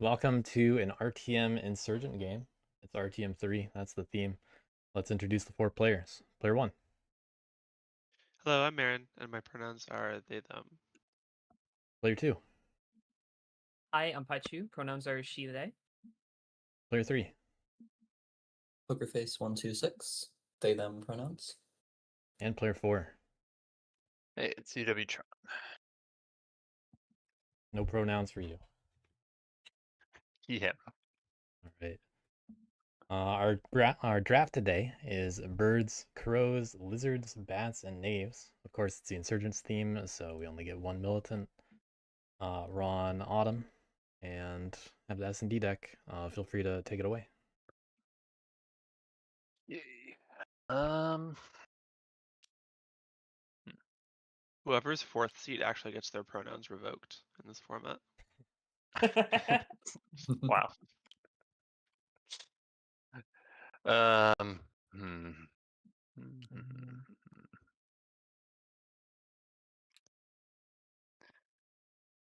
Welcome to an RTM Insurgent game. It's RTM 3. That's the theme. Let's introduce the four players. Player 1. Hello, I'm Marin, and my pronouns are they, them. Player 2. Hi, I'm Paichu. Pronouns are she, they. Player 3. Pokerface126, they them pronouns. And player 4. Hey, it's UW Tron. No pronouns for you. Yeah. All right. Our draft today is birds, crows, lizards, bats, and knaves. Of course, it's the Insurgents theme, so we only get one militant. Ron, Autumn, and have the S&D deck. Feel free to take it away. Yay. Whoever's fourth seat actually gets their pronouns revoked in this format. Wow. Um. hmm.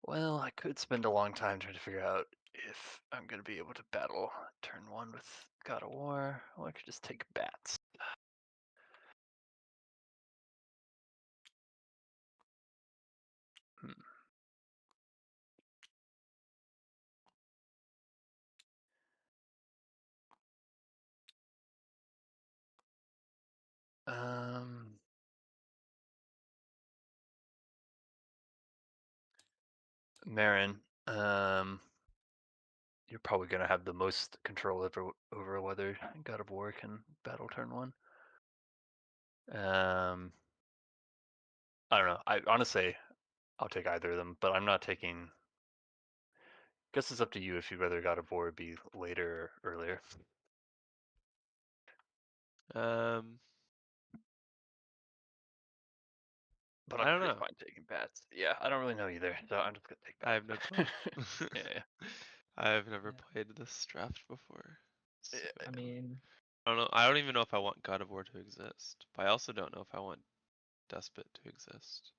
Well, I could spend a long time trying to figure out if I'm going to be able to battle turn 1 with God of War, or I could just take bats. Hmm. Um. Marin, you're probably going to have the most control over whether God of War can battle turn 1. I don't know. I honestly, I'll take either of them, but I'm not taking. Guess it's up to you if you'd rather God of War be later or earlier. But I I'm don't pretty know. fine taking bats. Yeah, I don't really know either, so I'm just gonna take I have no clue. yeah. I've never Yeah. played this draft before. So I mean, I don't know. I don't even know if I want God of War to exist. But I also don't know if I want Despot to exist.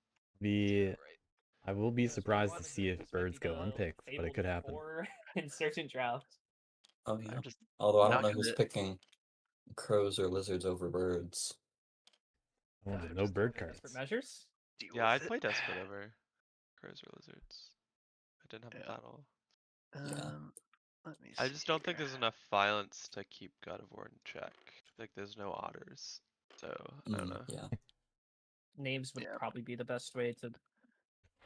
I will be surprised to one, see if this might birds be go the unpicked, but it fabled could happen. 4 Insurgent draft. Oh yeah. I'm just Although I don't not know who's gonna. picking crows or lizards over birds. Oh, there's I'm no just bird not gonna Desperate cards. measures. deal Yeah, I'd with play it. Despot over crows or lizards. I didn't have a Yeah. battle. Yeah. Let me I see just don't think here. there's enough violence to keep God of War in check. Like there's no otters. So I don't know. Yeah. Names would Yeah. probably be the best way to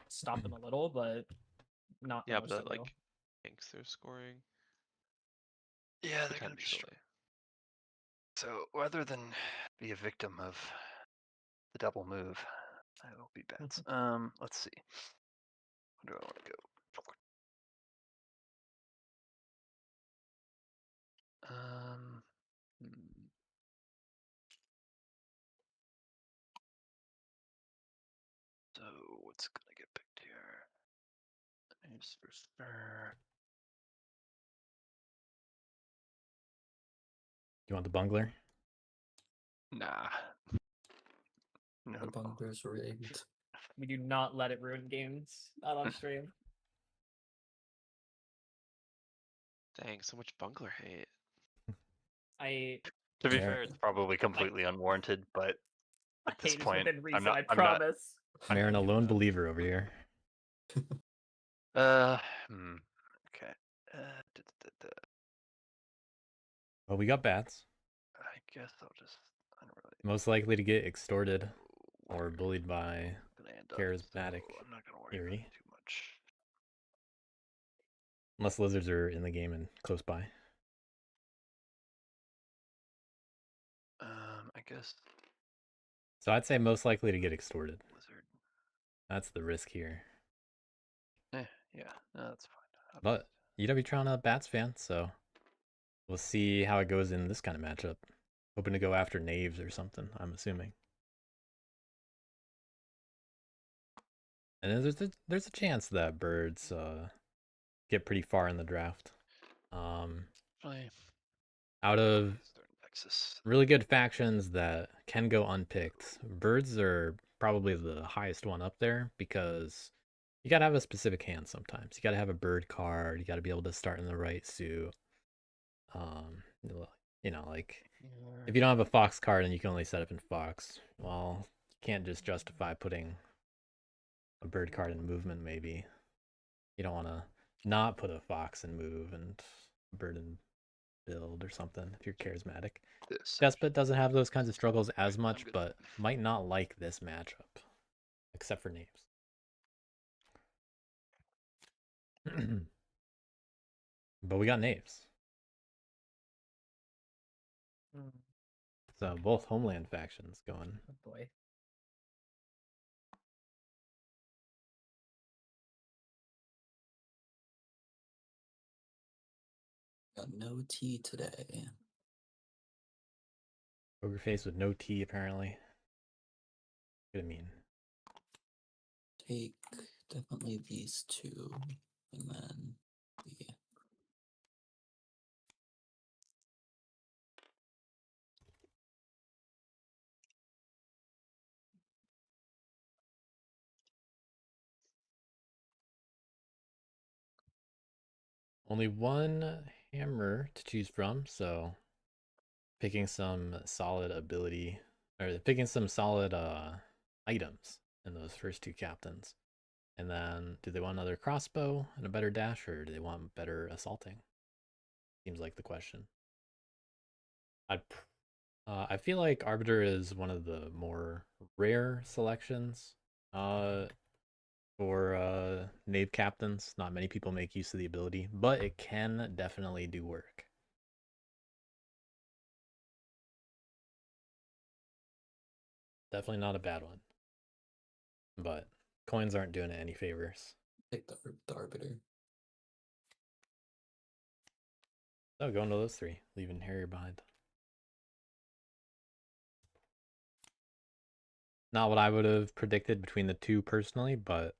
stop them a little, but not Yeah, most but of that them. like thinks they're scoring Yeah, they're gonna be potentially. strong. So rather than be a victim of the double move, I will be bats. Let's see. Where do I want to go? Hmm. So what's gonna get picked here? Is for sure. You want the bungler? Nah. No. The bunker's rigged. We do not let it ruin games. Not on stream. Dang, so much bungler hate. To be Yeah. fair, it's probably completely unwarranted, but at this hate is point, within I'm reason, not. I I'm not. promise. Marin, a lone believer over here. Okay. Well, we got bats. I guess I'll just. I don't really. Most likely to get extorted or bullied by Gonna end up, charismatic so I'm not gonna worry about Eerie. it too much. Unless lizards are in the game and close by. I guess So I'd say most likely to get extorted. lizard. That's the risk here. Yeah, no, that's fine. But UW Tron a bats fan, so we'll see how it goes in this kind of matchup. Hoping to go after knaves or something, I'm assuming. And there's a chance that birds get pretty far in the draft. Out of really good factions that can go unpicked, birds are probably the highest one up there because You gotta have a specific hand sometimes. You gotta have a bird card. You gotta be able to start in the right suit. Like if you don't have a fox card and you can only set up in fox, well, you can't just justify putting a bird card in movement. Maybe you don't want to not put a fox in move and bird in build or something if you're charismatic. This. Despot doesn't have those kinds of struggles as I'm much, good. but might not like this matchup, except for names. But we got names. Mm, So both homeland factions going. oh boy. Got no tea today. Poker face with no T apparently. What do you mean? Take definitely these two, and then the Only one hammer to choose from, so picking some solid ability or picking some solid items in those first two captains. And then do they want another crossbow and a better dash, or do they want better assaulting? Seems like the question. I feel like Arbiter is one of the more rare selections for Knave captains. Not many people make use of the ability, but it can definitely do work. Definitely not a bad one. But coins aren't doing it any favors. take the arbiter. So going to those three, leaving Harrier behind. Not what I would have predicted between the two personally, but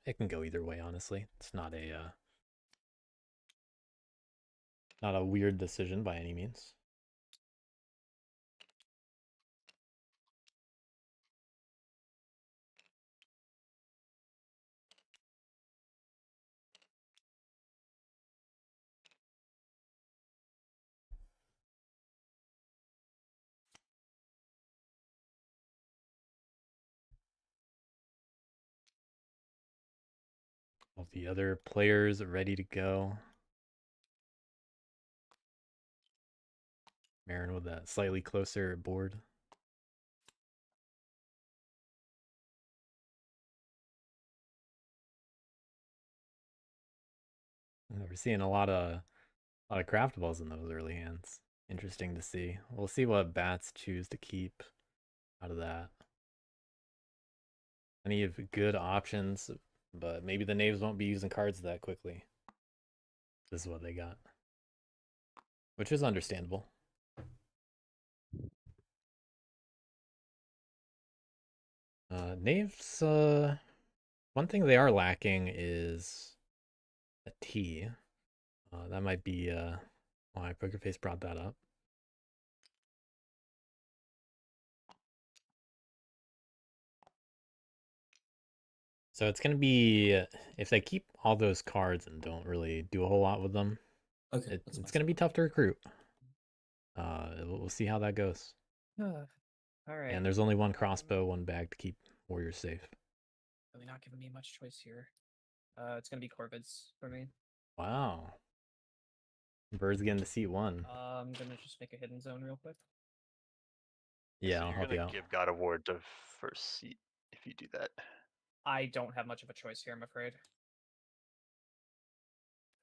it can go either way, honestly. It's not a weird decision by any means. All the other players ready to go. Marin with that slightly closer board. We're seeing a lot of craftables in those early hands. Interesting to see. We'll see what bats choose to keep out of that. Plenty of good options, but maybe the knaves won't be using cards that quickly. This is what they got, which is understandable. Knaves, one thing they are lacking is a T. That might be why Poker Face brought that up. So it's going to be, if they keep all those cards and don't really do a whole lot with them, Okay, it's going to be tough to recruit. We'll see how that goes. All right. And there's only one crossbow, one bag to keep warriors safe. Really not giving me much choice here. It's gonna be Corvids for me. Wow. Birds getting to seat one. I'm gonna just make a hidden zone real quick. Yeah, So I'll you're help you gonna out. give God of War to first seat if you do that. I don't have much of a choice here, I'm afraid.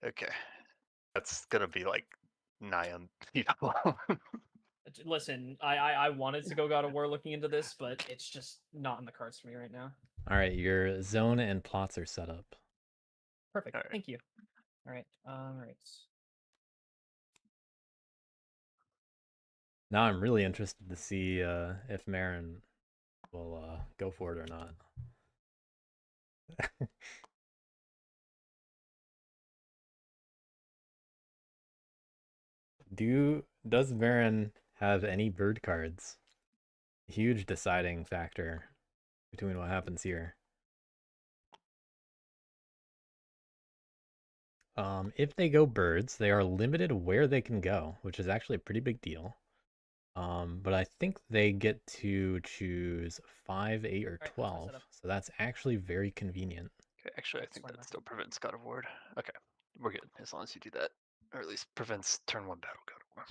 Okay. That's gonna be like nigh unbeatable. Listen, I wanted to go God of War looking into this, but it's just not in the cards for me right now. All right, your zone and plots are set up. Perfect. Alright. Thank you. All right. Right. Now I'm really interested to see if Marin will go for it or not. Does Marin have any bird cards? Huge deciding factor between what happens here. If they go birds, they are limited where they can go, which is actually a pretty big deal. But I think they get to choose 5, 8, or Alright, that's my 12. setup. So that's actually very convenient. Okay, actually, I That's think fine, that man. still prevents God of War. Okay, we're good as long as you do that, or at least prevents turn one battle God of War.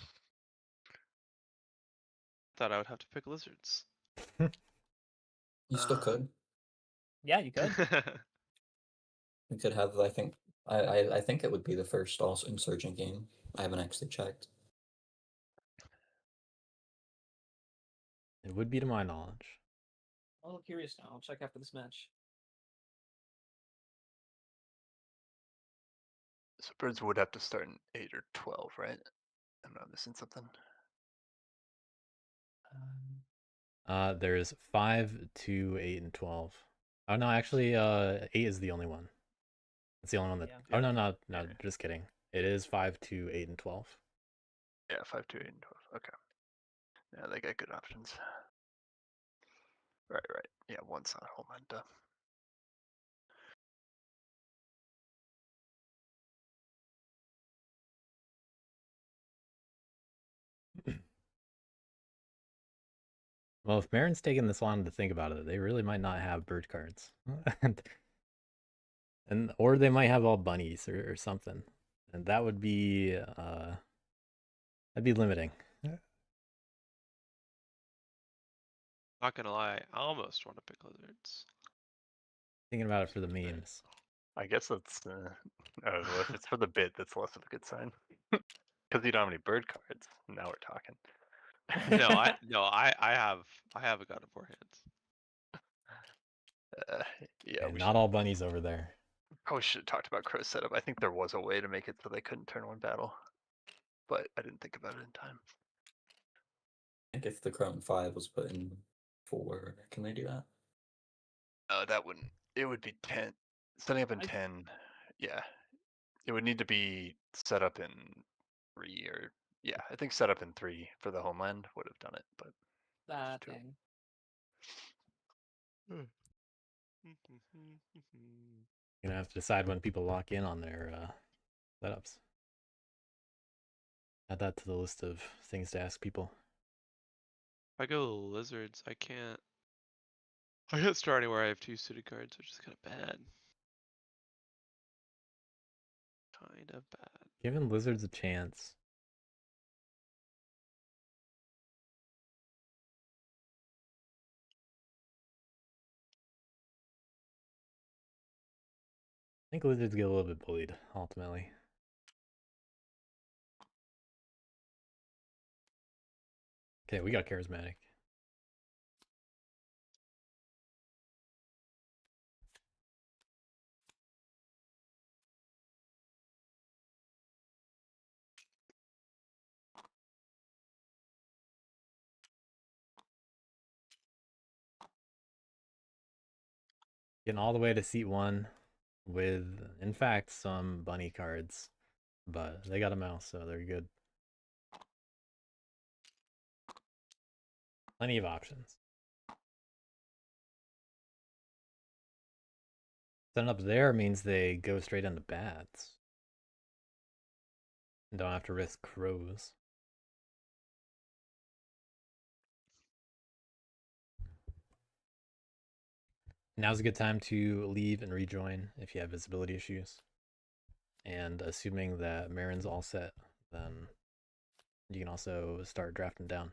Thought I would have to pick lizards. You still Uh, could. Yeah, you could. We could have. I think it would be the first also Insurgent game. I haven't actually checked. It would be to my knowledge. I'm a little curious now. I'll check after this match. So birds would have to start in 8 or 12, right? I'm not missing something. There's 5, 2, 8, and 12. Oh no, actually, 8 is the only one. It's the only one that. Yeah. Oh no, Yeah. just kidding. It is 5, 2, 8, and 12. Yeah, 5, 2, 8, and 12. Okay. Yeah, they got good options. Right. Yeah, one's not home and Well, if Marin's taking this long to think about it, they really might not have bird cards, and or they might have all bunnies or something, and that would be that'd be limiting. Not gonna lie, I almost want to pick lizards. Thinking about it for the memes. I guess that's. Well, if it's for the bit, that's less of a good sign. Because you don't have any bird cards. Now we're talking. I have a God of War hands. Yeah, And we not all bunnies over there. probably should have talked about Crow's setup. I think there was a way to make it so they couldn't turn one battle, but I didn't think about it in time. I think if the Crown 5 was put in 4, can they do that? That wouldn't. It would be 10. Setting up in I- 10. Yeah, it would need to be set up in 3 or yeah. I think set up in 3 for the homeland would have done it, but That two. thing. You're gonna have to decide when people lock in on their setups. Add that to the list of things to ask people. If I go lizards, I can't start anywhere I have 2 suited cards, which is kind of bad. Kind of bad. Giving lizards a chance. I think lizards get a little bit bullied ultimately. Okay, we got charismatic. Getting all the way to seat 1 with, in fact, some bunny cards, but they got a mouse, so they're good. Plenty of options. Setting up there means they go straight into bats. And don't have to risk crows. Now's a good time to leave and rejoin if you have visibility issues. And assuming that Marin's all set, then you can also start drafting down.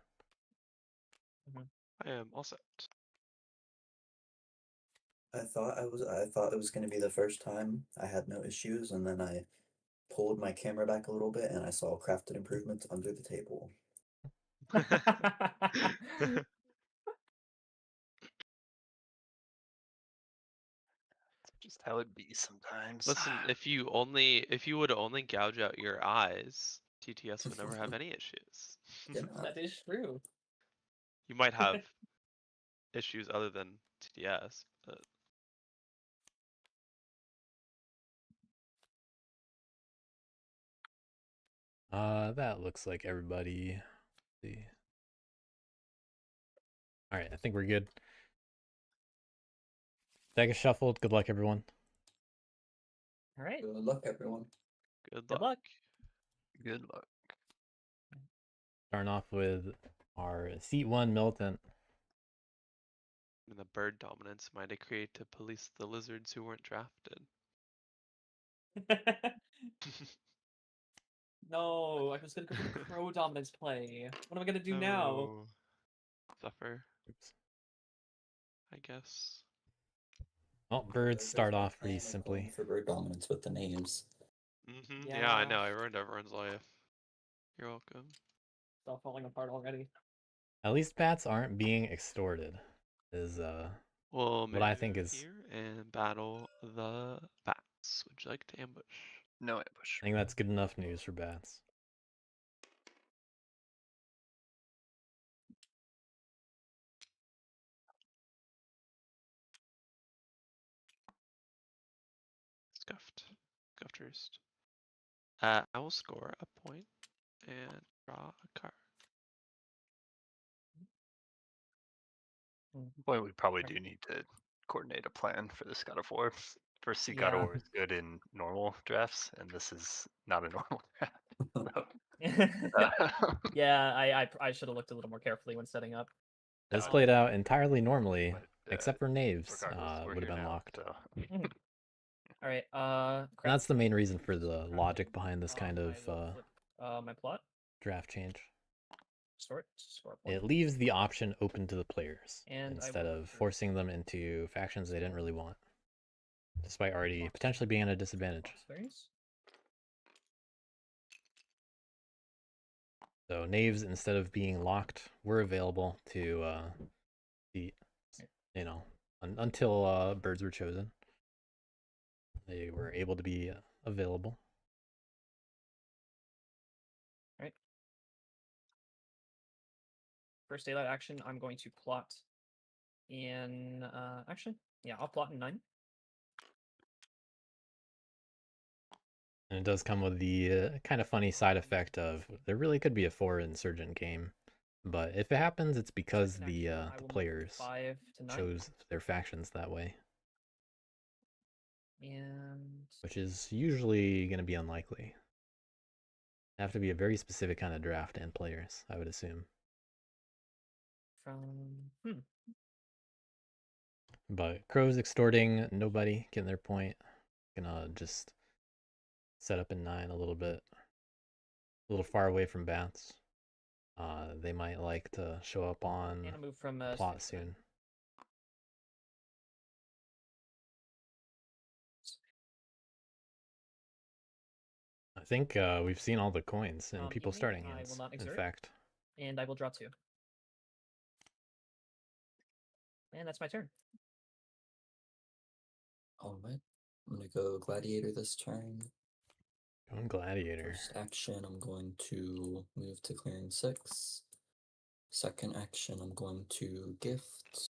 I am all set. I thought it was going to be the first time I had no issues, and then I pulled my camera back a little bit and I saw crafted improvements under the table. Just how it be sometimes. Listen, if you would only gouge out your eyes, TTS would never have any issues. You know, That is true. You might have issues other than TTS, but That looks like everybody. Let's see. All right, I think we're good. Deck is shuffled. Good luck, everyone. All right. good luck, everyone. Good Good luck. luck. Good luck. Starting off with our seat 1 militant. And the bird dominance might have created to police the lizards who weren't drafted. No, I was gonna go for the crow dominance play. What am I gonna do now? No. Suffer, Oops. I guess. Well, birds start off pretty simply. For bird dominance with the names. Yeah, I Yeah. know. I ruined everyone's life. You're welcome. It's all falling apart already. At least bats aren't being extorted. Is We'll what I move think is. here and battle the bats. Would you like to ambush? No ambush. I think that's good enough news for bats. Scuffed. Scuffed roost. I will score a point and draw a card. Boy, we probably Right. do need to coordinate a plan for this God of War. First, see God of Yeah. War is good in normal drafts, and this is not a normal draft. So, Yeah, I should have looked a little more carefully when setting up. This No, played out entirely normally, but, except for Knaves. regardless, we're Would have here been now. locked. So All right. And Crap. that's the main reason for the logic behind this kind I of will flip my plot. draft change. Score one. It leaves the option open to the players And I instead will of look for- forcing them into factions they didn't really want, despite already potentially being at a disadvantage. Foxberries. So Knaves, instead of being locked, were available to the, until birds were chosen. They were able to be available. Right. First daylight action, I'm going to plot in actually, yeah, I'll plot in 9. And it does come with the kind of funny side effect of there really could be a 4 Insurgent game, but if it happens, it's because Second the action, I will move players 5 to 9. chose their factions that way, And which is usually going to be unlikely. Have to be a very specific kind of draft and players, I would assume. from But Crow's extorting nobody, getting their point. Gonna just set up in 9 a little bit, a little far away from bats. They might like to show up on and a move from plot 6 to 9. soon. I think we've seen all the coins and people Evening, starting I hands. will not In exert. fact, And I will draw 2. And that's my turn. Alright. I'm gonna go Gladiator this turn. going Gladiator. First action, I'm going to move to clearing 6. Second action, I'm going to gift.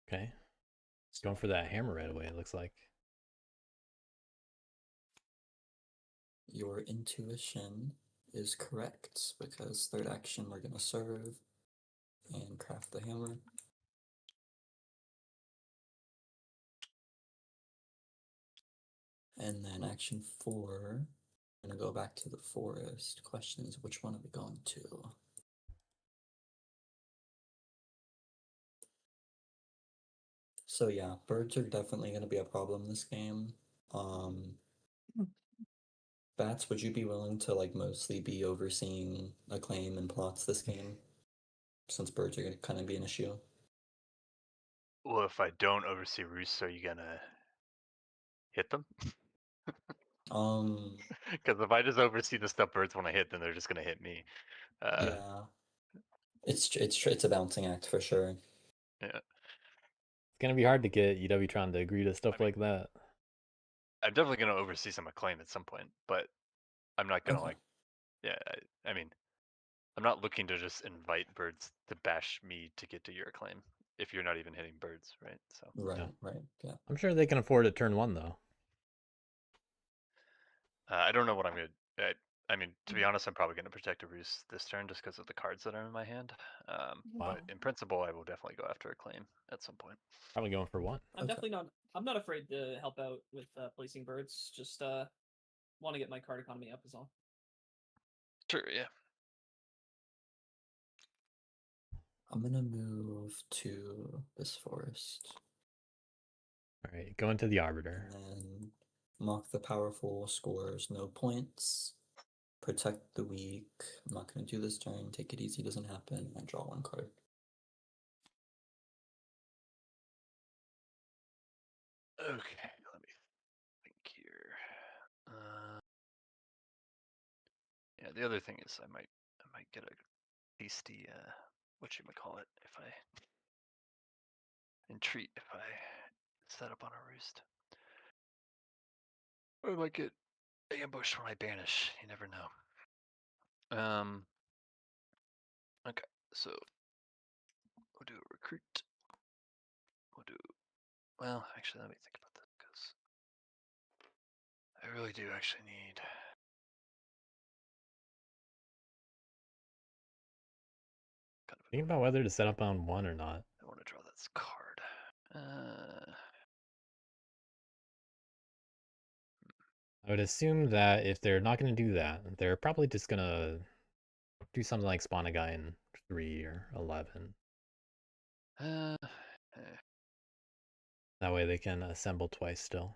Okay, going for that hammer right away. It looks like. Your intuition is correct because third action, we're gonna serve and craft the hammer. And then action 4, I'm gonna go back to the forest. Question is, which one are we going to? So yeah, birds are definitely gonna be a problem this game. Bats, would you be willing to like mostly be overseeing acclaim and plots this game? Since birds are gonna kind of be an issue. well, if I don't oversee roosts, are you gonna hit them? Because if I just oversee the stuff birds want to hit, then they're just gonna hit me. Yeah. It's a balancing act for sure. Yeah. It's gonna be hard to get UWtron to agree to stuff mean- like that. I'm definitely gonna oversee some acclaim at some point, but I'm not gonna Okay. like. Yeah, I mean, I'm not looking to just invite birds to bash me to get to your acclaim if you're not even hitting birds, right? So Right, right, yeah. I'm sure they can afford it turn 1 though. I don't know what I'm gonna. I mean, to be honest, I'm probably gonna protect a roost this turn just because of the cards that are in my hand. But in principle, I will definitely go after acclaim at some point. Probably going for 1. I'm Okay. definitely not. I'm not afraid to help out with placing birds. Just want to get my card economy up is all. Sure, yeah. I'm gonna move to this forest All right, go into the Arbiter. and then mock the powerful, scores no points. Protect the weak. I'm not gonna do this turn. Take it easy, doesn't happen. I draw one card. Okay, let me think here. Yeah, the other thing is I might get a tasty whatchamacallit if I entreat if I set up on a roost. Or I might get ambushed when I banish. You never know. Okay, so we'll do a recruit. Well, actually, let me think about this because I really do actually need. Kind of Think about whether to set up on one or not. I want to draw this card. I would assume that if they're not going to do that, they're probably just going to do something like spawn a guy in 3 or 11. That way they can assemble twice still.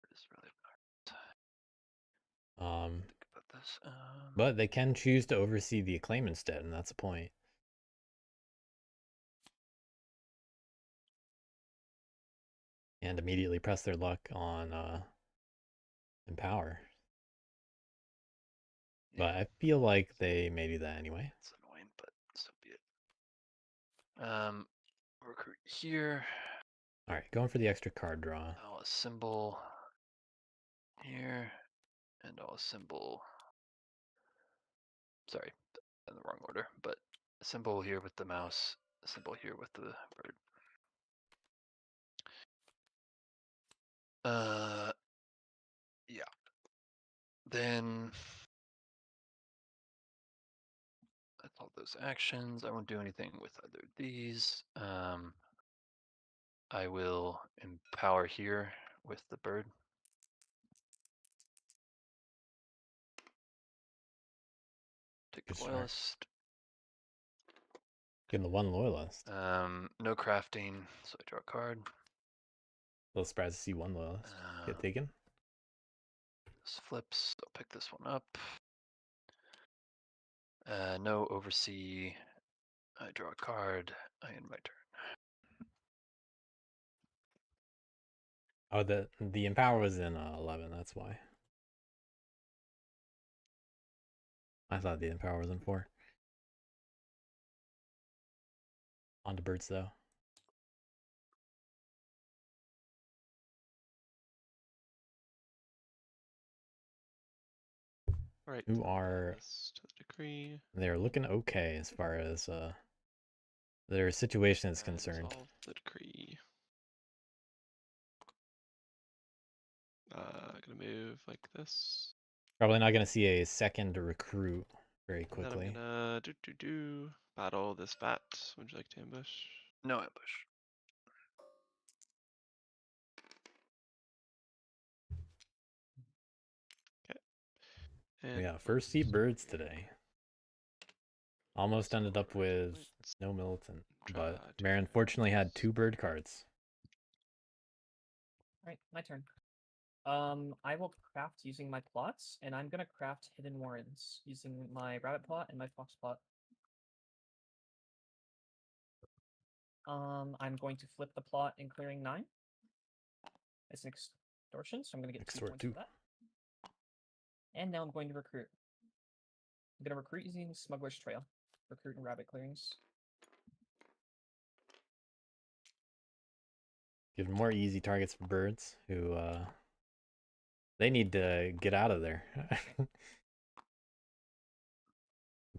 It's really Um, think about this. but they can choose to oversee the acclaim instead, and that's the point. And immediately press their luck on Empower. But I feel like they may do that anyway. It's annoying, but so be it. Recruit here. All right, going for the extra card draw. I'll assemble here, and I'll assemble. Sorry, in the wrong order, but assemble here with the mouse, assemble here with the bird. Yeah. Then that's all those actions. I won't do anything with either of these. I will empower here with the bird. Take Good the start. loyalist. Getting the one loyalist. No crafting, so I draw a card. A little surprised to see one loyalist get taken. This flips. I'll pick this one up. No oversee. I draw a card. I end my turn. Oh, the empower was in 11. That's why. I thought the empower was in 4. On to birds though. All right. Who are This to the decree. they're looking okay as far as their situation is and concerned. Resolve the decree. Gonna move like this. Probably not going to see a second recruit very And then quickly. I'm gonna battle this bat. Would you like to ambush? No ambush. And Yeah, first see birds today. Almost ended up with no militant, but Mare unfortunately had 2 bird cards. Alright, my turn. I will craft using my plots, and I'm gonna craft hidden warrens using my rabbit plot and my fox plot. I'm going to flip the plot in clearing 9. It's an extortion, so I'm gonna get 2 Extort points 2. for that. And now I'm going to recruit. I'm gonna recruit using Smuggler's Trail. Recruit and rabbit clearings. Give more easy targets for birds who they need to get out of there.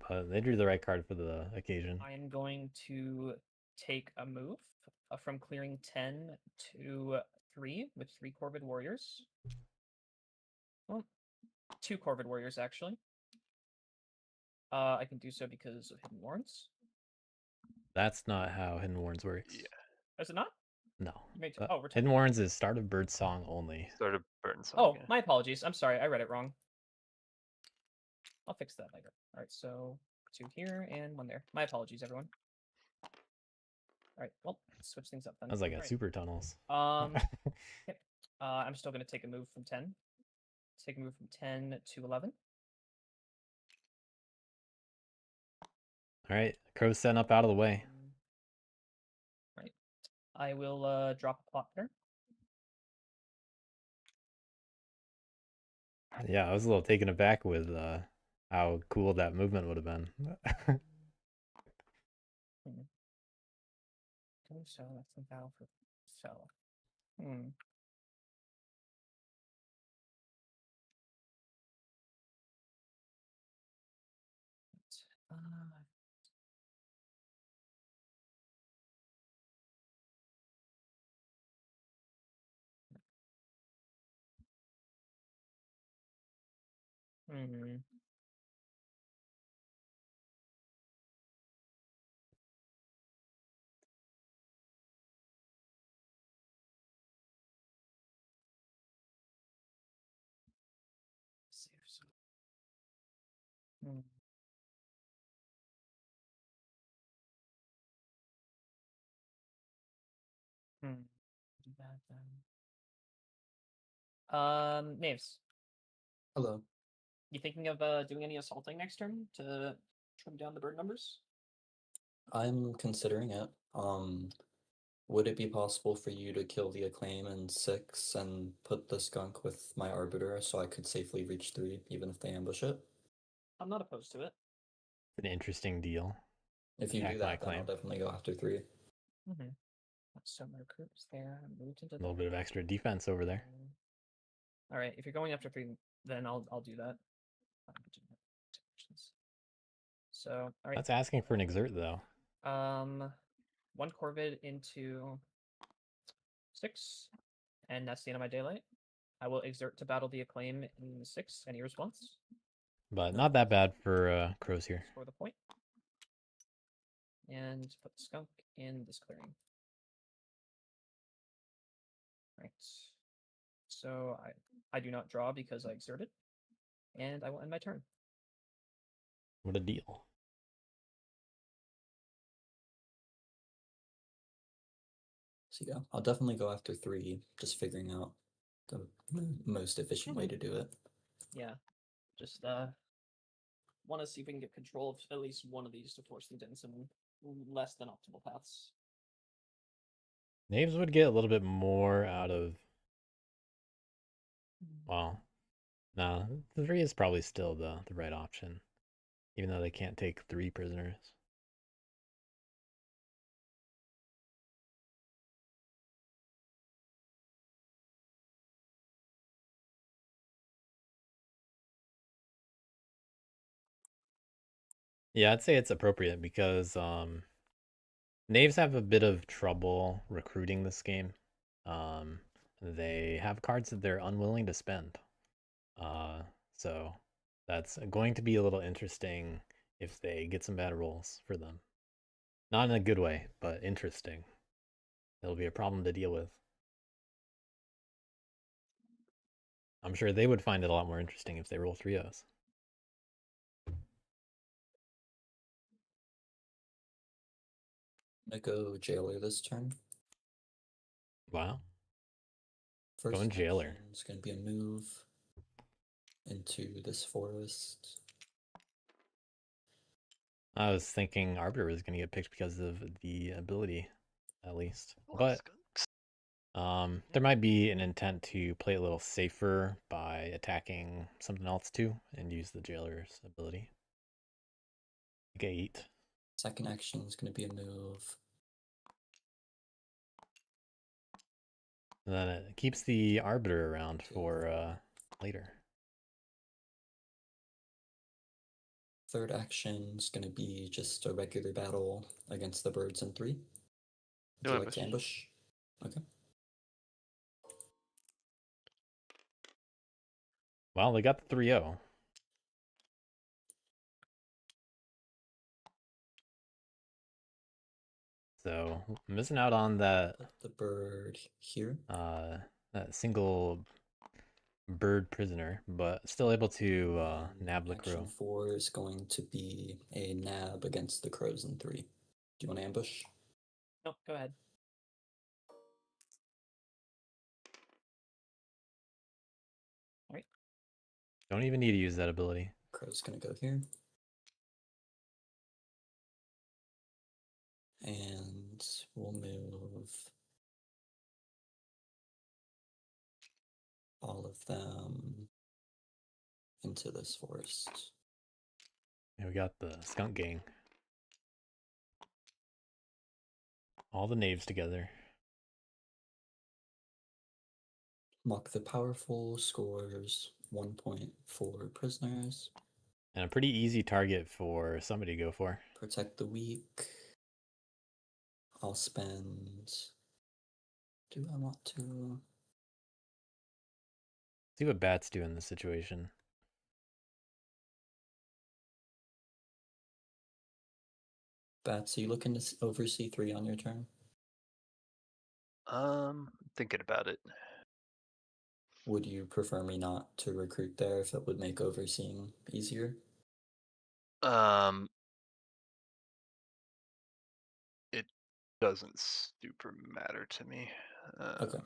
But they drew the right card for the occasion. I am going to take a move from clearing 10 to 3 with 3 Corvid Warriors. Well, 2 Corvid Warriors, actually. I can do so because of Hidden Warrens. That's not how Hidden Warrens works. Yeah. Is it not? No. You may But oh, we're Hidden Warrens is start of bird song only. Start of Burton song. Oh, yeah. my apologies. I'm sorry. I read it wrong. I'll fix that later. All right, so 2 here and 1 there. My apologies, everyone. All right, well, let's switch things up then. That was like a All right. super tunnels. Yep. I'm still going to take a move from 10. Take a move from 10 to 11. All right, crow's setting up out of the way. Right. I will drop a plot there. Yeah, I was a little taken aback with how cool that movement would have been. So that's the battle for cell. Hmm. Uh, hmm. Hmm. Hmm. Do that then. Naves. Hello. You thinking of doing any assaulting next turn to trim down the bird numbers? I'm considering it. Would it be possible for you to kill the acclaim in 6 and put the skunk with my arbiter so I could safely reach 3 even if they ambush it? I'm not opposed to it. An interesting deal. If you Attack do my that, then I'll acclaim. definitely go after 3. Mm-hmm. So my recruits there. Moved into A little there. bit of extra defense over there. All right, if you're going after 3, then I'll do that. So all right. That's asking for an exert though. 1 Corvid into 6, and that's the end of my daylight. I will exert to battle the acclaim in 6. Any response? But not that bad for crows here. Score the point. And put the skunk in this clearing. Right. So I do not draw because I exerted. And I will end my turn. What a deal. So yeah, I'll definitely go after 3, just figuring out the most efficient way to do it. Yeah. Just want to see if we can get control of at least one of these to force them down some less than optimal paths. Knaves would get a little bit more out of. Well, no, 3 is probably still the right option, even though they can't take 3 prisoners. Yeah, I'd say it's appropriate because Knaves have a bit of trouble recruiting this game. They have cards that they're unwilling to spend. So that's going to be a little interesting if they get some bad rolls for them. Not in a good way, but interesting. It'll be a problem to deal with. I'm sure they would find it a lot more interesting if they roll 3-0s. I'm gonna go jailer this turn. Wow. First Going jailer. action is gonna be a move into this forest. I was thinking Arbiter was going to get picked because of the ability, at least. I love But skunks. there might be an intent to play a little safer by attacking something else too and use the jailer's ability. Like 8. Second action is gonna be a move. And then it keeps the Arbiter around for later. Third action is gonna be just a regular battle against the birds in 3. Would No you like to ambush? Okay. Well, they got the 3-0. So missing out on that Put the bird here. that single bird prisoner, but still able to nab the Action crow. 4 is going to be a nab against the crows in 3. Do you want to ambush? Nope, go ahead. Alright. Don't even need to use that ability. Crow's gonna go here. And we'll move all of them into this forest. And we got the skunk gang. All the knaves together. Mock the Powerful scores 1.4 prisoners. And a pretty easy target for somebody to go for. Protect the Weak. I'll spend... Do I want to... See what bats do in this situation. Bats, are you looking to oversee 3 on your turn? Thinking about it. Would you prefer me not to recruit there if it would make overseeing easier? It doesn't super matter to me. Okay.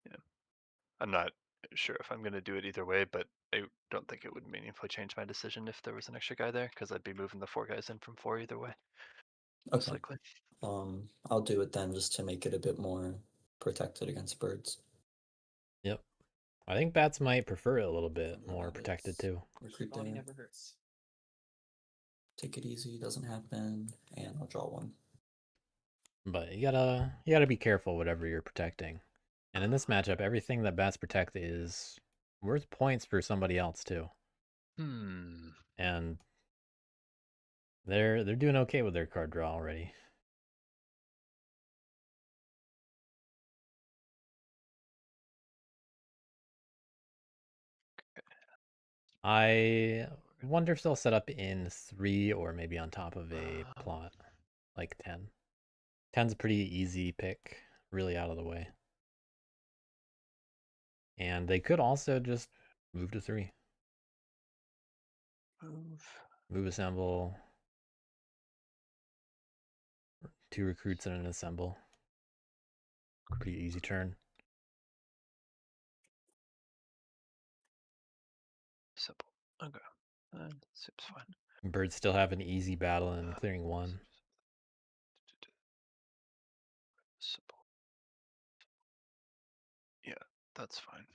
Yeah. I'm not sure if I'm gonna do it either way, but I don't think it would meaningfully change my decision if there was an extra guy there, because I'd be moving the 4 guys in from 4 either way. Most Okay. likely. I'll do it then just to make it a bit more protected against birds. Yep. I think bats might prefer it a little bit Remember more rabbits. protected too. Recruit Body there. never hurts. Take it easy, doesn't happen, and I'll draw 1. But you gotta be careful whatever you're protecting. And in this matchup, everything that bats protect is worth points for somebody else too. And they're doing okay with their card draw already. I wonder if they'll set up in 3 or maybe on top of a plot like 10. 10's a pretty easy pick, really out of the way. And they could also just move to 3. Move assemble. 2 recruits and an assemble. Pretty easy turn. Simple. Okay. Seems fine. Birds still have an easy battle in clearing 1. Simple. Yeah, that's fine.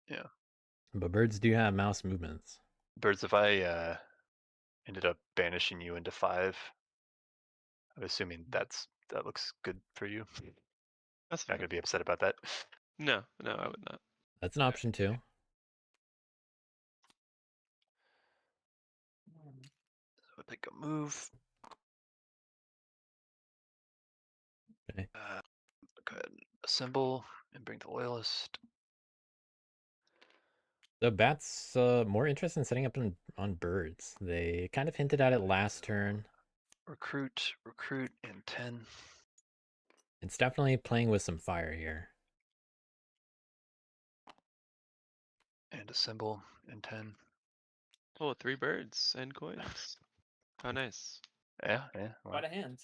Yeah. But birds do have mouse movements. Birds, if I ended up banishing you into 5, I'm assuming that looks good for you. That's Not fine. gonna be upset about that. No, I would not. That's an option too. So I pick a move. Okay. Go ahead and assemble and bring the loyalist. The bats more interested in setting up on birds. They kind of hinted at it last turn. Recruit, and 10. It's definitely playing with some fire here. And assemble and 10. Oh, 3 birds and coins. How nice. Yeah. Well, Quite a hand.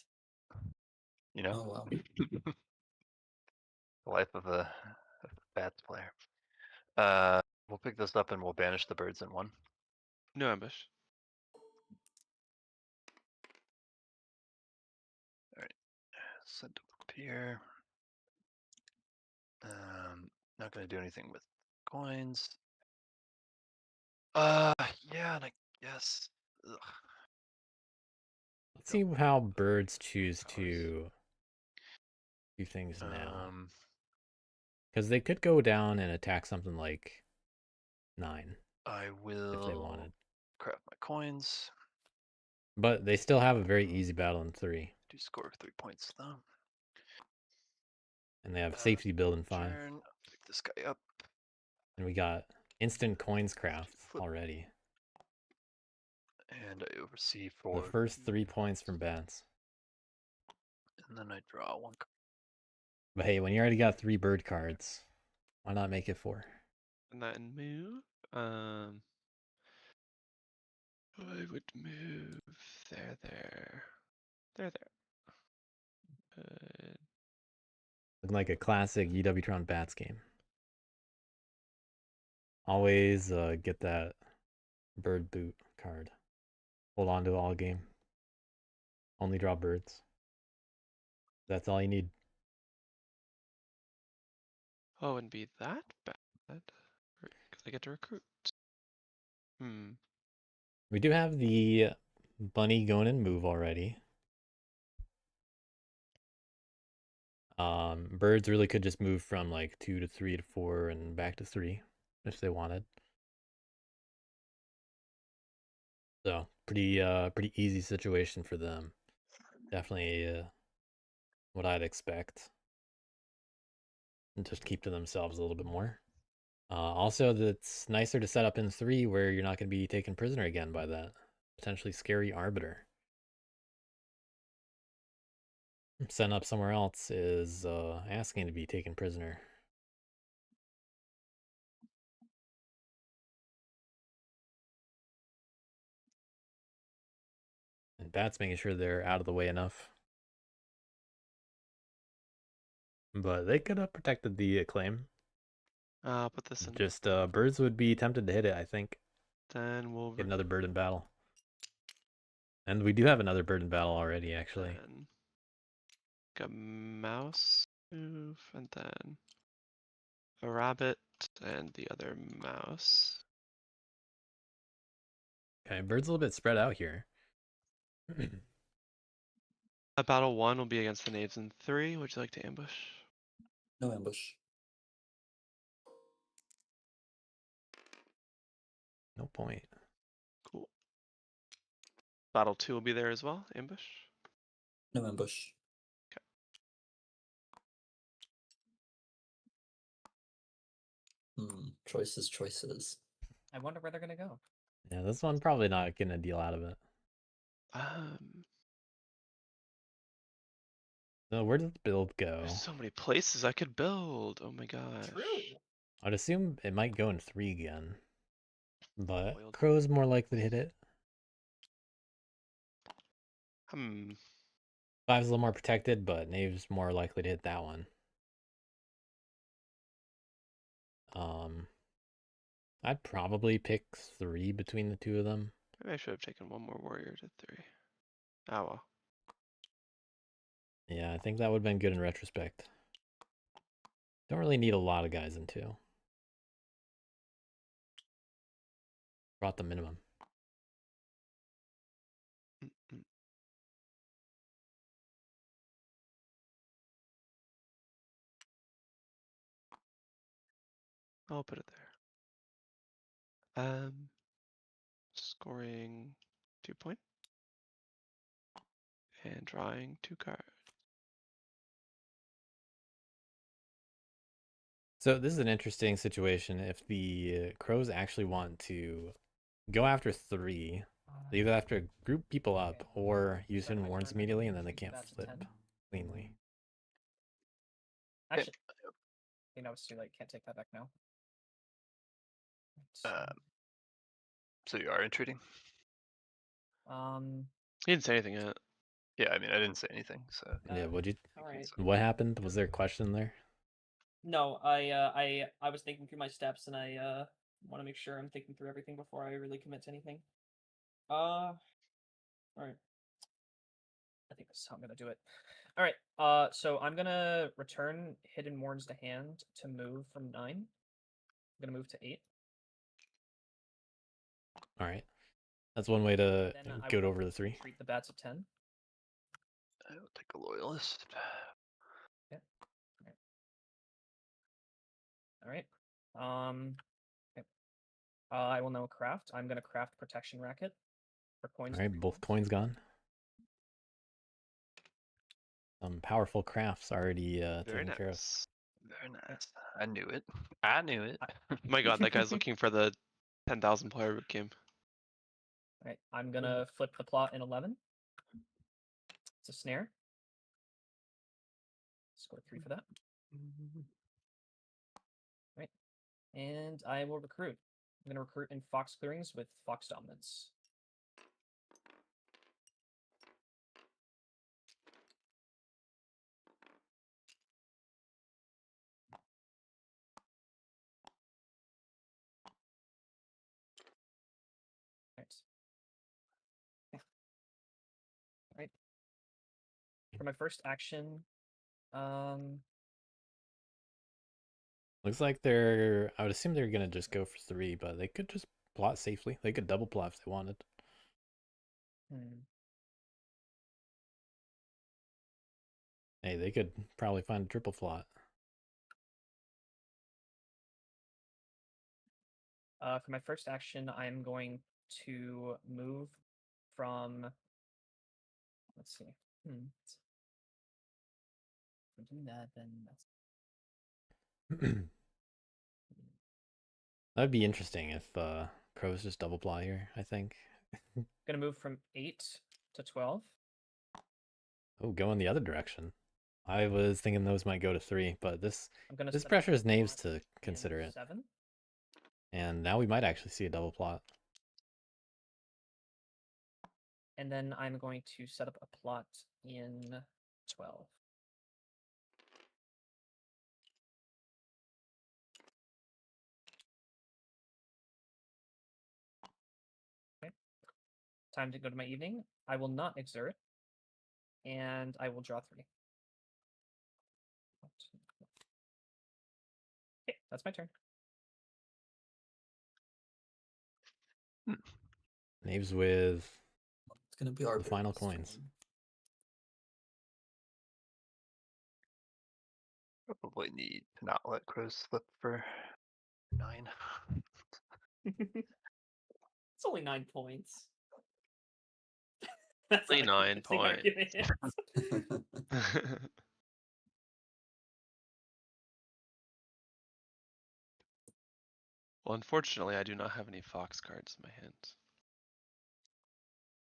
you know, Oh, wow. the life of a bats player. We'll pick this up and we'll banish the birds in 1. No ambush. Send them up here. Not gonna do anything with coins. Yeah, and I guess. Ugh. Let's see how birds choose to do things now. Because they could go down and attack something like 9 I will if they wanted. craft my coins. But they still have a very easy battle in 3. Do score 3 points though. And they have safety build in 5. Turn. Pick this guy up. And we got instant coins craft Flip. already. And I oversee The 4. first 3 points from bats. And then I draw 1 card. But hey, when you already got 3 bird cards, why not make it 4? And then move. I would move there. Looking like a classic UW-Tron bats game. Always get that bird boot card. Hold on to it all game. Only draw birds. That's all you need. Oh, it wouldn't be that bad. Because I get to recruit. We do have the bunny going and move already. Birds really could just move from like 2 to 3 to 4 and back to 3 if they wanted. So pretty easy situation for them. Definitely what I'd expect. And just keep to themselves a little bit more. Also, it's nicer to set up in 3 where you're not going to be taken prisoner again by that potentially scary arbiter. Setting up somewhere else is asking to be taken prisoner. And Bat's making sure they're out of the way enough. But they could have protected the acclaim. I'll put this in. Just birds would be tempted to hit it, I think. Then we'll Get another bird in battle. And we do have another bird in battle already, actually. Then a mouse move, and then a rabbit, and the other mouse. Okay, bird's a little bit spread out here. Battle 1 will be against the knaves in 3. Would you like to ambush? No ambush. No point. Cool. Battle 2 will be there as well. Ambush. No ambush. Choices. I wonder where they're gonna go. Yeah, this one probably not getting a deal out of it. So where did the build go? There's so many places I could build. Oh my gosh. True. I'd assume it might go in 3 again. But Boiled. crow's more likely to hit it. 5's a little more protected, but knave's more likely to hit that one. I'd probably pick 3 between the 2 of them. Maybe I should have taken one more warrior to 3. Oh well. Yeah, I think that would have been good in retrospect. Don't really need a lot of guys in 2. Brought the minimum. I'll put it there. Scoring 2 point. And drawing 2 cards. So this is an interesting situation. If the crows actually want to go after 3, they either have to group people up or use hidden warns immediately, and then they can't flip cleanly. Actually, you know it's too late. Can't take that back now. So you are entreating? He didn't say anything yet. Yeah, I mean, I didn't say anything, so. Yeah, Alright. what happened? Was there a question there? No, I was thinking through my steps, and I want to make sure I'm thinking through everything before I really commit to anything. All right. I think this is how I'm gonna do it. All right. So I'm gonna return hidden warns to hand to move from 9. I'm gonna move to 8. All right. That's one way to Then I get will over the 3. treat the bats at 10. I will take a loyalist. Okay. All right. Okay. I will now craft. I'm gonna craft protection racket for coins. All right, both coins gone. Some powerful crafts already taken care of. Very nice. I knew it. I knew it. My god, that guy's looking for the 10,000 player boot game. Alright, I'm gonna flip the plot in 11. It's a snare. Score 3 for that. Right. And I will recruit. I'm gonna recruit in Fox Clearings with Fox Dominance. Right. Right. For my first action, Looks like they're. I would assume they're gonna just go for 3, but they could just plot safely. They could double plot if they wanted. Hey, they could probably find a triple plot. For my first action, I'm going to move from. Let's see. If I do that, then that's. That'd be interesting if crows just double plot here. I think. Gonna move from 8 to 12. Oh, go in the other direction. I was thinking those might go to 3, but this I'm gonna this set pressures the Knaves plot to in consider it. 7. And now we might actually see a double plot. And then I'm going to set up a plot in 12. Okay. Time to go to my evening. I will not exert. And I will draw 3. Okay, that's my turn. Knaves with It's gonna be the our final biggest coins. turn. Probably need to not let crows slip for 9. It's only 9 points. That's Only not a 9 convincing points. argument. Well, unfortunately, I do not have any fox cards in my hands.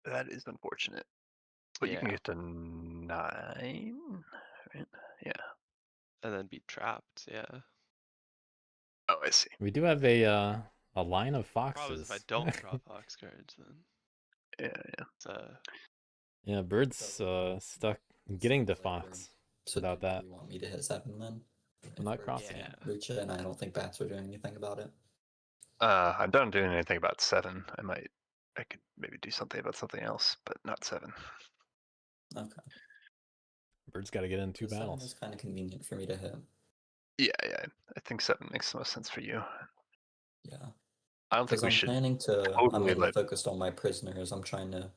That is unfortunate. But you can Yeah. get to 9, right? Yeah. And then be trapped, yeah. Oh, I see. We do have a line of Problem is if I foxes. don't draw fox cards, then Yeah. it's Yeah, Bird's So, stuck getting to sounds like we're- fox So without do that. you want me to hit 7 then? If I'm not we're crossing. can't Yeah. reach it, and I don't think bats are doing anything about it. I'm done doing anything about 7. I could maybe do something about something else, but not 7. Okay. Bird's got to get in 2 So 7 battles. is kind of convenient for me to hit. Yeah. I think 7 makes the most sense for you. Yeah. I don't think Because we I'm should planning to. I'm totally mainly let. focused on my prisoners. I'm trying to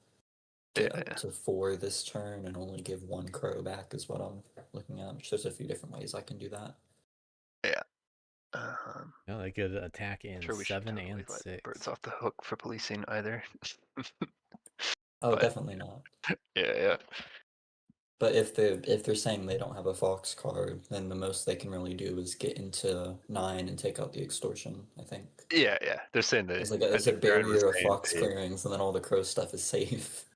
Yeah, get up to 4 this turn and only give 1 crow back is what I'm looking at. Which there's a few different ways I can do that. Yeah, they could attack in Sure, we should 7 totally and let 6. birds off the hook for policing either. Oh, But- definitely not. Yeah. But if they're saying they don't have a fox card, then the most they can really do is get into 9 and take out the extortion. I think. Yeah. They're saying that. It's like I it's a think Aaron was barrier of saying fox they- clearings, and then all the crow stuff is safe.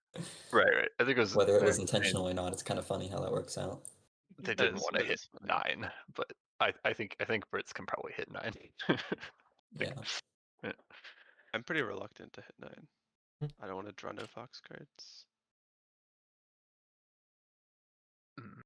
Right. I think it was Whether it was Aaron was saying intentional or not, it's kind of funny how that works out. they That didn't is- want to that hit is funny. 9, but I think birds can probably hit 9. Yeah. I'm pretty reluctant to hit 9. Hmm. I don't want to draw no fox cards. Mm.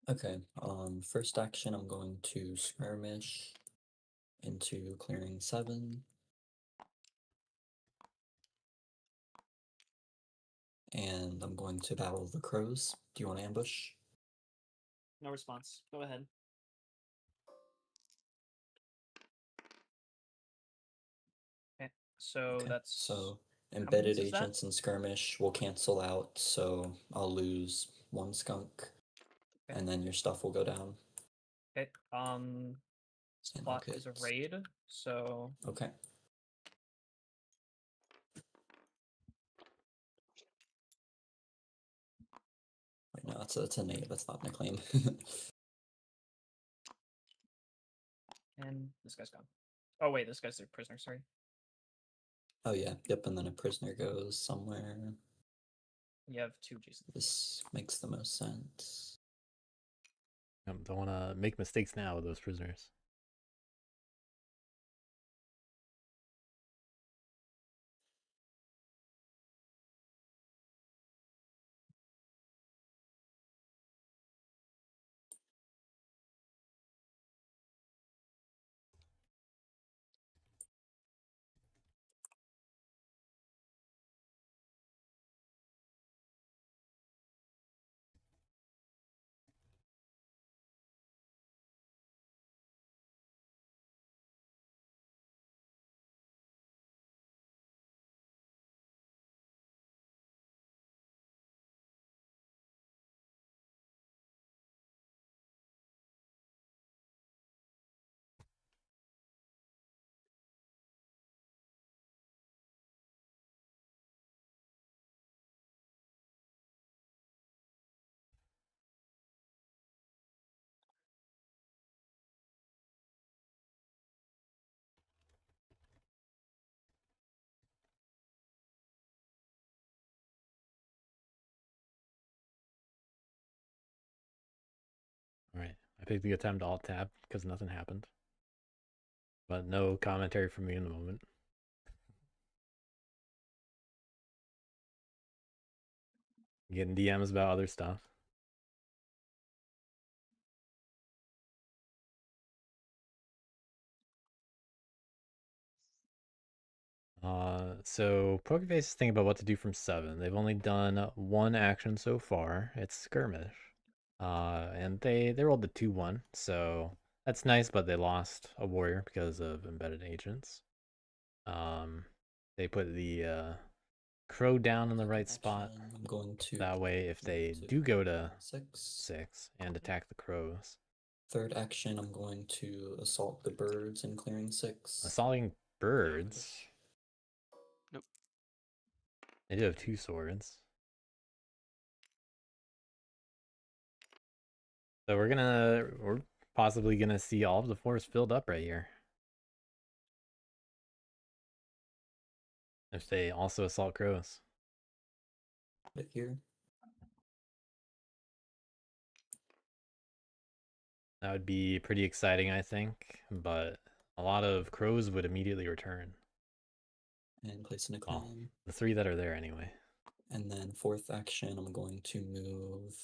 Okay. First action, I'm going to skirmish into clearing 7. And I'm going to battle the crows. Do you want to ambush? No response. Go ahead. Okay. So Okay, that's so many embedded is that? agents and skirmish will cancel out, so I'll lose 1 skunk, Okay. and then your stuff will go down. Okay. This And plot is a okay. raid, so Okay. Wait, no, it's a native. That's not an acclaim. and this guy's gone. Oh wait, this guy's a prisoner. Sorry. Oh yeah, yep. And then a prisoner goes somewhere. You have 2 Jason. This makes the most sense. Don't want to make mistakes now with those prisoners. Alright, I picked a good time to alt-tab because nothing happened. But no commentary from me in the moment. Getting DMs about other stuff. So Pokerface is thinking about what to do from 7. They've only done 1 action so far. It's skirmish. And they rolled the 2-1, so that's nice, but they lost a warrior because of embedded agents. They put the crow down in the right spot. I'm going to That way, if they do go to 6 and attack the crows. Third action, I'm going to assault the birds in clearing 6. Assaulting birds. Nope. They do have 2 swords. So we're possibly gonna see all of the forest filled up right here. If they also assault crows. Right here. That would be pretty exciting, I think, but a lot of crows would immediately return. And place an acclaim. Well, the 3 that are there anyway. And then fourth action, I'm going to move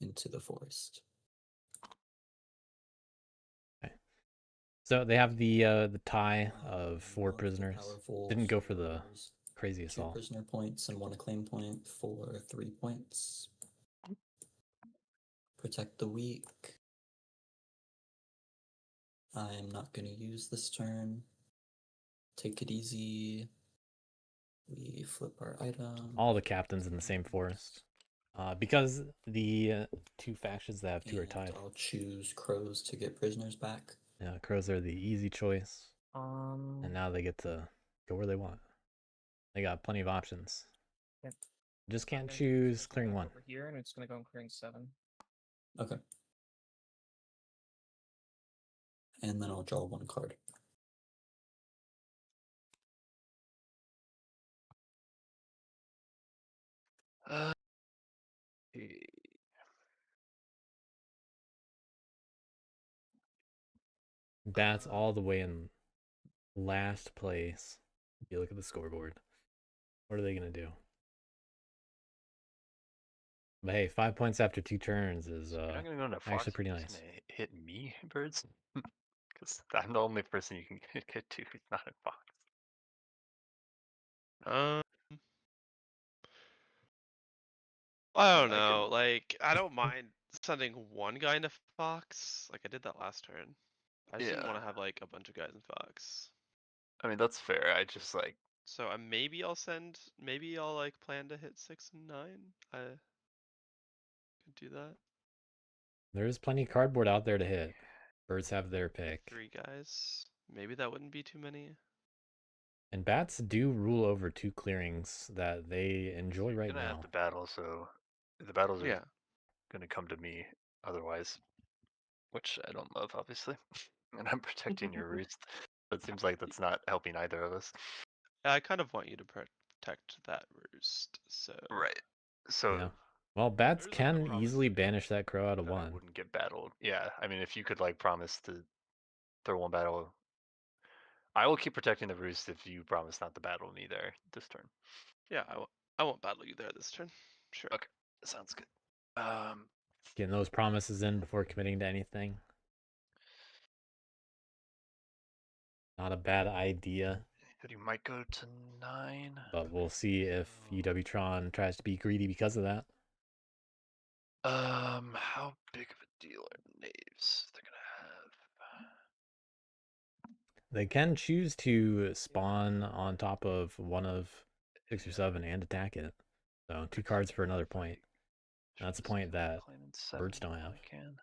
into the forest. Okay. So they have the tie of 4 Not the prisoners. powerful Didn't go for the fours. crazy 2 assault. prisoner points and 1 acclaim point for 3 points. Protect the weak. I'm not going to use this turn. Take it easy. We flip our item. All the captains in the same forest. Because the 2 factions that have 2 are And tied. I'll choose crows to get prisoners back. Yeah, crows are the easy choice. Um. And now they get to go where they want. They got plenty of options. Yep. Just I'm can't gonna choose just clearing go 1. over here, and it's gonna go in clearing 7. Okay. And then I'll draw 1 card. That's all the way in last place. If you look at the scoreboard. What are they going to do? But hey, 5 points after 2 turns is You're not gonna go into fox, actually pretty you're nice. just gonna hit me, birds? Because I'm the only person you can get to who's not in fox. Um, I don't I can- know. Like, I don't mind sending 1 guy into Fox. Like I did that last turn. I just didn't Yeah. want to have like a bunch of guys in Fox. I mean, that's fair. I just like, So maybe I'll like plan to hit 6 and 9. I could do that. There's plenty of cardboard out there to hit. Birds have their pick. 3 guys. Maybe that wouldn't be too many. And bats do rule over 2 clearings that they enjoy You're right gonna now. have the battle, so the battles are Yeah. gonna come to me otherwise, which I don't love, obviously. And I'm protecting your roost. But it seems like that's not helping either of us. I kind of want you to protect that roost. So Right. So Yeah. Well, bats There's a can promise easily here banish that crow out of that I 1. wouldn't get battled. Yeah, I mean, if you could like promise to throw 1 battle, I will keep protecting the roost if you promise not to battle me there this turn. yeah, I won't battle you there this turn. Sure. Okay, sounds good. Getting those promises in before committing to anything. Not a bad idea, You might go to 9. but we'll see if UW-Tron tries to be greedy because of that. How big of a deal are knaves? They're gonna have. They can choose to spawn on top of one of 6 or 7 and attack it. So 2 cards for another point. That's a point that birds don't have. Can.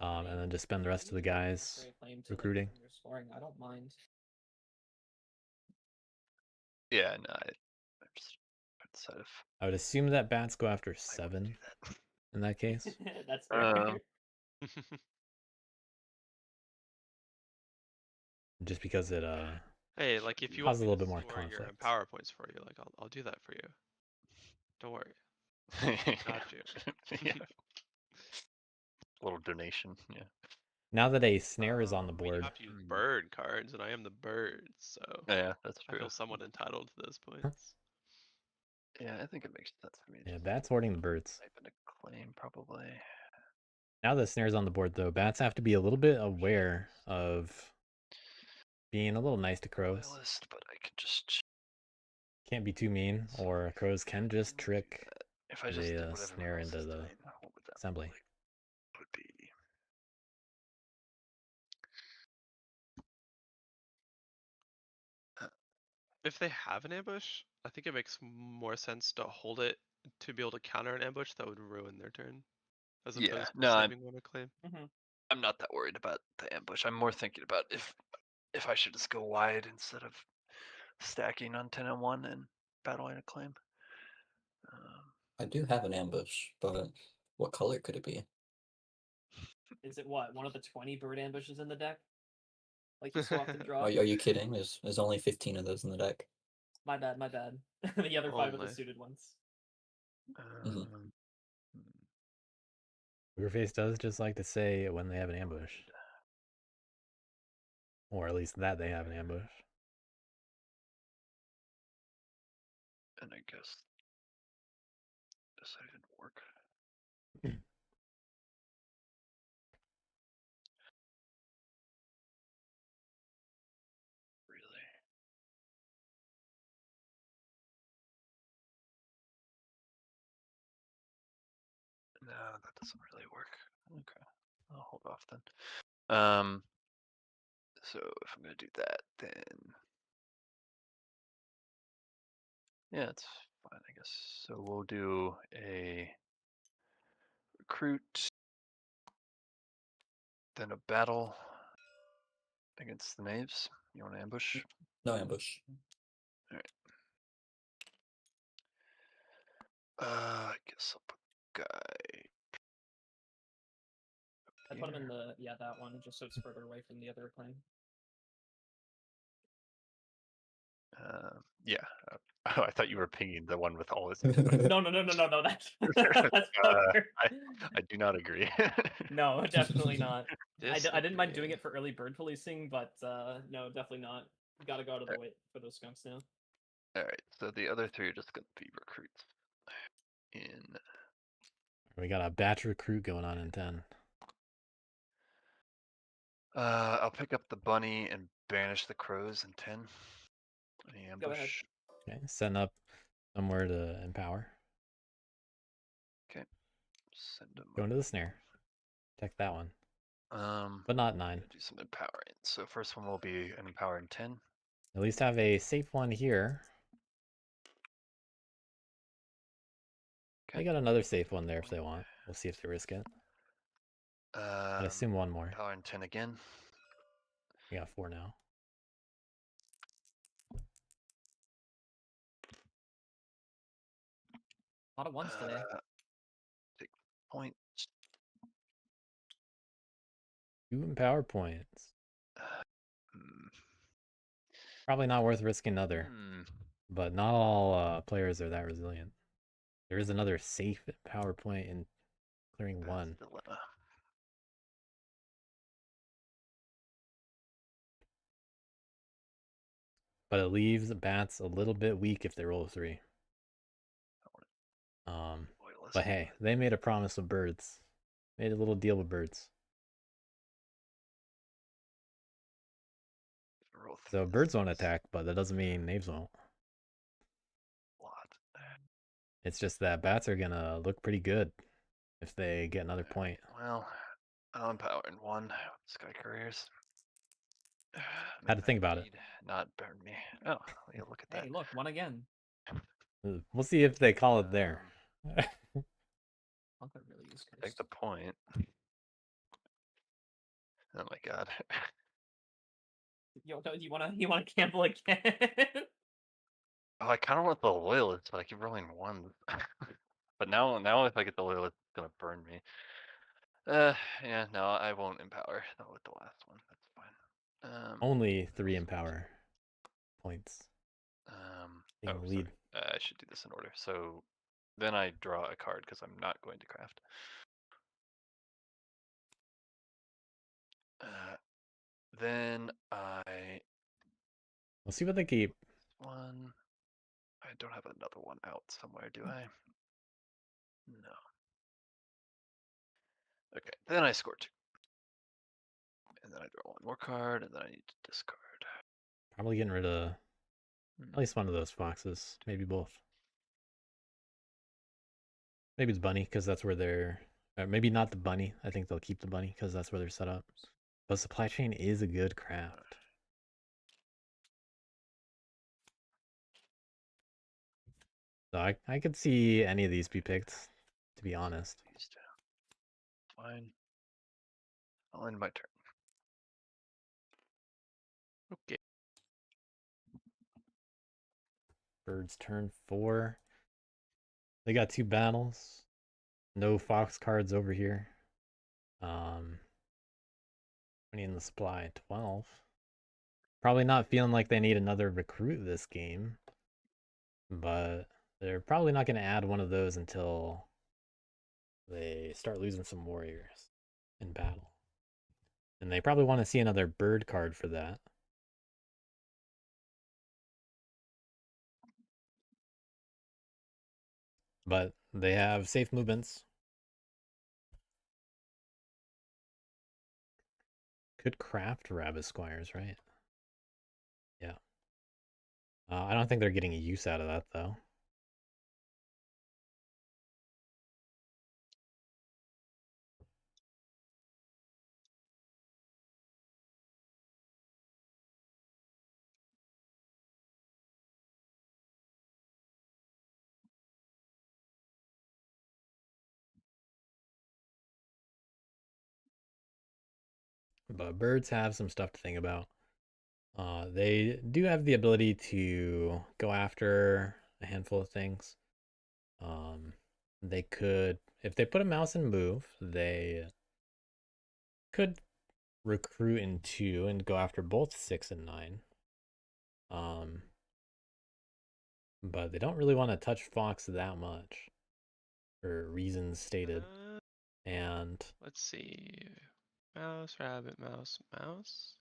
And then just spend the rest of the guys recruiting. You're scoring. I don't mind. Yeah, no, I'm just trying to decide if I would assume that bats go after I wanna 7 do that. in that case. That's fair. Just because it Hey, like if you causes want a me little to bit more store your conflict. empower points for you, like I'll do that for you. Don't worry. Got you. Yeah. Little donation, yeah. Now that a snare is on the I mean, you board, have to use bird cards, and I am the bird, so Yeah, that's I true. feel somewhat entitled to those points. Yeah, I think it makes sense for me. to yeah, just bats hoarding the birds. type in a claim, probably. Now that snare's on the board, though, bats have to be a little bit aware of being a little nice to crows. Loyalist, but I could just. Can't be too mean, or crows can just do trick that. If I just did the what everyone snare else into is the doing, what would that assembly. look like? Would be. If they have an ambush, I think it makes more sense to hold it to be able to counter an ambush that would ruin their turn, as Yeah, opposed to no, saving one to claim. I'm not that worried about the ambush. I'm more thinking about if I should just go wide instead of stacking on 10 and 1 and battling a claim. I do have an ambush, but what color could it be? Is it what? One of the 20 bird ambushes in the deck? Like you so often draw? Are you kidding? There's only 15 of those in the deck. My bad. The other 5 are the Only. suited ones. Pokerface does just like to say when they have an ambush. Or at least that they have an ambush. And I guess this didn't work. Really? No, that doesn't really work. Okay, I'll hold off then. So if I'm gonna do that, then yeah, it's fine, I guess. So we'll do a recruit, then a battle against the knaves. You want to ambush? No ambush. I guess I'll put guy. I put him in the that one just so it's further away from the other claim. Yeah. Oh, I thought you were pinging the one with all its. No. That's poker. I do not agree. No, definitely not. I didn't mind doing Disagree. it for early bird policing, but no, definitely not. You gotta go out of the way for those skunks now. All right, so the other 3 are just gonna be recruits. In We got a batch recruit going on in 10. I'll pick up the bunny and banish the crows in 10. Any Go ahead. ambush? Okay, setting up somewhere to empower. Okay. Send them. Go into the snare. Protect that one. But not 9. Do some empowering. So first one will be an empowering 10. At least have a safe one here. Okay. They got another safe one there if they want. We'll see if they risk it. I'd assume one more. Power and 10 again. We got 4 now. A lot of ones today. Take point. 2 empower points. Hmm. Probably not worth risking another. Hmm. But not all players are that resilient. There is another safe power point in clearing That's 1. dilemma. But it leaves bats a little bit weak if they roll a 3. But hey, they made a promise with birds. Made a little deal with birds. So birds won't attack, but that doesn't mean knaves won't. It's just that bats are gonna look pretty good if they get another point. Well, I'm powering 1 Sky Couriers. Had to think about it. Not burn me. Oh, yeah, look at that. Hey, look, one again. We'll see if they call it there. One could really use Take the point. Oh my god. Yo, you wanna gamble again? Oh, I kind of want the loyalist, but I keep rolling 1s. But now if I get the loyalist, it's gonna burn me. Yeah, no, I won't empower. Not with the last one. That's fine. Only 3 empower points. Oh, lead. sorry. I should do this in order. So then I draw a card because I'm not going to craft. Then We'll see what they keep. One. I don't have another one out somewhere, do I? No. Okay, then I score 2. And then I draw 1 more card, and then I need to discard. Probably getting rid of at least one of those foxes. Maybe both. Maybe it's bunny, because that's where they're... maybe not the bunny. I think they'll keep the bunny, because that's where they're set up. But supply chain is a good craft. So I could see any of these be picked, to be honest. Fine. I'll end my turn. Okay. Birds turn 4. They got 2 battles. No fox cards over here. 20 in the supply, 12. Probably not feeling like they need another recruit this game. But they're probably not going to add one of those until they start losing some warriors in battle. And they probably want to see another bird card for that. But they have safe movements. Could craft rabbit squires, right? Yeah. I don't think they're getting a use out of that, though. But birds have some stuff to think about. They do have the ability to go after a handful of things. They could, if they put a mouse in move, they could recruit in 2 and go after both 6 and 9. But they don't really want to touch fox that much, for reasons stated. And Let's see. Mouse, rabbit, mouse, mouse.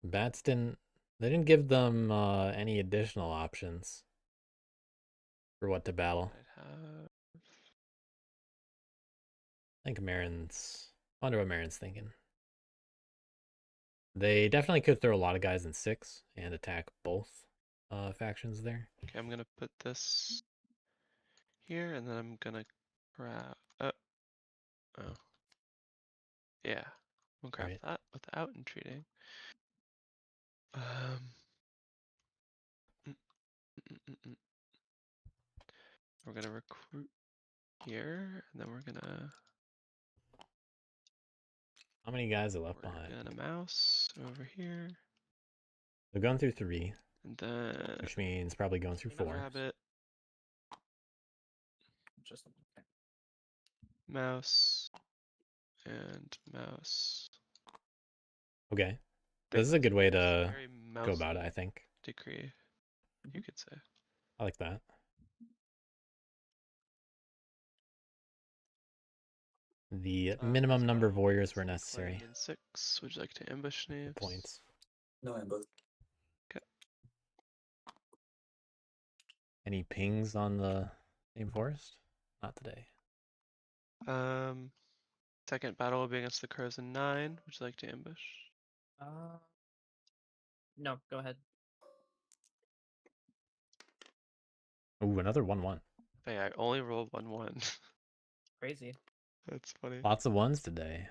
bats didn't give them any additional options for what to battle. I think Marin's... I wonder what Marin's thinking. They definitely could throw a lot of guys in 6 and attack both factions there. Okay, I'm gonna put this here, and then I'm gonna grab. Oh. Yeah. We'll grab that without entreating. mm, mm, mm, mm. We're gonna recruit here, and then we're gonna How many guys are left behind? a mouse over here, They're going through 3, and then which means probably going through 4. rabbit, Just okay. mouse, and mouse. Okay. This is a good way to Very go about it, mousy I think. decree, you could say. I like that. The minimum number of warriors were necessary. In 6, would you like to ambush Knaves? Points. No ambush. Any pings on the same forest? Not today. Second battle will be against the crows in 9. Would you like to ambush? No, go ahead. Ooh, another 1-1. Hey, I only rolled 1-1. Crazy. That's funny. Lots of 1s today.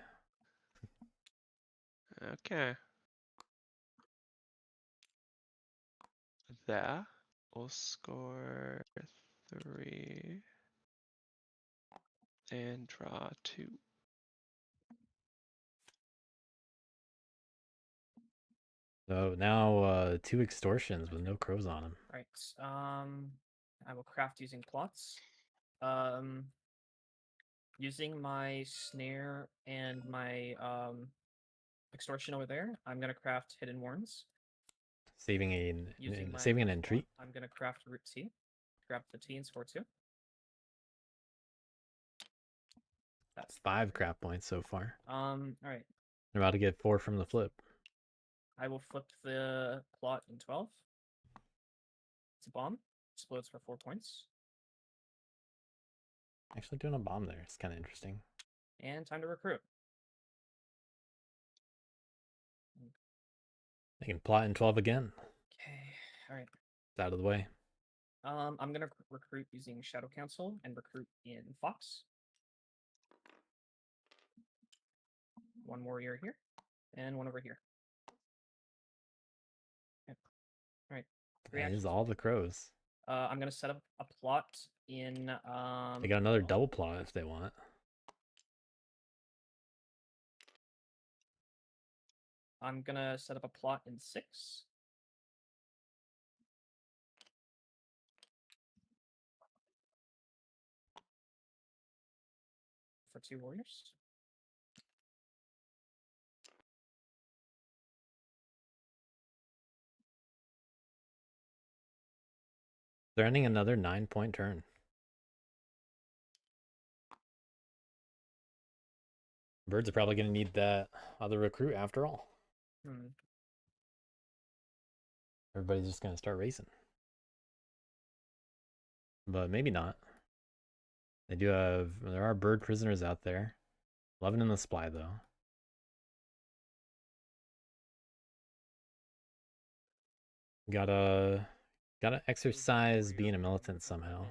Okay. That will score 3 and draw 2. So now 2 extortions with no crows on them. Right. I will craft using plots. Using my snare and my extortion over there, I'm gonna craft hidden warns. Saving an entreat. I'm gonna craft root tea. Grab the tea and score 2. That's 5 craft points so far. All right. They're about to get 4 from the flip. I will flip the plot in 12. It's a bomb. Explodes for 4 points. Actually doing a bomb there. It's kind of interesting. And time to recruit. They can plot in 12 again. Okay. All right. It's out of the way. I'm gonna recruit using Shadow Council and recruit in Fox. 1 warrior here, and 1 over here. Okay. All right. That is all the crows. I'm gonna set up a plot in. They got another double plot if they want. I'm gonna set up a plot in 6. For 2 warriors. They're ending another 9-point turn. Birds are probably going to need that other recruit after all. Everybody's just going to start racing. But maybe not. There are bird prisoners out there. 11 in the supply though. Gotta exercise being a militant somehow.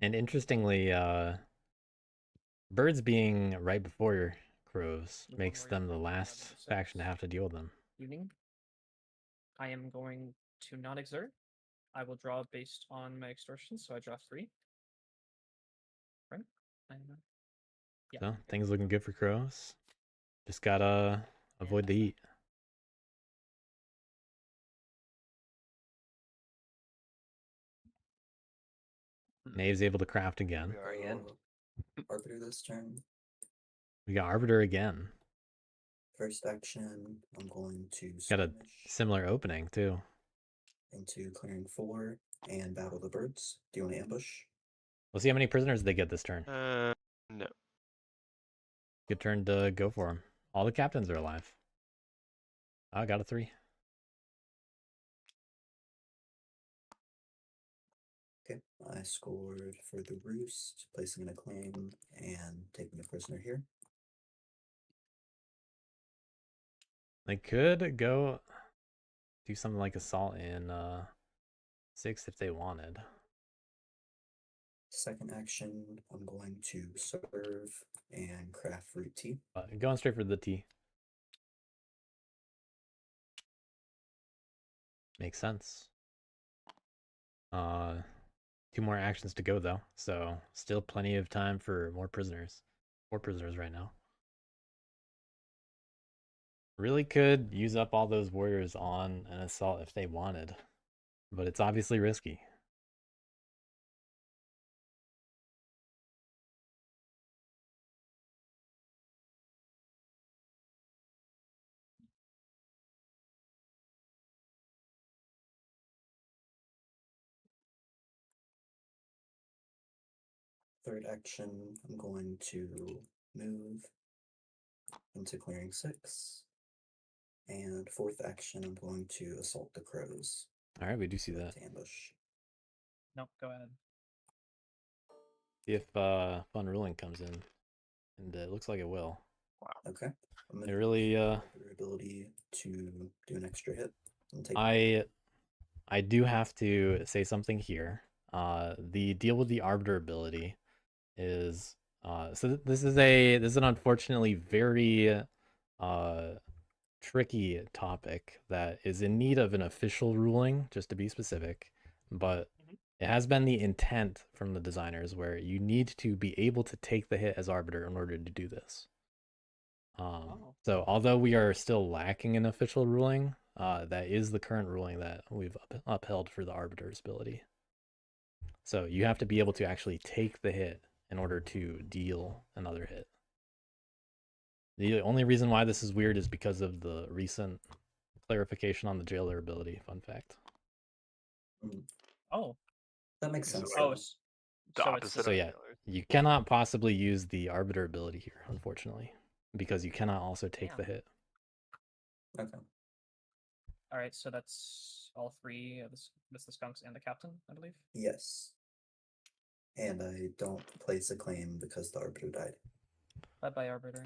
And interestingly, birds being right before your crows makes them the last faction to have to deal with them. Evening. I am going to not exert. I will draw based on my extortion, so I draw 3. Right? Yeah. So things looking good for crows. Just gotta avoid the heat. Knave's able to craft again. We are again. Arbiter this turn. We got Arbiter again. First action, I'm going to Got a skirmish similar opening too. into clearing 4 and battle the birds. Do you want to ambush? We'll see how many prisoners they get this turn. No. Good turn to go for them. All the captains are alive. I got a 3. Okay, I scored for the roost, placing in a claim and taking a prisoner here. They could go do something like assault in 6 if they wanted. Second action, I'm going to serve and craft root tea. But going straight for the T. Makes sense. 2 more actions to go though, so still plenty of time for more prisoners. 4 prisoners right now. Really could use up all those warriors on an assault if they wanted, but it's obviously risky. Third action, I'm going to move into clearing 6. And fourth action, I'm going to assault the crows. All right, we do see that. To ambush. Nope, go ahead. See if fun ruling comes in, and it looks like it will. Wow. Okay. It really your ability to do an extra hit and take. I do have to say something here. The deal with the arbiter ability is so this is an unfortunately very tricky topic that is in need of an official ruling, just to be specific, but it has been the intent from the designers where you need to be able to take the hit as arbiter in order to do this. So although we are still lacking an official ruling, that is the current ruling that we've upheld for the arbiter's ability. So you have to be able to actually take the hit in order to deal another hit. The only reason why this is weird is because of the recent clarification on the jailer ability. Fun fact. Oh, that makes sense. Oh, the so opposite. So yeah, you cannot possibly use the arbiter ability here, unfortunately, because you cannot also take the hit. Okay. All right, so that's all 3 of the skunks and the captain, I believe. Yes. And I don't place a claim because the arbiter died. Bye-bye, arbiter.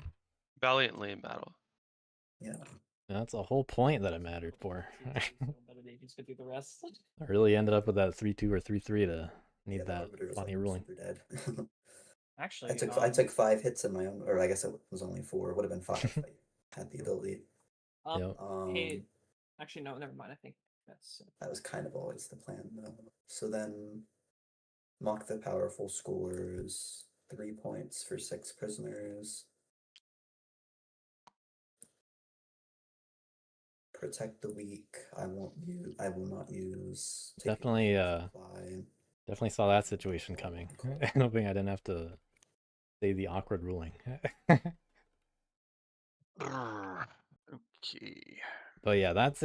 Valiantly in battle. Yeah. That's a whole point that it mattered for. Better agents could do the rest. I really ended up with that 3-2 or 3-3 to need that funny ruling. Super dead. Actually, I took 5 hits in my own, or I guess it was only 4. It would have been 5 if I had the ability. Yep. Hey, actually, no, never mind. I think that was kind of always the plan, though. So then, mock the powerful scores 3 points for 6 prisoners. Protect the weak. I will not use. Definitely saw that situation coming. I'm hoping I didn't have to say the awkward ruling. Okay. But yeah, that's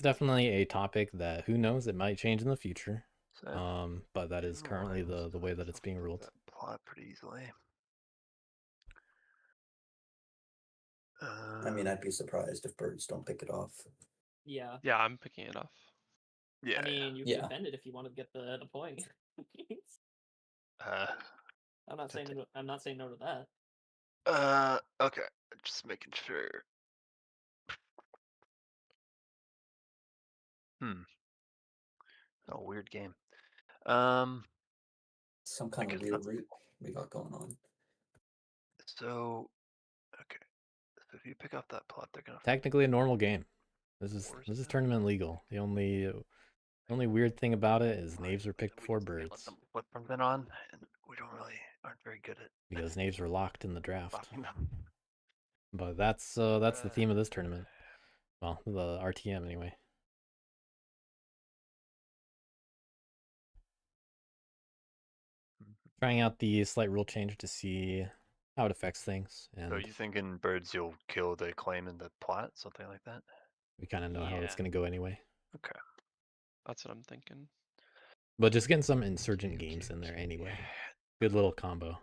definitely a topic that who knows, it might change in the future. So but that is currently the way that it's being ruled. That plot pretty easily. I mean, I'd be surprised if birds don't pick it off. Yeah. Yeah, I'm picking it off. Yeah. I mean, you can defend it if you want to get the point. I'm not saying no to that. Okay. Just making sure. Oh, weird game. Some kind of weird route we got going on. So, okay. So if you pick up that plot, they're gonna technically a normal game. This is tournament legal. The only weird thing about it is knaves were picked before birds. let them flip from then on, and we aren't very good at because knaves were locked in the draft. But that's the theme of this tournament. Well, the RTM anyway. Trying out the slight rule change to see how it affects things. And so you think in birds you'll kill the claim in the plot, something like that? We kind of know how it's going to go anyway. Okay. That's what I'm thinking. But just getting some Insurgent games in there anyway. Good little combo.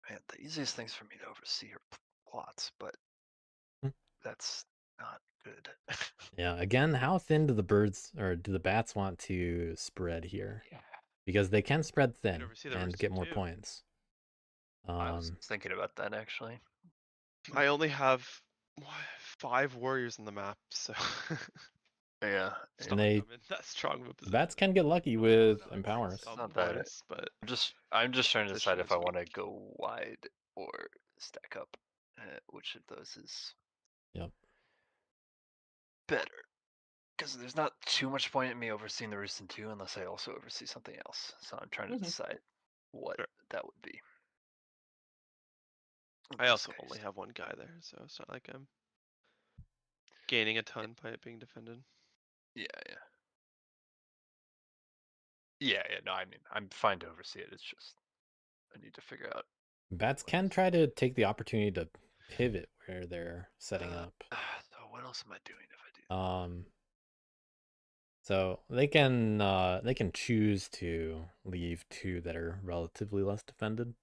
Man, the easiest things for me to oversee are plots, but that's not good. Yeah, again, how thin do the birds or do the bats want to spread here? Yeah. Because they can spread thin and rooster get more too. points. I was thinking about that actually. I only have 5 warriors in the map, so Yeah, it's and not like I'm in that strong of a position. bats can get lucky with empowers. Sometimes, but I'm just trying to decide if I want to go wide or stack up. Which of those is Yep. better? Because there's not too much point in me overseeing the Roost in 2 unless I also oversee something else. So I'm trying to decide what Sure. that would be. I This also guy's- only have one guy there, so it's not like I'm gaining a ton by it being defended. Yeah. No, I mean, I'm fine to oversee it. It's just I need to figure out. Bats can try to take the opportunity to pivot where they're setting up. So what else am I doing if I do? So they can choose to leave 2 that are relatively less defended.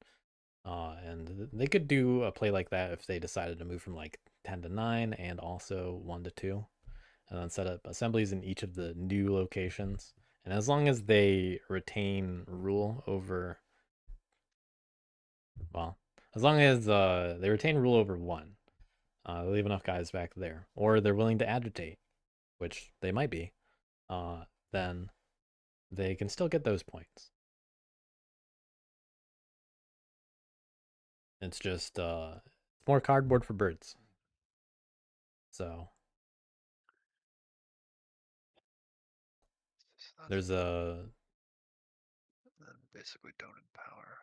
And they could do a play like that if they decided to move from like 10 to 9 and also 1 to 2, and then set up assemblies in each of the new locations. And as long as they retain rule over, well, as long as they retain rule over 1, they leave enough guys back there, or they're willing to agitate, which they might be, then they can still get those points. It's just more cardboard for birds. So there's a basically don't empower.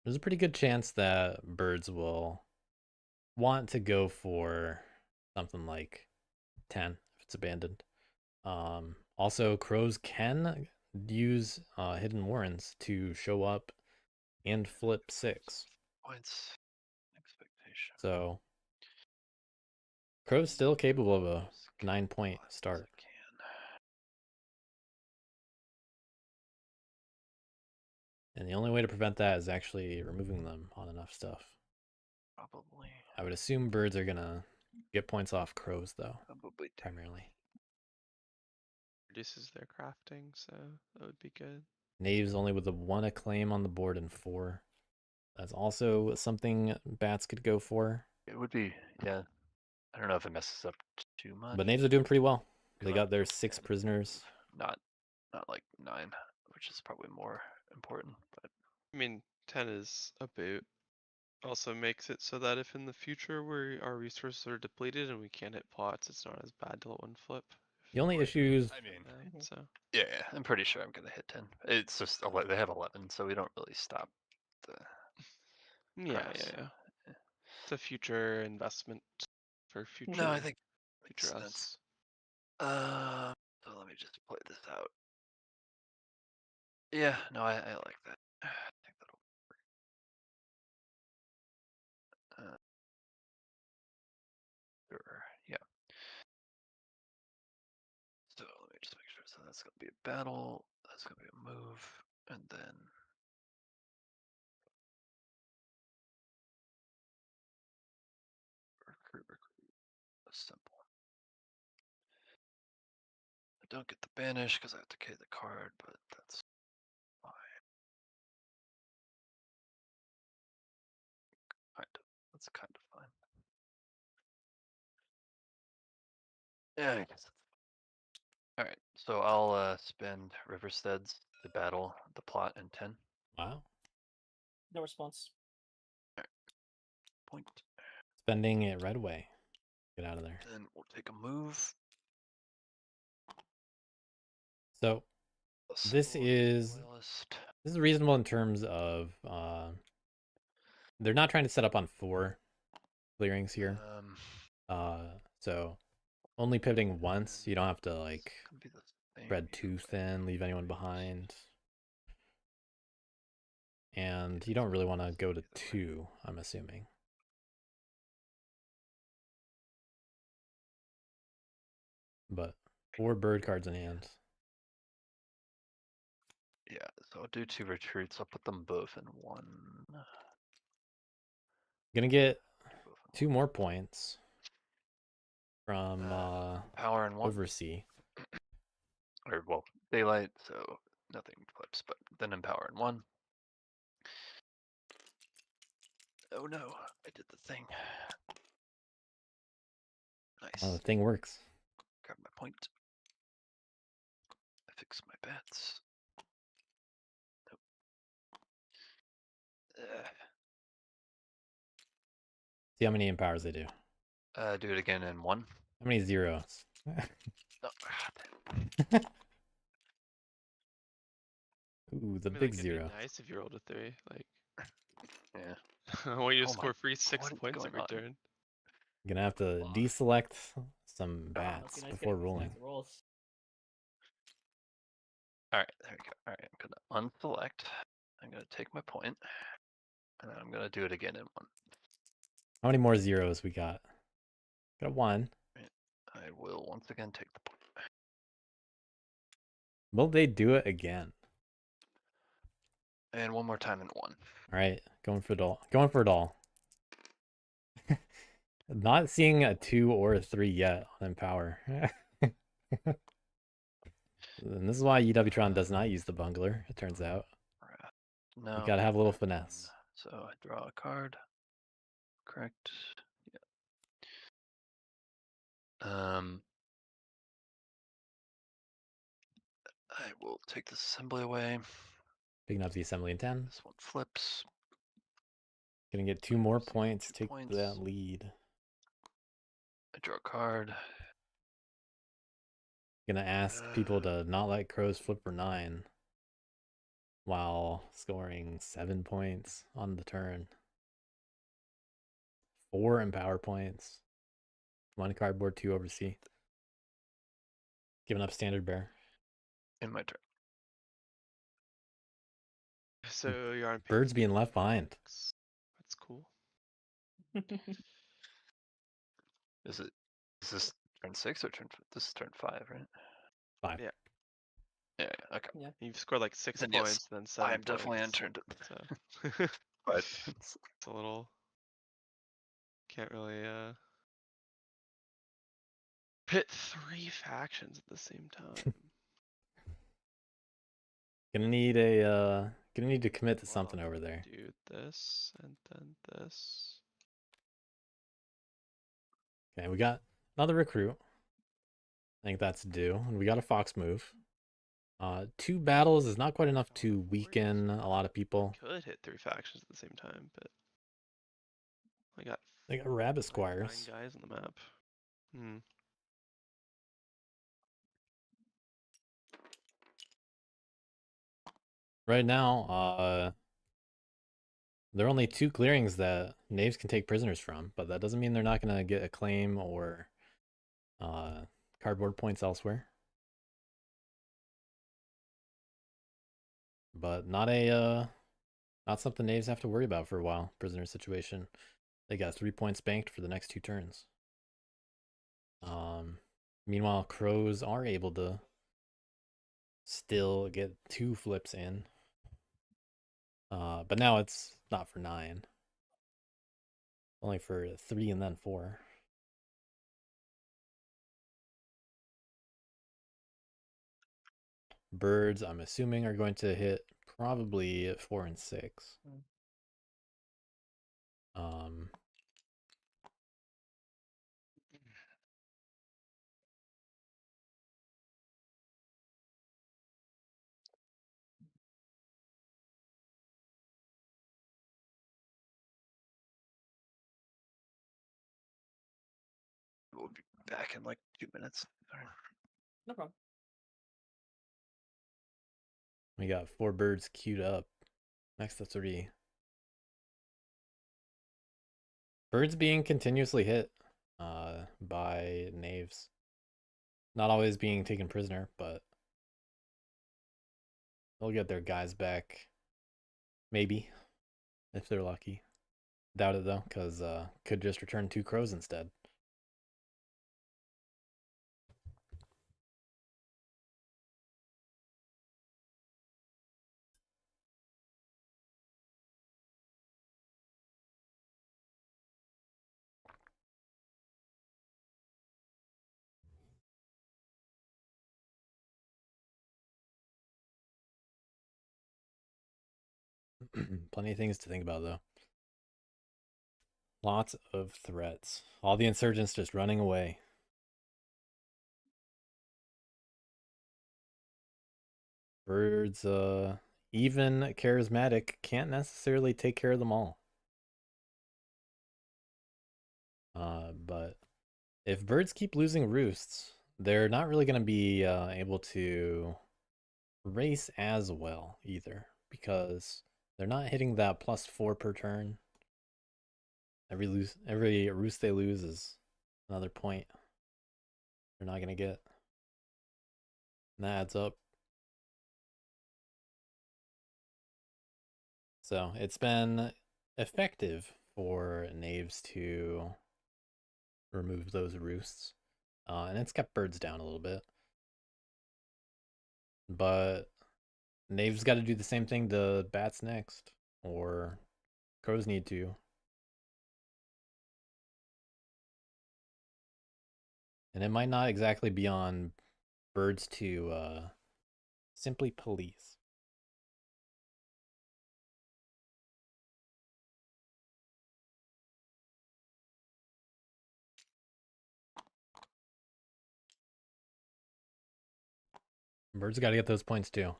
There's a pretty good chance that birds will want to go for something like 10 if it's abandoned. Also, crows can use hidden warrens to show up and flip 6. Points expectation. So crow's still capable of a 9-point start. And the only way to prevent that is actually removing them on enough stuff. Probably. I would assume birds are gonna get points off crows though, Probably primarily. Reduces their crafting, so that would be good. Knaves only with a 1 acclaim on the board and 4. That's also something bats could go for. It would be, yeah. I don't know if it messes up too much. But knaves are doing pretty well. They got their 6 prisoners. Not like 9, which is probably more important. But I mean, 10 is a boot. Also makes it so that if in the future our resources are depleted and we can't hit plots, it's not as bad to let one flip. The only issues, I mean, So yeah, I'm pretty sure I'm gonna hit 10. It's just they have 11, so we don't really stop the. yeah. Grass. It's a future investment for future. No, I think future makes us. sense. So let me just play this out. Yeah, no, I like that. I think that'll work. Sure, yeah. So let me just make sure. So that's gonna be a battle. That's gonna be a move, and then recruit. Assemble. I don't get the banish because I have to K the card, but that's fine. Kind of. That's kind of fine. Yeah, I guess that's fine. All right, so I'll spend Riverstead's the battle, the plot, and 10. wow. No response. Point. Spending it right away. Get out of there. Then we'll take a move. So this is reasonable in terms of they're not trying to set up on 4 clearings here. So only pivoting once, you don't have to like spread too thin, leave anyone behind. And you don't really want to go to 2, I'm assuming. But 4 bird cards in hand. Yeah, so I'll do 2 retreats. I'll put them both in 1. Gonna get 2 more points from power and 1. Oversee. Or well, daylight, so nothing flips, but then empower in 1. Oh no, I did the thing. Nice. Oh, the thing works. Grab my point. I fix my bats. Nope. See how many empowers they do. Do it again in 1. How many zeros? No. Ooh, the I mean, big like, it'd zero. be nice if you rolled a 3. Like, Yeah. I want you to Oh my- score free 6 what is points going every on? turn. Gonna have to Fuck. deselect some Must bats be nice before getting these rolling. kinds of rolls. Alright, there we go. Alright, I'm gonna unselect. I'm gonna take my point, and then I'm gonna do it again in 1. How many more zeros we got? Got 1. I will once again take the point. Will they do it again? And one more time in 1. All right, going for it all. Going for it all. Not seeing a 2 or a 3 yet on Empower. And this is why UWTron does not use the bungler, it turns out. No. You gotta have a little finesse. So I draw a card. Correct. Yeah. I will take this assembly away. Picking up the assembly in 10. This one flips. Gonna get 2 more So points, 2 take points. that lead. I draw a card. Gonna ask people to not let crows flip for 9 while scoring 7 points on the turn. 4 Empower points. 1 cardboard, 2 oversea. Giving up standard bear. In my turn. So you're on Birds pace being for left behind. 6. That's cool. Is this turn 6 or turn? This is turn 5, right? 5. Yeah. Yeah. Okay. Yeah. You've scored like 6 Then yes, points, then 7 I am definitely points. unturned it. So But it's a little can't really pit 3 factions at the same time. Gonna need to commit to something over there. Do this and then this. Okay, we got another recruit. I think that's due. And we got a fox move. 2 battles is not quite enough to weaken a lot of people. Could hit 3 factions at the same time, but I got They got rabbit 9 squires. guys on the map. Hmm. Right now, there are only 2 clearings that knaves can take prisoners from, but that doesn't mean they're not gonna get a claim or cardboard points elsewhere. But not something knaves have to worry about for a while. Prisoner situation. They got 3 points banked for the next 2 turns. Meanwhile, crows are able to still get 2 flips in. But now it's not for 9. Only for 3 and then 4. Birds, I'm assuming, are going to hit probably 4 and 6. we'll be back in like 2 minutes. Sorry. No problem. We got 4 birds queued up. Next to 3. Birds being continuously hit by knaves. Not always being taken prisoner, but they'll get their guys back. Maybe, if they're lucky. Doubt it though, because could just return 2 crows instead. Plenty of things to think about though. Lots of threats. All the insurgents just running away. Birds, even charismatic, can't necessarily take care of them all. But If birds keep losing roosts, they're not really going to be able to race as well either, because they're not hitting that +4 per turn. Every roost they lose is another point they're not going to get. And that adds up. So it's been effective for knaves to remove those roosts. And it's kept birds down a little bit. But knaves got to do the same thing to bats next, or crows need to. And it might not exactly be on birds to simply police. Birds got to get those points too.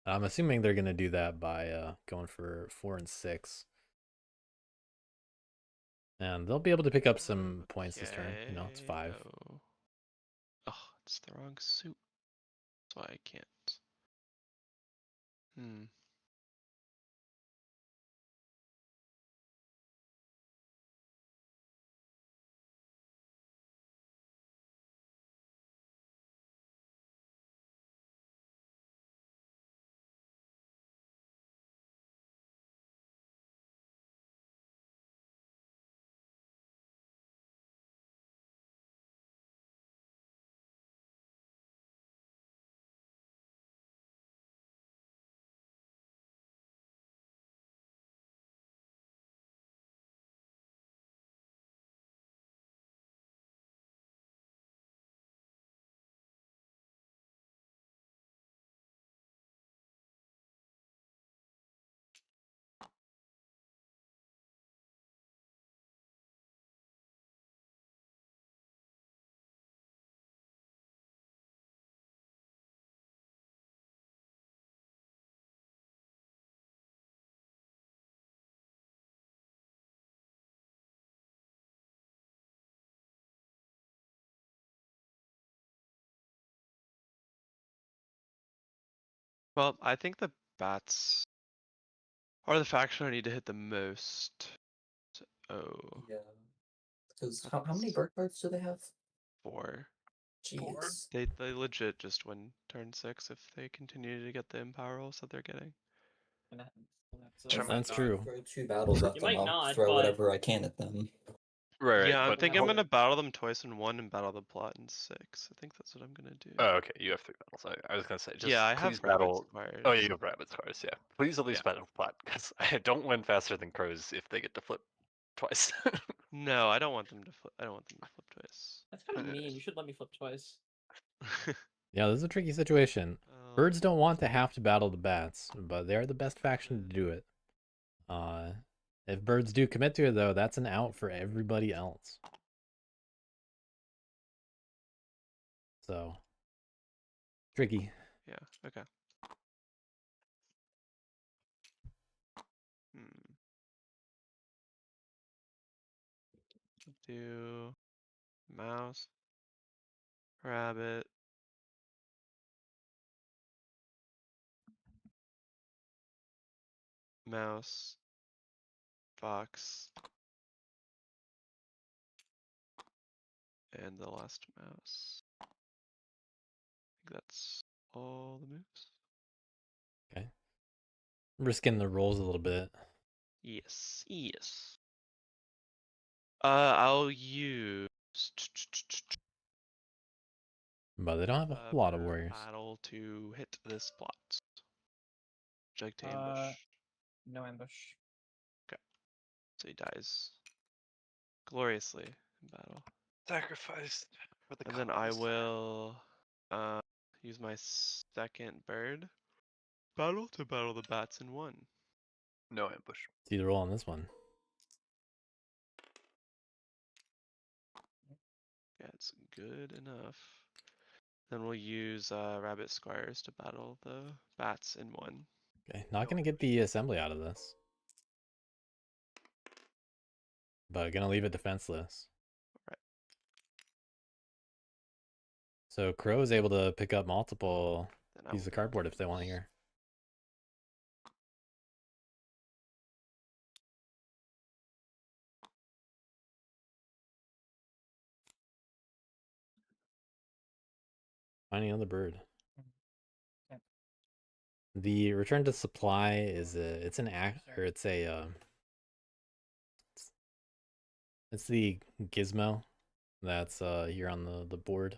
I'm assuming they're going to do that by going for 4 and 6. And they'll be able to pick up some points this turn. You know, it's 5. No. Oh, it's the wrong suit. That's why I can't. Well, I think the bats are the faction I need to hit the most. Oh, Yeah. Because how many bird cards do they have? 4. Jeez. They legit just win turn 6 if they continue to get the empower rolls that they're getting. That's true. Throw 2 battles at You them. might I'll not, throw but- whatever I can at them. Right. Yeah, I But think I'm gonna battle them twice in 1 and battle the plot in 6. I think that's what I'm gonna do. Oh, okay. You have 3 battles. I was gonna say, just yeah, I please have battle. Rabbit Oh, yeah, you have rabbit scars. Yeah, please at least Yeah. battle plot, because I don't win faster than crows if they get to flip twice. No, I don't want them to flip. I don't want them to flip twice. That's kind of Anyways. mean. You should let me flip twice. Yeah, this is a tricky situation. Birds don't want to have to battle the bats, but they're the best faction to do it. If birds do commit to it, though, that's an out for everybody else. So, tricky. Yeah, okay. Do mouse, rabbit, mouse, fox, and the last mouse. I think that's all the moves. Okay. Risking the rolls a little bit. Yes, yes. I'll use. But they don't have a whole lot of warriors. Battle to hit this plot. Would you like to ambush? No ambush. Okay. So he dies gloriously in battle. Sacrificed for the And then I cause. will use my second bird battle to battle the bats in 1. No ambush. See the roll on this one. Yeah, it's good enough. Then we'll use rabbit squires to battle the bats in 1. Okay, not gonna get the assembly out of this. But gonna leave it defenseless. So Crow is able to pick up multiple Then I pieces will of go cardboard if they first. want here. Finding another bird. Okay. The return to supply is it's an act, or it's a it's the gizmo that's here on the board.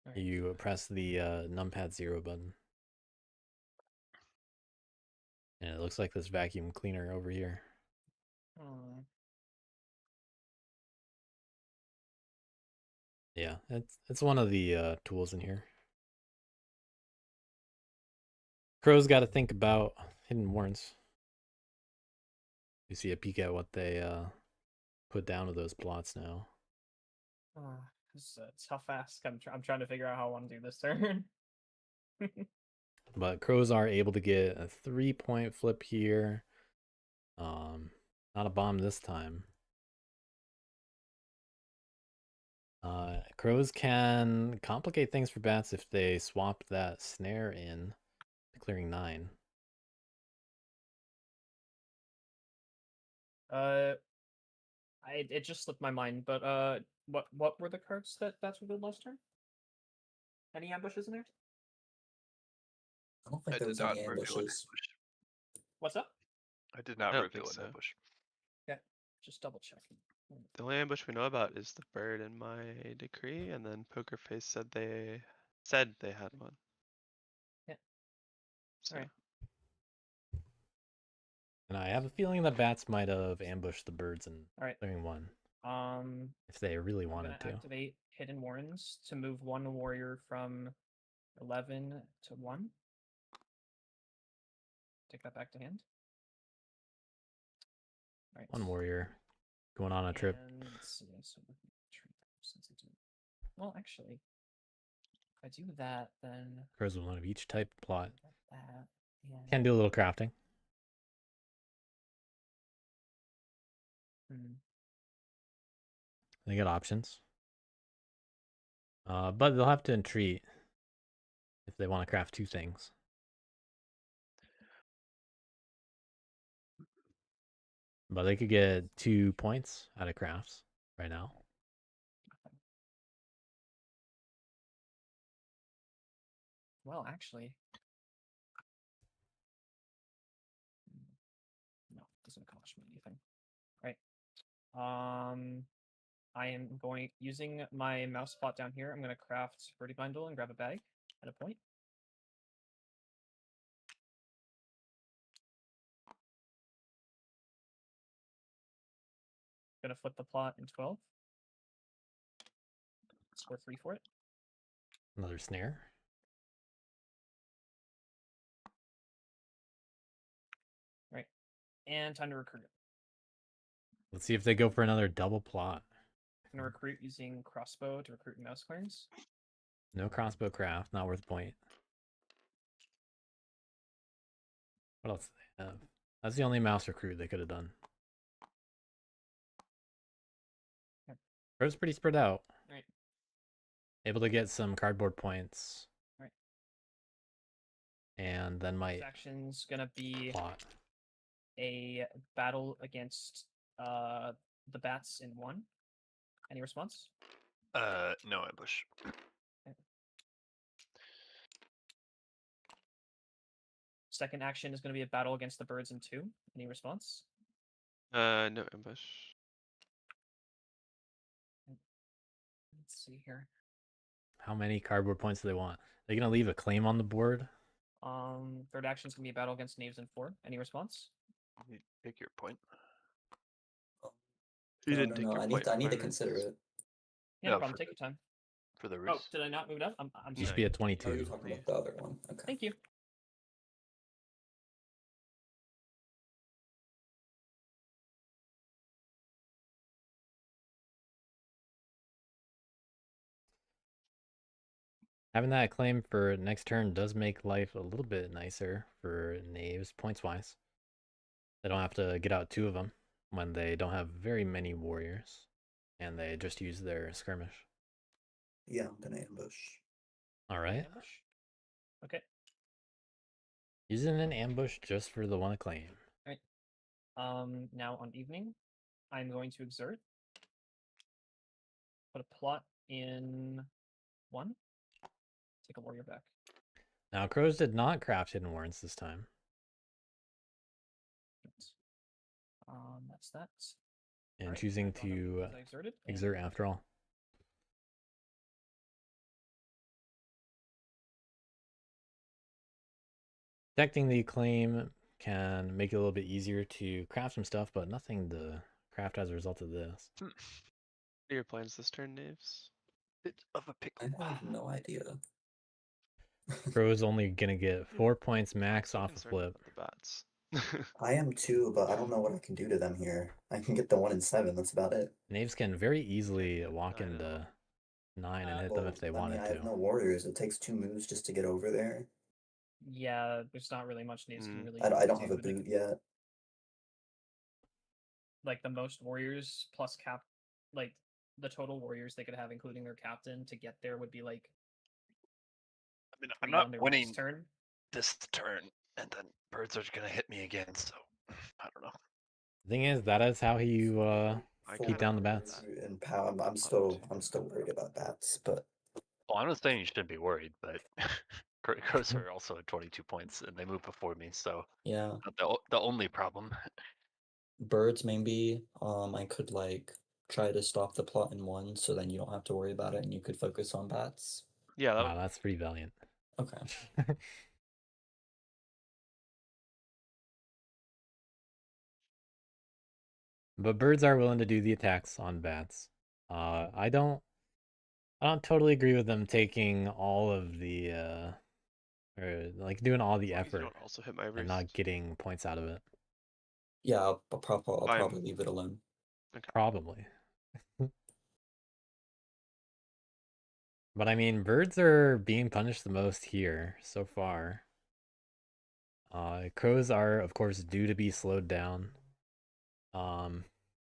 Alright. You press the numpad 0 button. And it looks like this vacuum cleaner over here. Hmm. Yeah, it's one of the tools in here. Crow's got to think about hidden warrants. You see a peek at what they put down with those plots now. It's a tough ask. I'm trying to figure out how I want to do this turn. But crows are able to get a 3-point flip here. Not a bomb this time. Crows can complicate things for bats if they swap that snare in to clearing 9. It just slipped my mind, but what were the cards that bats were good last turn? Any ambushes in there? I don't think I there did was not any reveal an ambushes. ambush. What's up? I did not I don't reveal think an so. ambush. Yeah, just double checking. The only ambush we know about is the bird in my decree, and then Poker Face said they had one. Yeah. So Alright. And I have a feeling that bats might have ambushed the birds in Alright. clearing 1 Um, if they really I'm wanted gonna to. activate Hidden Warrens to move one warrior from 11 to 1. Take that back to hand. Alright. 1 warrior going on a trip. And let's see. So since I do, well, actually, if I do that, then Crows with 1 of each type plot. get that. And Can do a little crafting. They get options. But they'll have to entreat if they want to craft 2 things. But they could get 2 points out of crafts right now. well, actually, no, it doesn't cost me anything. Right. I am going using my mouse spot down here. I'm going to craft Birdie Bundle and grab a bag at a point. Going to flip the plot in 12. Score 3 for it. Another snare. Right. And time to recruit. Let's see if they go for another double plot. I'm going to recruit using crossbow to recruit mouse clearance. No crossbow craft, not worth point. What else do they have? That's the only mouse recruit they could have done. Yep. Crow's pretty spread out. Right. Able to get some cardboard points. Right. And then might Action's gonna be plot. a battle against the bats in 1. Any response? No ambush. Second action is going to be a battle against the birds in 2. Any response? no ambush. Let's see here. How many cardboard points do they want? They're gonna leave a claim on the board. Third action is going to be a battle against knaves in 4. Any response? You take your point. No, You didn't no, take your I point. need to Byron. consider it. Yeah, No, no problem. for Take your time. For the Oh, ruse. did I not move it up? I'm You should sorry. be at Oh, you're 22. talking about the other one. Okay. Thank you. Having that claim for next turn does make life a little bit nicer for knaves, points wise. They don't have to get out 2 of them when they don't have very many warriors. And they just use their skirmish. Yeah, I'm gonna ambush. All right. Ambush. Okay. Using an ambush just for the one acclaim. Now on evening, I'm going to exert. Put a plot in 1. Take a warrior back. Now, Crows did not craft hidden warrants this time. That's that. And Alright, choosing I've gone over to because I exerted, exert and after all. Protecting the acclaim can make it a little bit easier to craft some stuff, but nothing to craft as a result of this. What are your plans this turn, Naves? Bit of a pickle. I have no idea. Crow's only gonna get 4 points max I'm off a concerned flip. about the bats. I am too, but I don't know what I can do to them here. I can get the 1 and 7. That's about it. Knaves can very easily walk 9 at into all. 9 and hit them if they I mean, wanted I have to. no warriors. It takes 2 moves just to get over there. yeah, there's not really much Naves can really I don't do. have a boot yet. Like the most warriors plus cap, like the total warriors they could have, including their captain, to get there would be like. I mean, 3 I'm not on their winning next turn. this turn, and then birds are gonna hit me again. So I don't know. The thing is, that is how you I keep kinda down the agree with bats. that. And power, I'm still worried about bats, but Well, I'm not saying you shouldn't be worried, but Crows are also at 22 points, and they move before me, so yeah. not the only problem. Birds maybe. I could like try to stop the plot in 1, so then you don't have to worry about it, and you could focus on bats. Yeah, that, Wow, that's pretty valiant. Okay. But birds are willing to do the attacks on bats. I don't totally agree with them taking all of the or like doing all the as long as you effort don't also hit my and roost. not getting points out of it. Yeah, I'll probably I'm- leave it alone. Okay. Probably. But I mean, birds are being punished the most here so far. Crows are, of course, due to be slowed down.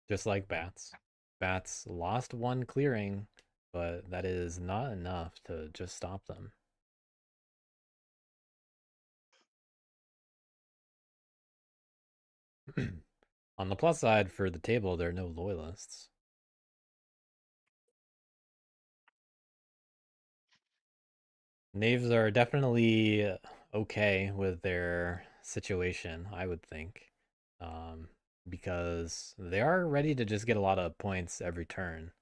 Just like bats. Bats lost 1 clearing, but that is not enough to just stop them. On the plus side, for the table, there are no loyalists. Knaves are definitely okay with their situation, I would think. Because they are ready to just get a lot of points every turn.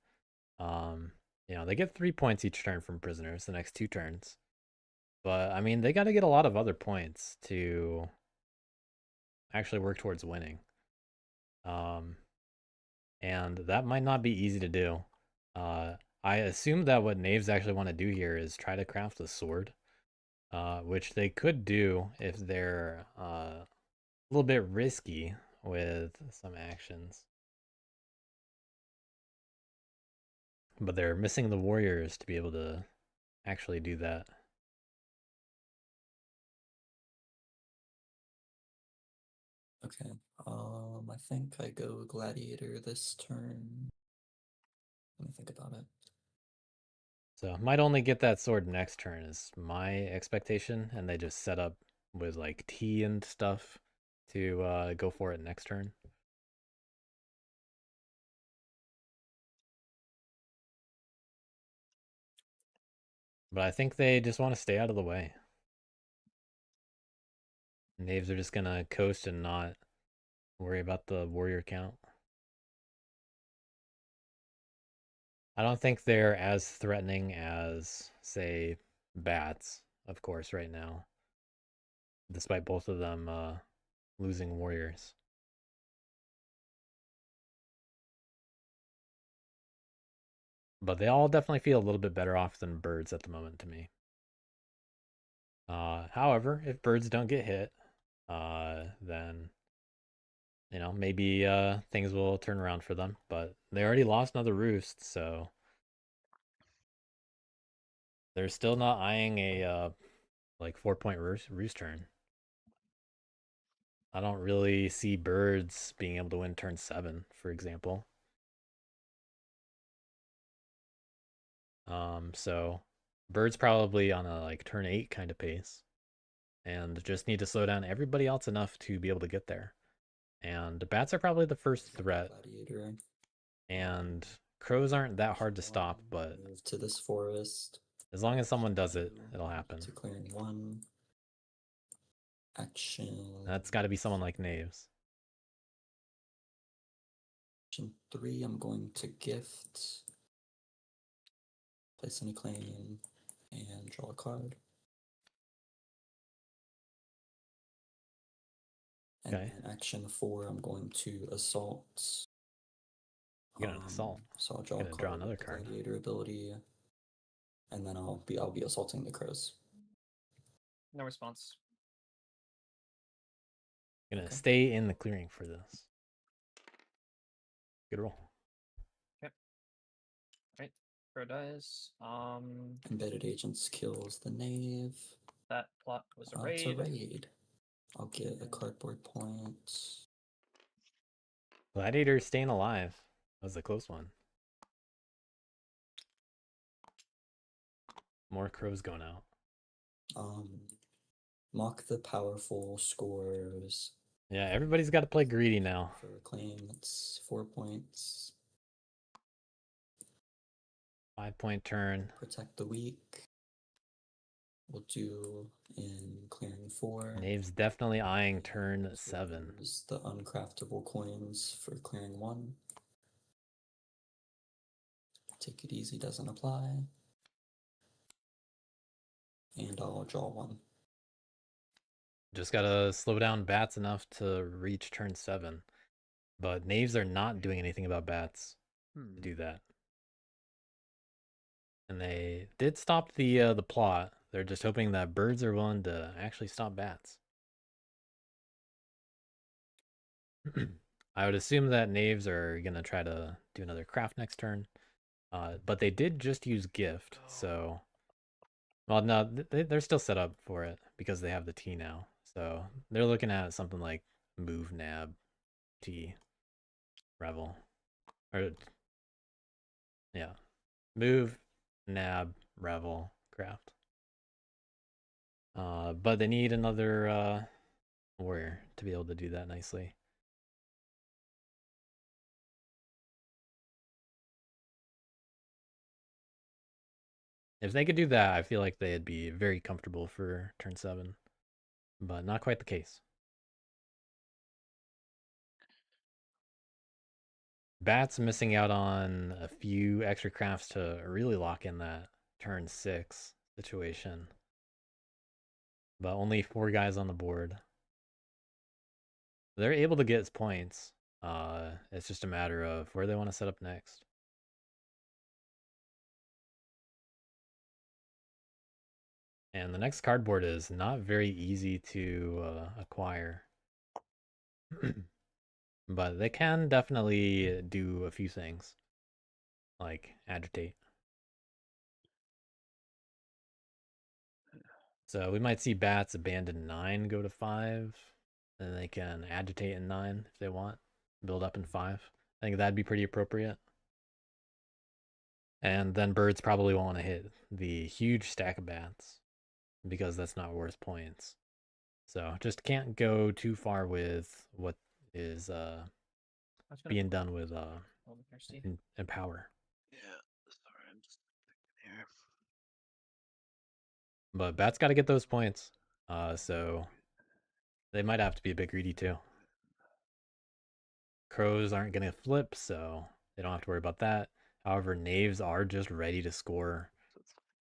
They get 3 points each turn from prisoners the next 2 turns. But, I mean, they got to get a lot of other points to actually work towards winning. And that might not be easy to do. I assume that what Knaves actually want to do here is try to craft a sword. Which they could do if they're a little bit risky with some actions. But they're missing the warriors to be able to actually do that. Okay. I think I go gladiator this turn. Let me think about it. So might only get that sword next turn is my expectation, and they just set up with like tea and stuff to go for it next turn. But I think they just want to stay out of the way. Knaves are just gonna coast and not worry about the warrior count. I don't think they're as threatening as, say, bats, of course, right now. Despite both of them losing warriors. But they all definitely feel a little bit better off than birds at the moment to me. However, if birds don't get hit, then maybe things will turn around for them. But they already lost another roost, so they're still not eyeing a like 4-point roost turn. I don't really see birds being able to win turn 7, for example. So Bird's probably on a like turn 8 kind of pace, and just need to slow down everybody else enough to be able to get there. And the bats are probably the first threat, Gladiator. and crows aren't that hard to stop, but Move to this forest. as long as someone does it, it'll happen. To clearing 1. Action. That's got to be someone like Knaves. Action 3, I'm going to gift. Place any claim and draw a card. And Okay. then action 4, I'm going to assault. You're gonna assault. So I'll draw a Gonna card draw with another the card. gladiator ability, and then I'll be assaulting the crows. No response. Gonna Okay. stay in the clearing for this. Good roll. Right. Crow dies. Embedded agents kills the knave. That plot was a It's a raid. raid. I'll get a cardboard point. Gladiator's staying alive. That was a close one. More crows going out. Mock the powerful scores. Yeah, everybody's got to play greedy now. For a claim, that's 4 points. 5-point turn. Protect the weak. We'll do in clearing 4. Knave's definitely eyeing turn 7. Use the uncraftable coins for clearing 1. Take it easy doesn't apply. And I'll draw 1. Just gotta slow down bats enough to reach turn 7. But Knaves are not doing anything about bats to do that. And they did stop the plot. They're just hoping that birds are willing to actually stop bats. I would assume that Knaves are gonna try to do another craft next turn. But they did just use gift, so... Well, no, they're still set up for it because they have the T now. So they're looking at something like move, nab, T, revel. Or, yeah. Move, nab, revel, craft. But they need another warrior to be able to do that nicely. If they could do that, I feel like they'd be very comfortable for turn 7. But not quite the case. Bat's missing out on a few extra crafts to really lock in that turn 6 situation. But only 4 guys on the board. They're able to get points. It's just a matter of where they want to set up next. And the next cardboard is not very easy to acquire. But they can definitely do a few things. Like agitate. So we might see bats abandon 9, go to 5. Then they can agitate in 9 if they want. Build up in 5. I think that'd be pretty appropriate. And then birds probably won't want to hit the huge stack of bats because that's not worth points. So just can't go too far with what is being done with empower. Yeah, sorry, I'm just here. But bats got to get those points. So they might have to be a bit greedy too. Crows aren't going to flip, so they don't have to worry about that. However, Knaves are just ready to score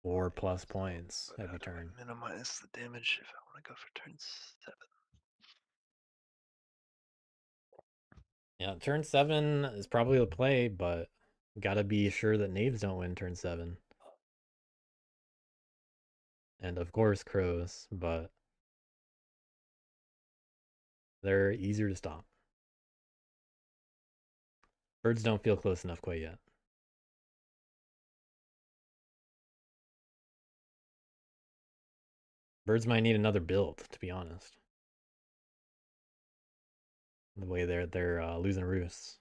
4+ points every turn. Minimize the damage if I want to go for turn 7. Yeah, turn 7 is probably the play, but gotta be sure that Knaves don't win turn 7. And of course, crows, but they're easier to stop. Birds don't feel close enough quite yet. Birds might need another build, to be honest. The way they're losing roosts.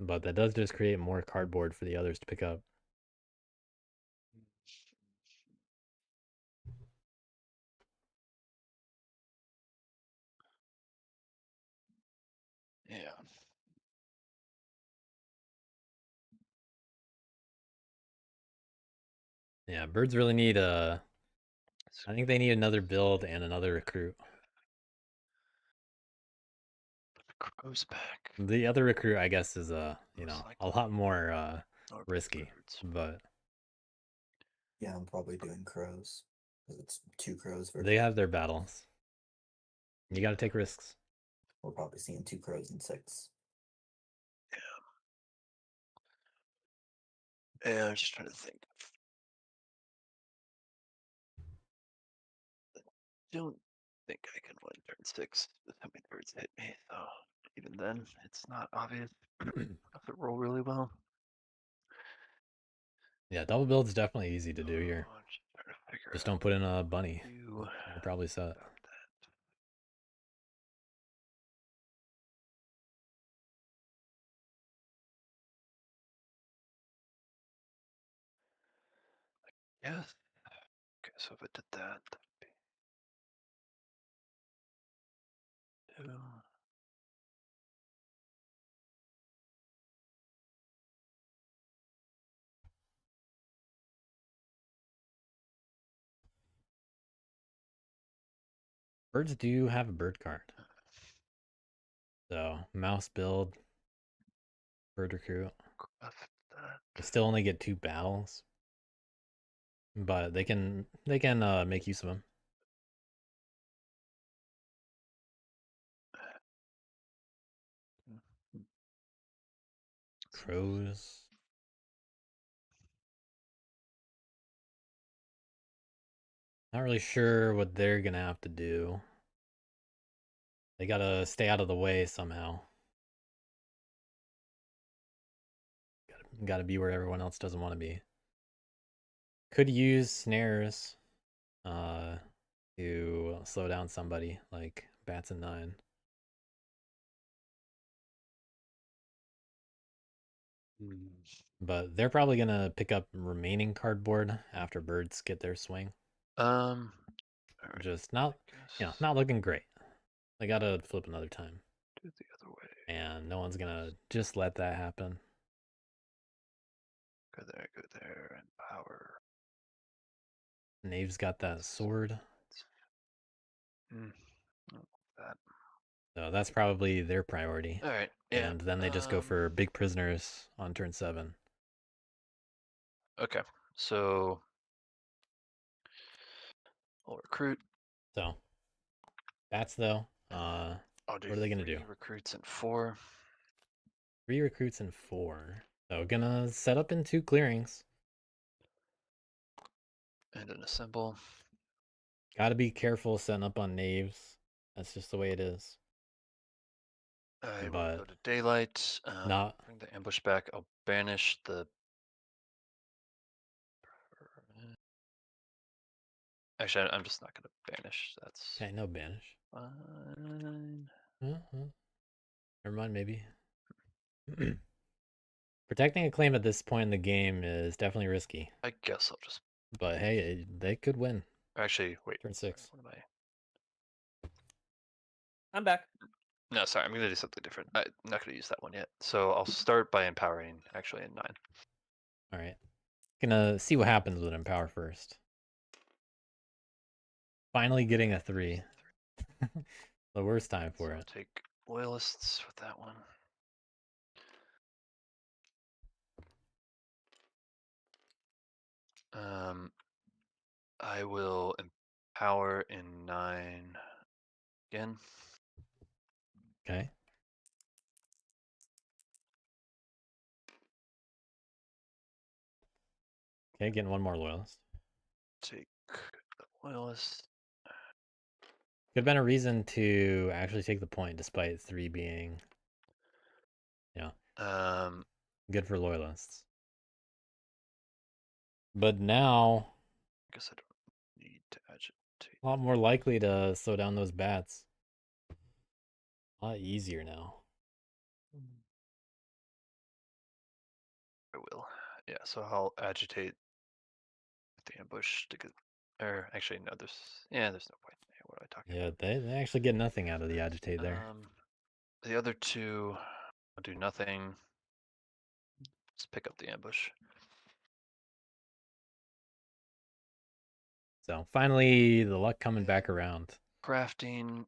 but that does just create more cardboard for the others to pick up. Yeah. Yeah, birds really need I think they need another build and another recruit. Crow's back. The other recruit, I guess, is Most a likely. lot more Or risky, birds. but Yeah, I'm probably doing crows. 'Cause it's 2 crows versus. they have their battles. You got to take risks. We're probably seeing 2 crows and 6. Yeah, I'm just trying to think. Don't think I can win turn 6 with how many birds hit me, so even then, it's not obvious. If it roll really well. Yeah, double build's definitely easy to do here. Just trying to figure Just out don't put in a bunny. you You're probably set. about that. Yes. Okay, so if I did that, that'd be 2. Birds do have a bird card. So mouse build, bird recruit. Craft that. They still only get 2 battles, but they can make use of them. Crows. Not really sure what they're gonna have to do. They gotta stay out of the way somehow. Gotta be where everyone else doesn't want to be. Could use snares to slow down somebody, like bats and 9. But they're probably gonna pick up remaining cardboard after birds get their swing. All right, Just not looking great. They gotta flip another time. do it the other way. And no one's gonna just let that happen. Go there, and power. Knave's got that sword. That. So that's probably their priority. All right, yeah. And then they just go for big prisoners on turn 7. Okay, so I'll recruit. So bats though. I'll do what are they gonna 3 do? recruits and 4. 3 recruits and 4. So gonna set up in 2 clearings. And an assemble. Gotta be careful setting up on knaves. That's just the way it is. I will But go to daylight. not Bring the ambush back. I'll banish the. Actually, I'm just not gonna banish. That's okay. No banish. fine. Never mind. Maybe. Protecting a claim at this point in the game is definitely risky. I guess I'll just. But hey, they could win. Actually, wait. Turn 6. What am I? I'm back. No, sorry. I'm gonna do something different. I'm not gonna use that one yet. So I'll start by empowering. Actually, in 9. All right. Gonna see what happens with empower first. Finally getting a 3. The worst time for So it. I'll take loyalists with that one. I will empower in 9 again. Okay. Okay, getting one more loyalist. Take the loyalist. Could have been a reason to actually take the point despite 3 being, good for loyalists. But now, I guess I don't need to agitate. a lot more likely to slow down those bats. A lot easier now. I will. Yeah, so I'll agitate the ambush to get. Or actually, no. There's no point. Yeah, what am I talking Yeah, they actually get nothing out of the agitate about? there. The other two, I'll do nothing. Just pick up the ambush. So finally, the luck coming back around. Crafting.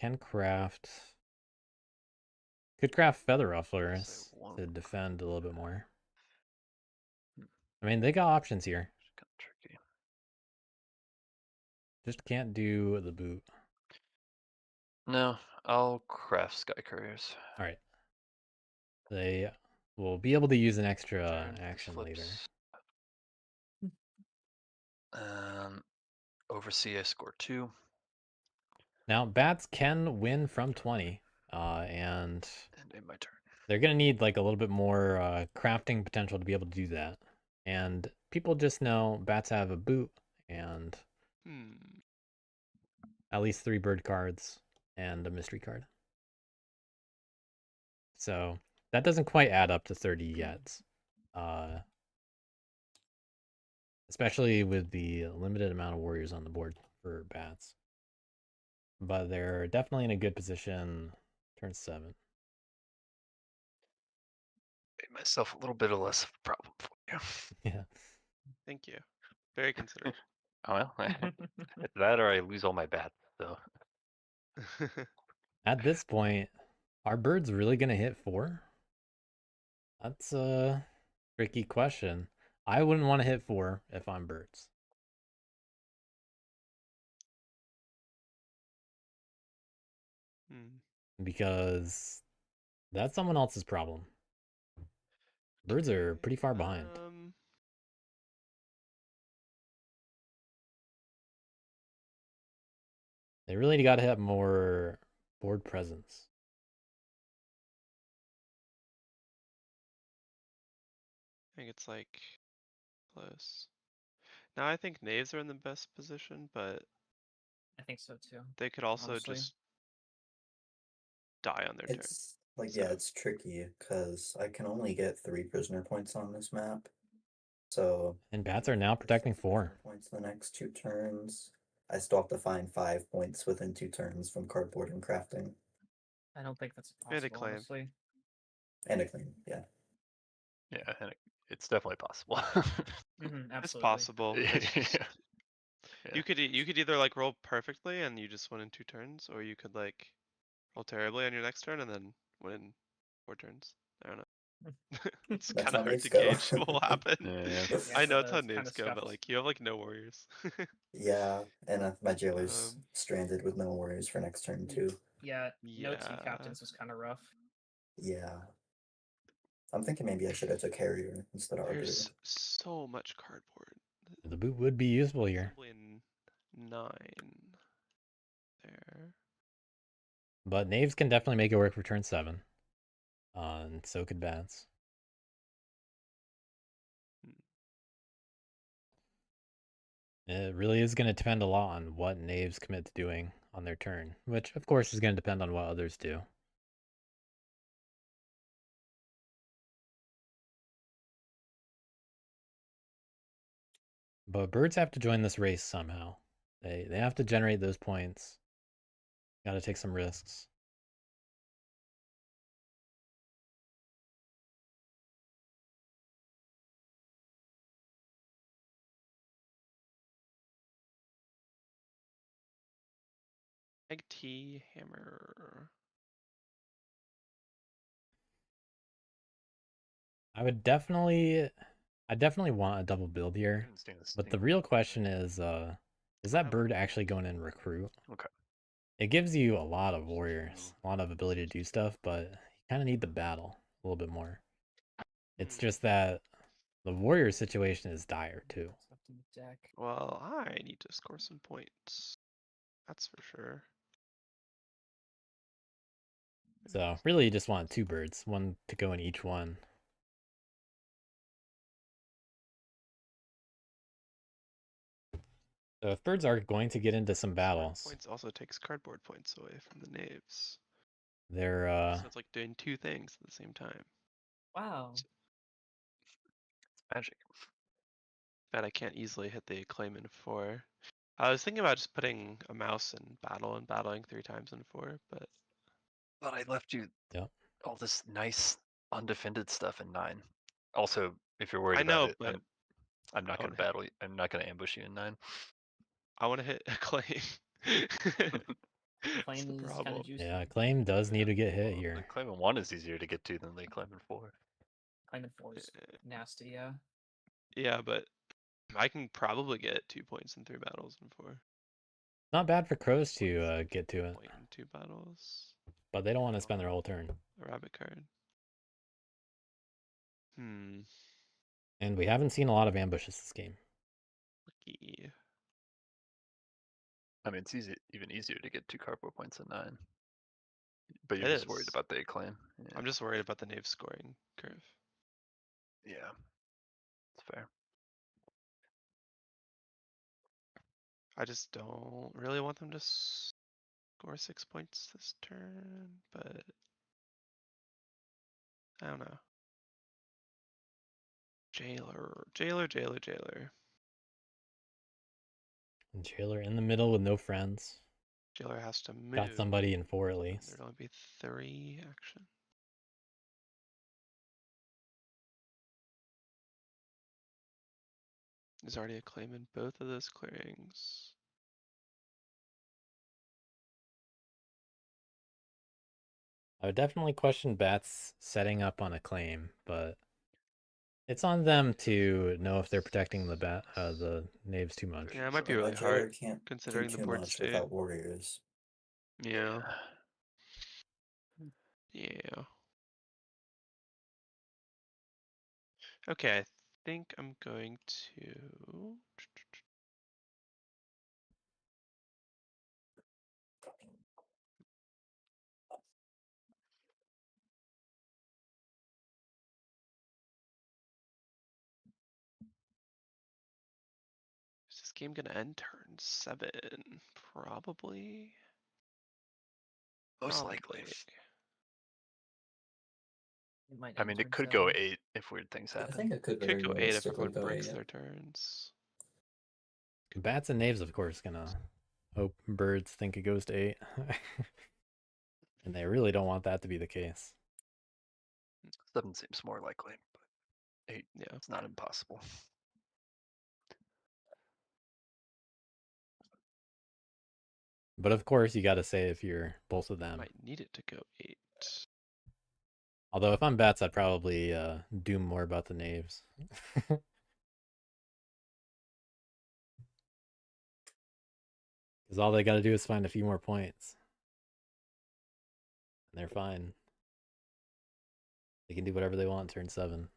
Can craft. Could craft feather rufflers one to defend a little bit more. Hmm. I mean, they got options here. Kind of tricky. Just can't do the boot. No, I'll craft sky couriers. All right. They will be able to use an extra Turn, this action later. Oversee, I score 2. Now, bats can win from 20, and And in my turn. they're going to need like a little bit more crafting potential to be able to do that. And people just know bats have a boot and at least 3 bird cards and a mystery card. So that doesn't quite add up to 30 yet. Especially with the limited amount of warriors on the board for bats. But they're definitely in a good position turn 7. Made myself a little bit of less of a problem for you. Yeah. Thank you. Very considerate. Oh well, it's that or I lose all my bats. So At this point, are birds really going to hit 4? That's a tricky question. I wouldn't want to hit 4 if I'm birds. Because that's someone else's problem. Birds are pretty far behind. They really got to have more board presence. I think it's like close. Now I think knaves are in the best position, but I think so too. they could also honestly. just die on their turn. It's like, So- yeah, it's tricky because I can only get 3 prisoner points on this map. So And bats are now protecting 4. points the next 2 turns. I still have to find 5 points within 2 turns from cardboard and crafting. I don't think that's And a possible, claim. honestly. And a clean, yeah. yeah, and it's definitely possible. Absolutely. It's possible. It's just, Yeah. you could either like roll perfectly and you just win in 2 turns, or you could like roll terribly on your next turn and then win in 4 turns. I don't know. It's That's kind of how hard names to go. gauge what will happen. Yeah. I know so it's how it's kinda names go, but scuffed. like you have like no warriors. Yeah, and my jailer's Um, stranded with no warriors for next turn too. Yeah, no two Yeah. captains was kind of rough. Yeah. I'm thinking maybe I should have took Harrier instead of Arbiter. There's so much cardboard. The boot would be useful here. Probably in 9 there. But knaves can definitely make it work for turn 7. And so could bats. It really is going to depend a lot on what knaves commit to doing on their turn, which of course is going to depend on what others do. But birds have to join this race somehow. They have to generate those points. Got to take some risks. Egg tea hammer. I definitely want a double build here. But the real question is that bird actually going in recruit? Okay. It gives you a lot of warriors, a lot of ability to do stuff, but you kind of need the battle a little bit more. It's just that the warrior situation is dire too. Well, I need to score some points. That's for sure. So really you just want 2 birds, one to go in each one. So if birds are going to get into some battles, Points also takes cardboard points away from the knaves. they're So it's like doing two things at the same time. Wow. It's magic. Bet I can't easily hit the acclaim in 4. I was thinking about just putting a mouse in battle and battling 3 times in 4, but I left you Yep. all this nice undefended stuff in 9. Also, if you're worried I know, about it, but I'm not I gonna wanna hit- battle you. I'm not gonna ambush you in 9. I want to hit acclaim. That's Claim the is kind problem. of juicy. yeah, claim does need to get hit The here. claim in 1 is easier to get to than the claim in 4. Claim in 4 is nasty, yeah. Yeah, but I can probably get 2 points in 3 battles in 4. Not bad for crows to get to it, Point in 2 battles. but they don't want to spend their whole turn. A rabbit card. And we haven't seen a lot of ambushes this game. Lucky. I mean, it's even easier to get 2 cardboard points in 9. But It you're just worried is. about the acclaim. Yeah. I'm just worried about the knave scoring curve. Yeah, it's fair. I just don't really want them to score 6 points this turn, but I don't know. Jailer. And Jailer in the middle with no friends. Jailer has to move. Got somebody in 4 at least. There'd only be 3 action. There's already a claim in both of those clearings. I would definitely question bats setting up on a claim, but it's on them to know if they're protecting the knaves too much. Yeah, it might be My really jailer hard can't considering do the too board much state. without warriors. Yeah. Yeah. Okay, I think I'm going to. Is this game gonna end turn 7? Probably. Most likely. It might I end mean, turn it could go 7. 8 if weird things I happen. think it could very Could go 8 if realistically everyone go breaks 8. their turns. Bats and knaves, of course, gonna hope birds think it goes to 8. And they really don't want that to be the case. 7 seems more likely, but 8, Yeah. it's not impossible. But of course, you gotta say if you're both of I them. might need it to go 8. Although if I'm bats, I'd probably doom more about the knaves. Because all they gotta do is find a few more points. And they're fine. They can do whatever they want turn 7.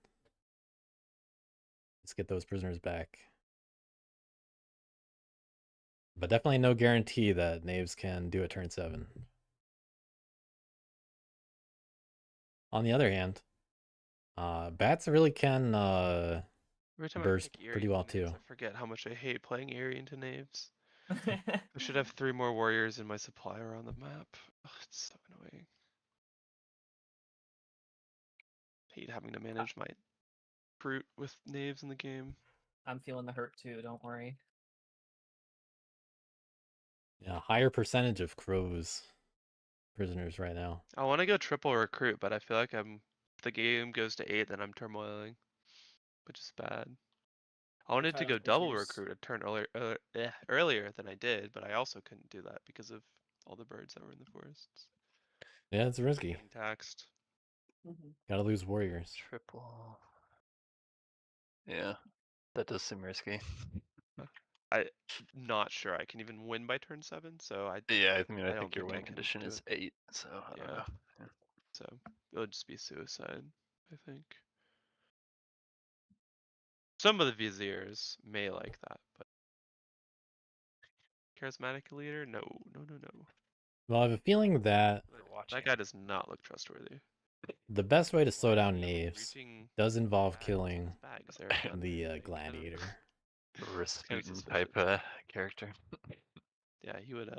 Let's get those prisoners back. But definitely no guarantee that knaves can do it turn 7. On the other hand, bats really can Every time burst I pick pretty Eerie well into knaves, too. I forget how much I hate playing Eerie into knaves. I should have 3 more warriors in my supplier on the map. Ugh, it's so annoying. Hate having to manage my brute with knaves in the game. I'm feeling the hurt too, don't worry. Yeah, higher percentage of crows prisoners right now. I want to go triple recruit, but I feel like if the game goes to 8, then I'm turmoiling, which is bad. I wanted to Entitled go to double tears. recruit a turn earlier than I did, but I also couldn't do that because of all the birds that were in the forests. Yeah, it's risky. Getting taxed. Gotta lose warriors. Triple. Yeah, that does seem risky. I'm not sure I can even win by turn 7, so I Yeah, I mean, I don't think your think I win can condition do is it. 8, so I don't Yeah. know. Yeah. So it'll just be suicide, I think. Some of the viziers may like that, but charismatic leader? No. Well, I have a feeling that That guy does not look trustworthy. the best way to slow Why is down he knaves reaching does involve bags in killing his bag? Is there a gun there? the Like, I don't know. gladiator. Rasputin suspicious. type character. Yeah, he would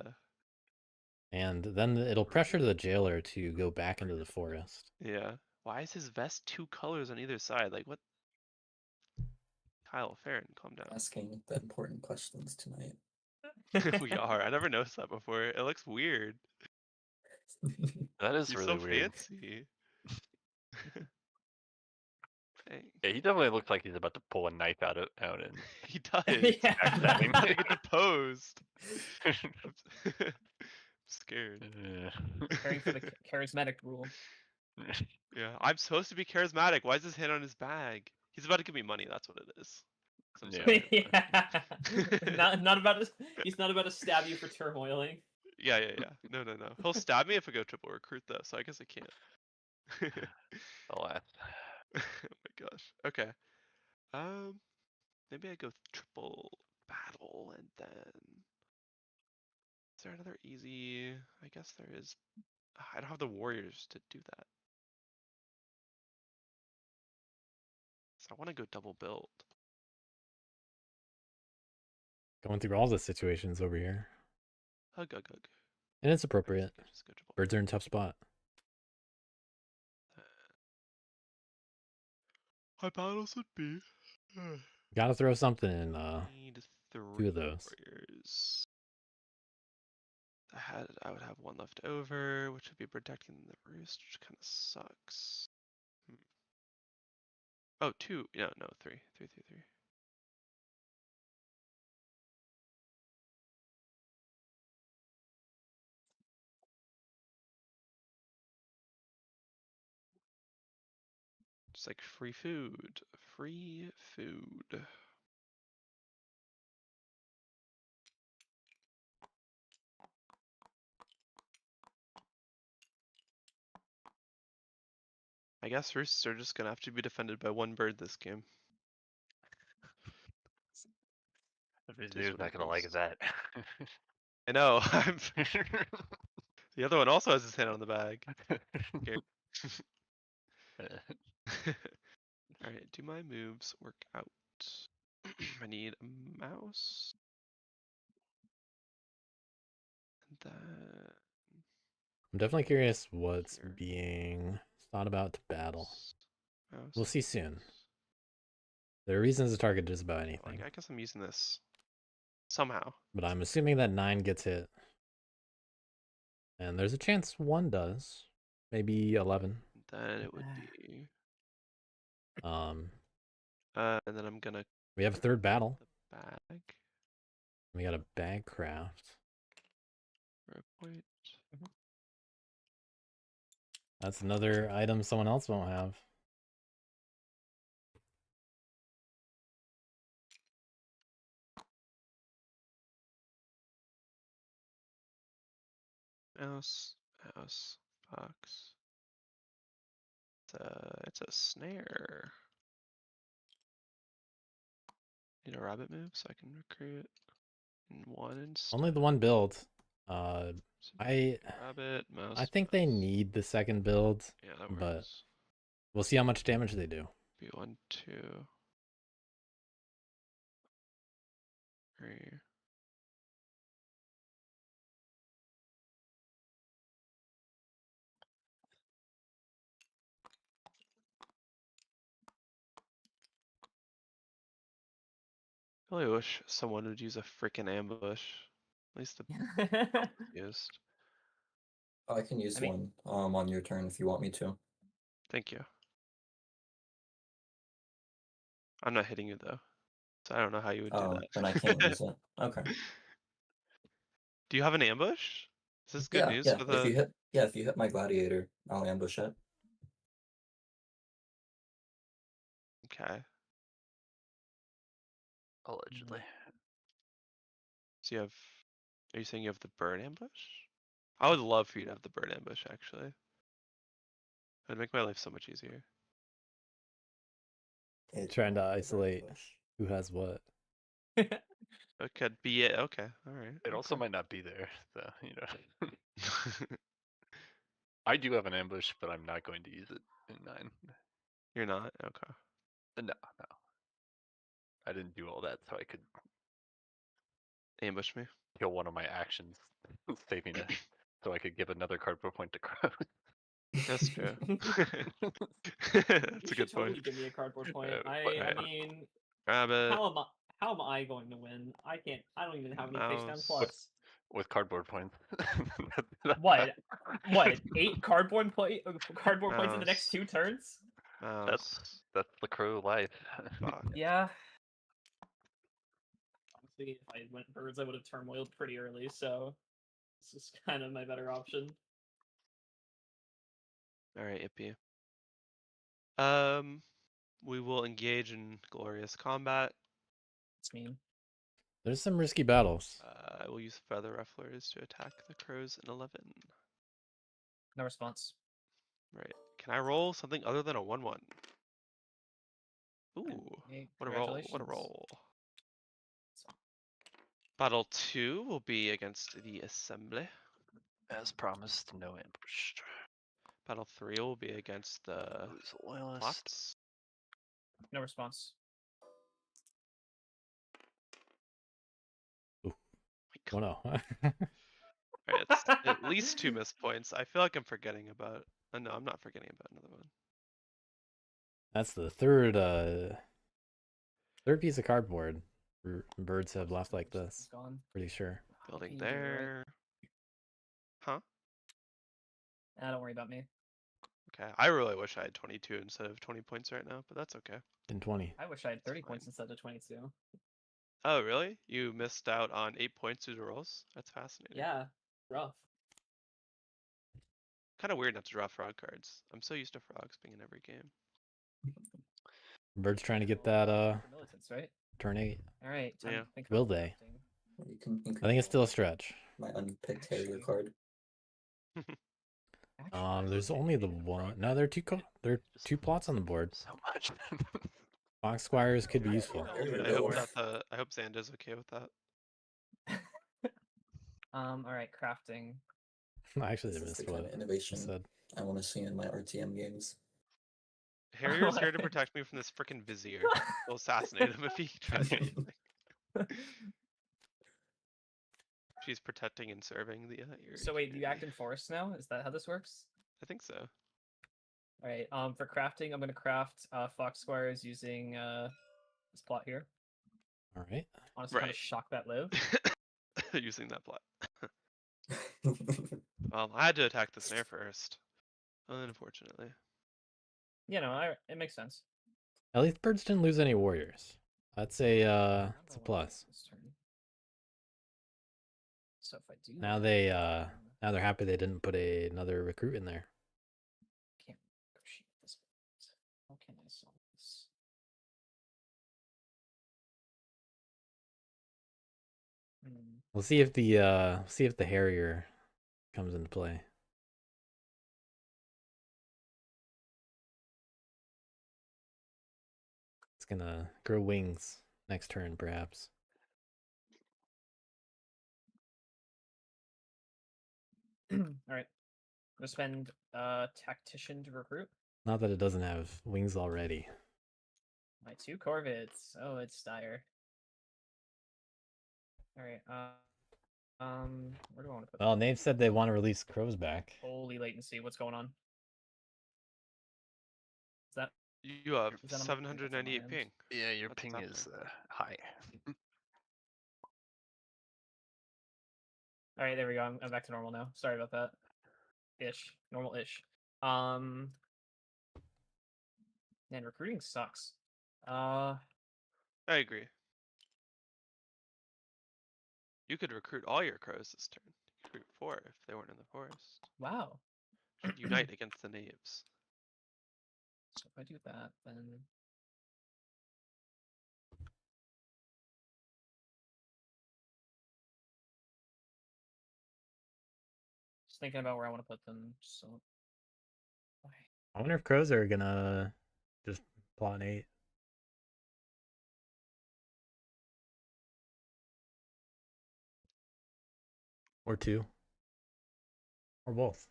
And then it'll pressure the jailer to go back into the forest. yeah. Why is his vest 2 colors on either side? Like what? Kyle Farron, calm down. Asking the important questions tonight. We are. I never noticed that before. It looks weird. That is He's really so weird. fancy. Dang. Yeah, he definitely looks like he's about to pull a knife out and He does. Yeah. backstabbing. Gotta get the pose. I'm scared. Preparing for the charismatic rule. Yeah, I'm supposed to be charismatic. Why is his hand on his bag? He's about to give me money. That's what it is. Some sort of Yeah. Not about to. He's not about to stab you for turmoiling. Yeah. No. He'll stab me if I go triple recruit though, so I guess I can't. Alas. Oh my gosh. Okay. Maybe I go triple battle and then. Is there another easy? I guess there is. I don't have the warriors to do that. So I want to go double build. Going through all the situations over here. Hug. And it's appropriate. Just go triple. Birds are in a tough spot. My battles would be. Gotta throw something in Need 2 of those. warriors. I would have 1 left over, which would be protecting the roost, which kind of sucks. Oh, 2. No, 3. 3. Just like free food. Free food. I guess roosts are just gonna have to be defended by 1 bird this game. This It is dude's what not it gonna like is. that. I know. The other one also has his hand on the bag. Alright, do my moves work out? I need a mouse. And then I'm definitely curious what's here. being thought about to battle. Mouse. We'll see soon. There are reasons to target just about anything. Like, I guess I'm using this somehow. But I'm assuming that 9 gets hit. And there's a chance 1 does. Maybe 11. Then it would be. Um, And then I'm gonna we have a 3rd battle. the bag. We got a bag craft. For a point. That's another item someone else won't have. Mouse, box. It's a snare. Need a rabbit move so I can recruit in 1 and Only the 1 build. I rabbit, mouse. I think they need the 2nd build, Yeah, that but works. we'll see how much damage they do. Be 1, 2, 3. I really wish someone would use a freaking ambush. At least the used. I can use one on your turn if you want me to. Thank you. I'm not hitting you though, so I don't know how you would do Oh, that. then I can't use it. Okay. Do you have an ambush? Is this good Yeah, news yeah. for If you hit my gladiator, I'll ambush it. Okay. Allegedly. So are you saying you have the bird ambush? I would love for you to have the bird ambush actually. It'd make my life so much easier. Trying to isolate who has what. It could be it. Okay, alright. It also might not be there, so you know. I do have an ambush, but I'm not going to use it in 9. You're not? Okay. No. I didn't do all that so I could Ambush me. kill one of my actions, saving it, so I could give another cardboard point to Crow. That's true. You That's a should good totally point. give me a cardboard point. but I I- mean, Grab it. how am I going to win? I can't. I don't even have any face down Mouse. plus. with cardboard points. What? What? 8 cardboard points in the next Mouse. 2 turns? Mouse. That's the Crow life. Fuck. Yeah. Honestly, if I went birds, I would have turmoiled pretty early. So this is kind of my better option. All right, Ippy. We will engage in glorious combat. It's mean. There's some risky battles. I will use feather rufflers to attack the crows in 11. No response. Right. Can I roll something other than a 1/1? Ooh, Hey, what a roll! What a congratulations. roll! Battle 2 will be against the assembly. As promised, no ambush. Battle 3 will be against the Who's a loyalist? plots. No response. Oh no. Alright, it's at least 2 missed points. I feel like I'm forgetting about. No, I'm not forgetting about another one. That's the third piece of cardboard birds have left like this. It's gone. Pretty sure. Building Can you do it right? there. Huh? Don't worry about me. Okay. I really wish I had 22 instead of 20 points right now, but that's okay. In 20. I wish I had 30 fine. points instead of 22. Oh, really? You missed out on 8 points due to rolls? That's fascinating. Yeah, rough. Kind of weird not to draw frog cards. I'm so used to frogs being in every game. Birds trying to get Well, that for militants, right? turn 8. All right. Time Yeah. to think Will about they? crafting. You can I think it's still a stretch. my unpicked Harrier Actually- card. Actually, There's I only the made a one. frog No, card. there are two plots on the board. So much. Fox Squires could be useful. There you I go. hope that I hope Xanda's okay with that. All right, crafting. I actually This is missed the kind what of you innovation said. I want to see in my RTM games. Harrier's here to protect me from this frickin' vizier. We'll assassinate him if he tries anything. She's protecting and serving the So wait, do you act community. in forest now? Is that how this works? I think so. All right. For crafting, I'm gonna craft fox squires using this plot here. All right. Honestly, kind Right. of shock that live. Using that plot. Well, I had to attack the snare first. Unfortunately. You know, it makes sense. At least birds didn't lose any warriors. That's a plus. This turn. So if I do Now that, now they're happy they didn't put another recruit in there. can't negotiate this. How can I solve this? Hmm. We'll see if the Harrier comes into play. It's gonna grow wings next turn, perhaps. All right. I'm gonna spend tactician to recruit Not that it doesn't have wings already. my 2 corvids. Oh, it's dire. All right. Where do I want to put? Well, Nave said they want to release crows back. Holy latency! What's going on? Is that You have Is that on my- that's on my 798 end. ping. Yeah, your What's ping happening? is high. all right? There we go. I'm back to normal now. Sorry about that. Ish, normal-ish. Man, recruiting sucks. I agree. You could recruit all your crows this turn. You could recruit 4 if they weren't in the forest. Wow. Should unite against the knaves. So if I do that, then just thinking about where I want to put them. So I wonder if crows are gonna just plot an 8. Or 2. Or both.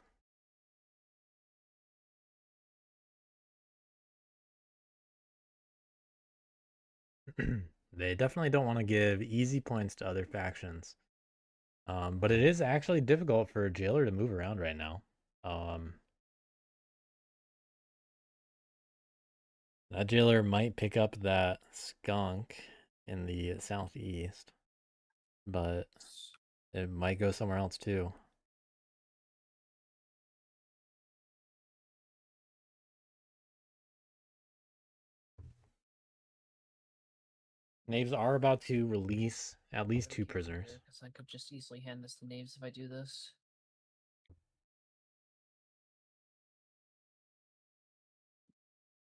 They definitely don't want to give easy points to other factions. But it is actually difficult for a jailer to move around right now. That jailer might pick up that skunk in the southeast, but it might go somewhere else too. Knaves are about to release at least 2 prisoners. Because I could just easily hand this to Knaves if I do this.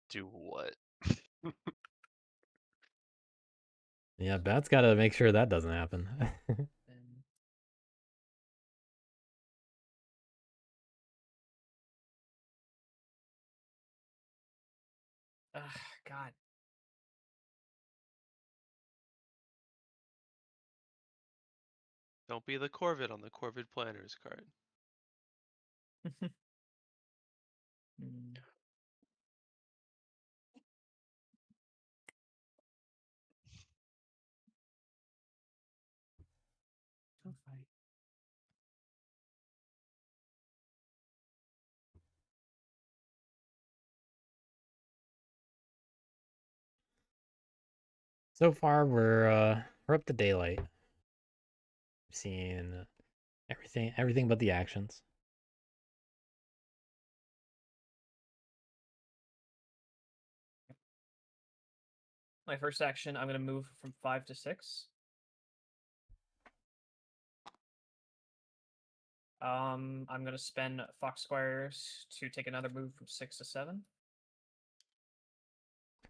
Do what? Yeah, Bat's got to make sure that doesn't happen. Then God. Don't be the Corvid on the Corvid Planners card. Hmm. Go fight. So far, we're up to daylight. We've seen everything but the actions. My first action, I'm going to move from 5 to 6. I'm going to spend Fox Squires to take another move from 6 to 7.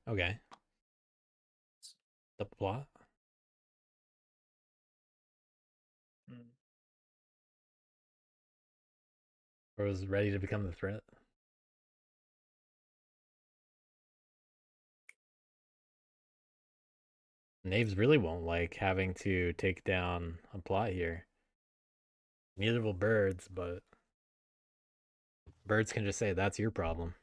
Okay. The plot. Hmm. Was ready to become the threat. Knaves really won't like having to take down a plot here. Neither will birds, but birds can just say that's your problem.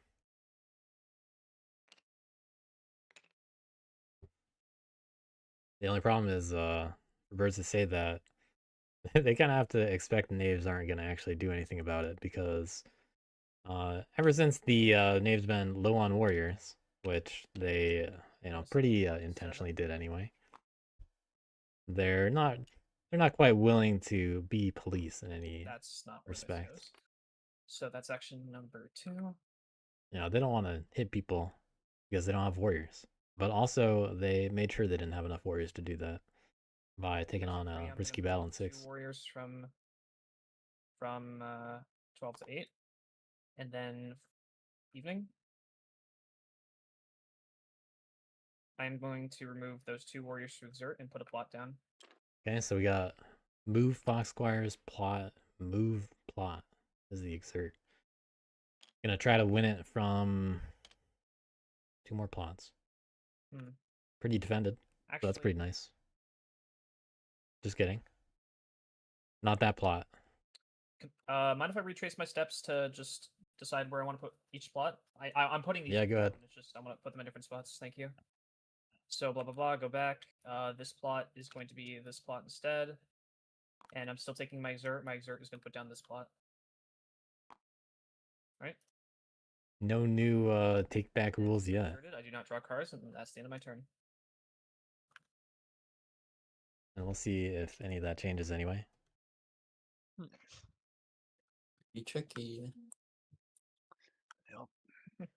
The only problem is for birds to say that they kind of have to expect Knaves aren't going to actually do anything about it, because ever since the Knaves been low on warriors, which they pretty intentionally did anyway, they're not quite willing to be police in any That's not where respect. this goes. So that's action number 2. They don't want to hit people because they don't have warriors. But also, they made sure they didn't have enough warriors to do that by taking on a risky battle in 6. 2 warriors from 12 to 8, and then evening. I'm going to remove those 2 warriors to exert and put a plot down. Okay, so we got move Fox Squires, plot, move, plot is the exert. Gonna try to win it from 2 more plots. Pretty defended. Actually, so that's pretty nice. Just kidding. Not that plot. Mind if I retrace my steps to just decide where I want to put each plot? I'm putting these. Yeah, go ahead. It's just I want to put them in different spots. Thank you. So blah blah blah. Go back. This plot is going to be this plot instead, and I'm still taking my exert. My exert is going to put down this plot. Right. No new take back rules yet. I do not draw cards, and that's the end of my turn. And we'll see if any of that changes anyway. Be tricky. Yep.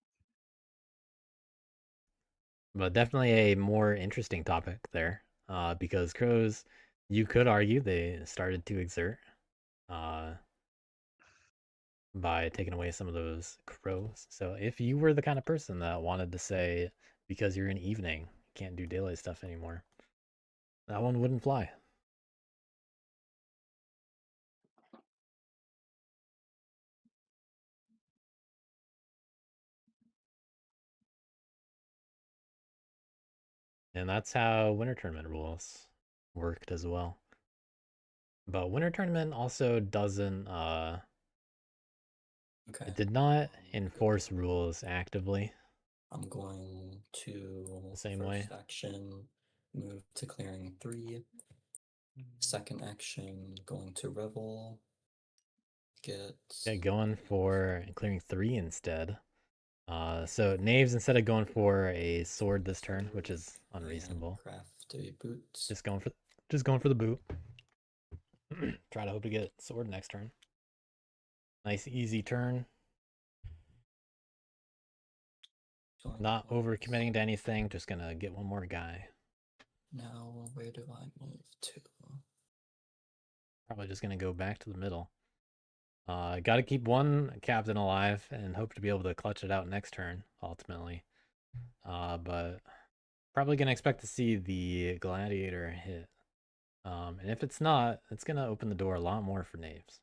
But definitely a more interesting topic there, because crows, you could argue they started to exert by taking away some of those crows. So if you were the kind of person that wanted to say, because you're in evening, you can't do daylight stuff anymore, that one wouldn't fly. And that's how winter tournament rules worked as well. But winter tournament also doesn't it did not enforce rules actively. I'm going to the same first way. Action move to clearing 3. Second action, going to Revel. Okay, going for clearing 3 instead. So knaves, instead of going for a sword this turn, which is unreasonable. Craft a boot. Just going for the boot. Try to hope to get sword next turn. Nice easy turn. Not overcommitting to anything, just gonna get one more guy. Now, where do I move to? Probably just gonna go back to the middle. Gotta keep one captain alive and hope to be able to clutch it out next turn, ultimately. But probably gonna expect to see the gladiator hit. And if it's not, it's gonna open the door a lot more for knaves.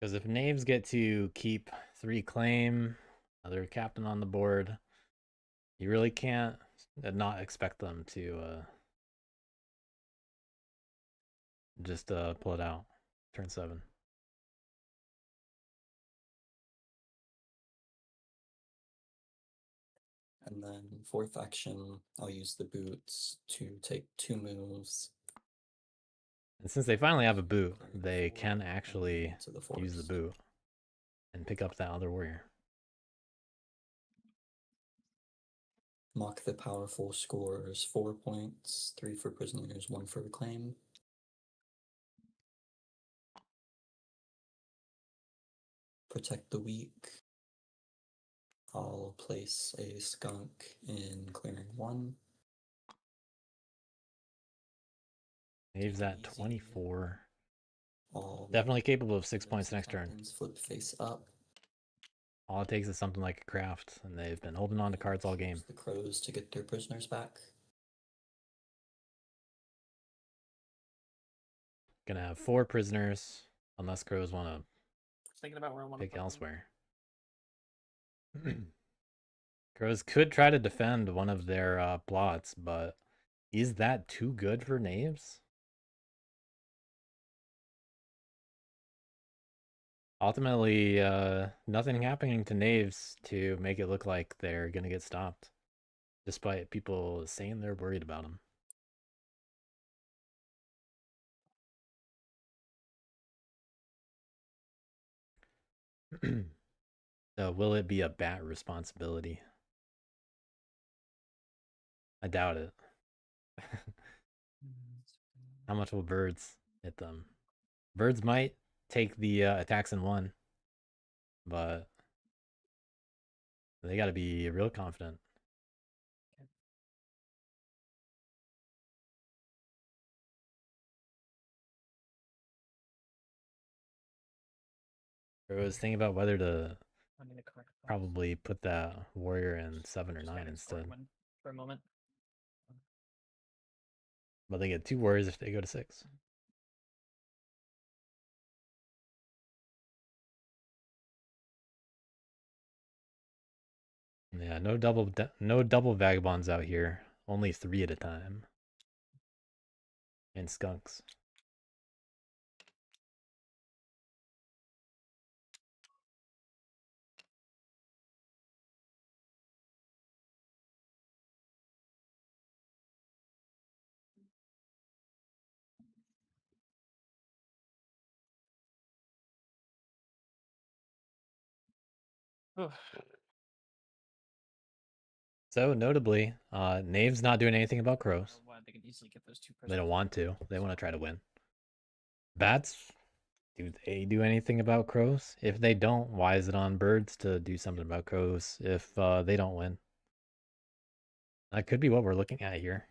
Because if knaves get to keep 3 claim, another captain on the board, you really can't not expect them to just pull it out. Turn 7. And then fourth action, I'll use the boots to take 2 moves. And since they finally have a boot, Clearing they 4 can and actually to the use the forest. boot and pick up that other warrior. Mock the powerful scores 4 points, 3 for prisoners, 1 for reclaim. Protect the weak. I'll place a skunk in clearing 1. Knaves Take it at easy. 24. All Definitely capable of 6 points the next turn. captains flip face up. All it takes is something like a craft, and they've been holding on to cards all game. Use the crows to get their prisoners back. Gonna have 4 prisoners, unless crows want to Thinking about where I want to pick put them. elsewhere. Crows could try to defend one of their plots, but is that too good for knaves? Ultimately, nothing happening to knaves to make it look like they're gonna get stopped, despite people saying they're worried about them. So will it be a bat responsibility? I doubt it. How much will birds hit them? Birds might take the attacks in 1, but they got to be real confident. I was thinking about whether to probably put that warrior in 7 or 9 instead. For a moment. But they get 2 warriors if they go to 6. Yeah, no double vagabonds out here. Only 3 at a time. And skunks. So notably, Knave's not doing anything about crows. They can easily get those 2 They don't want to. They want to try to win. Bats, do they do anything about crows? If they don't, why is it on birds to do something about crows if they don't win? That could be what we're looking at here.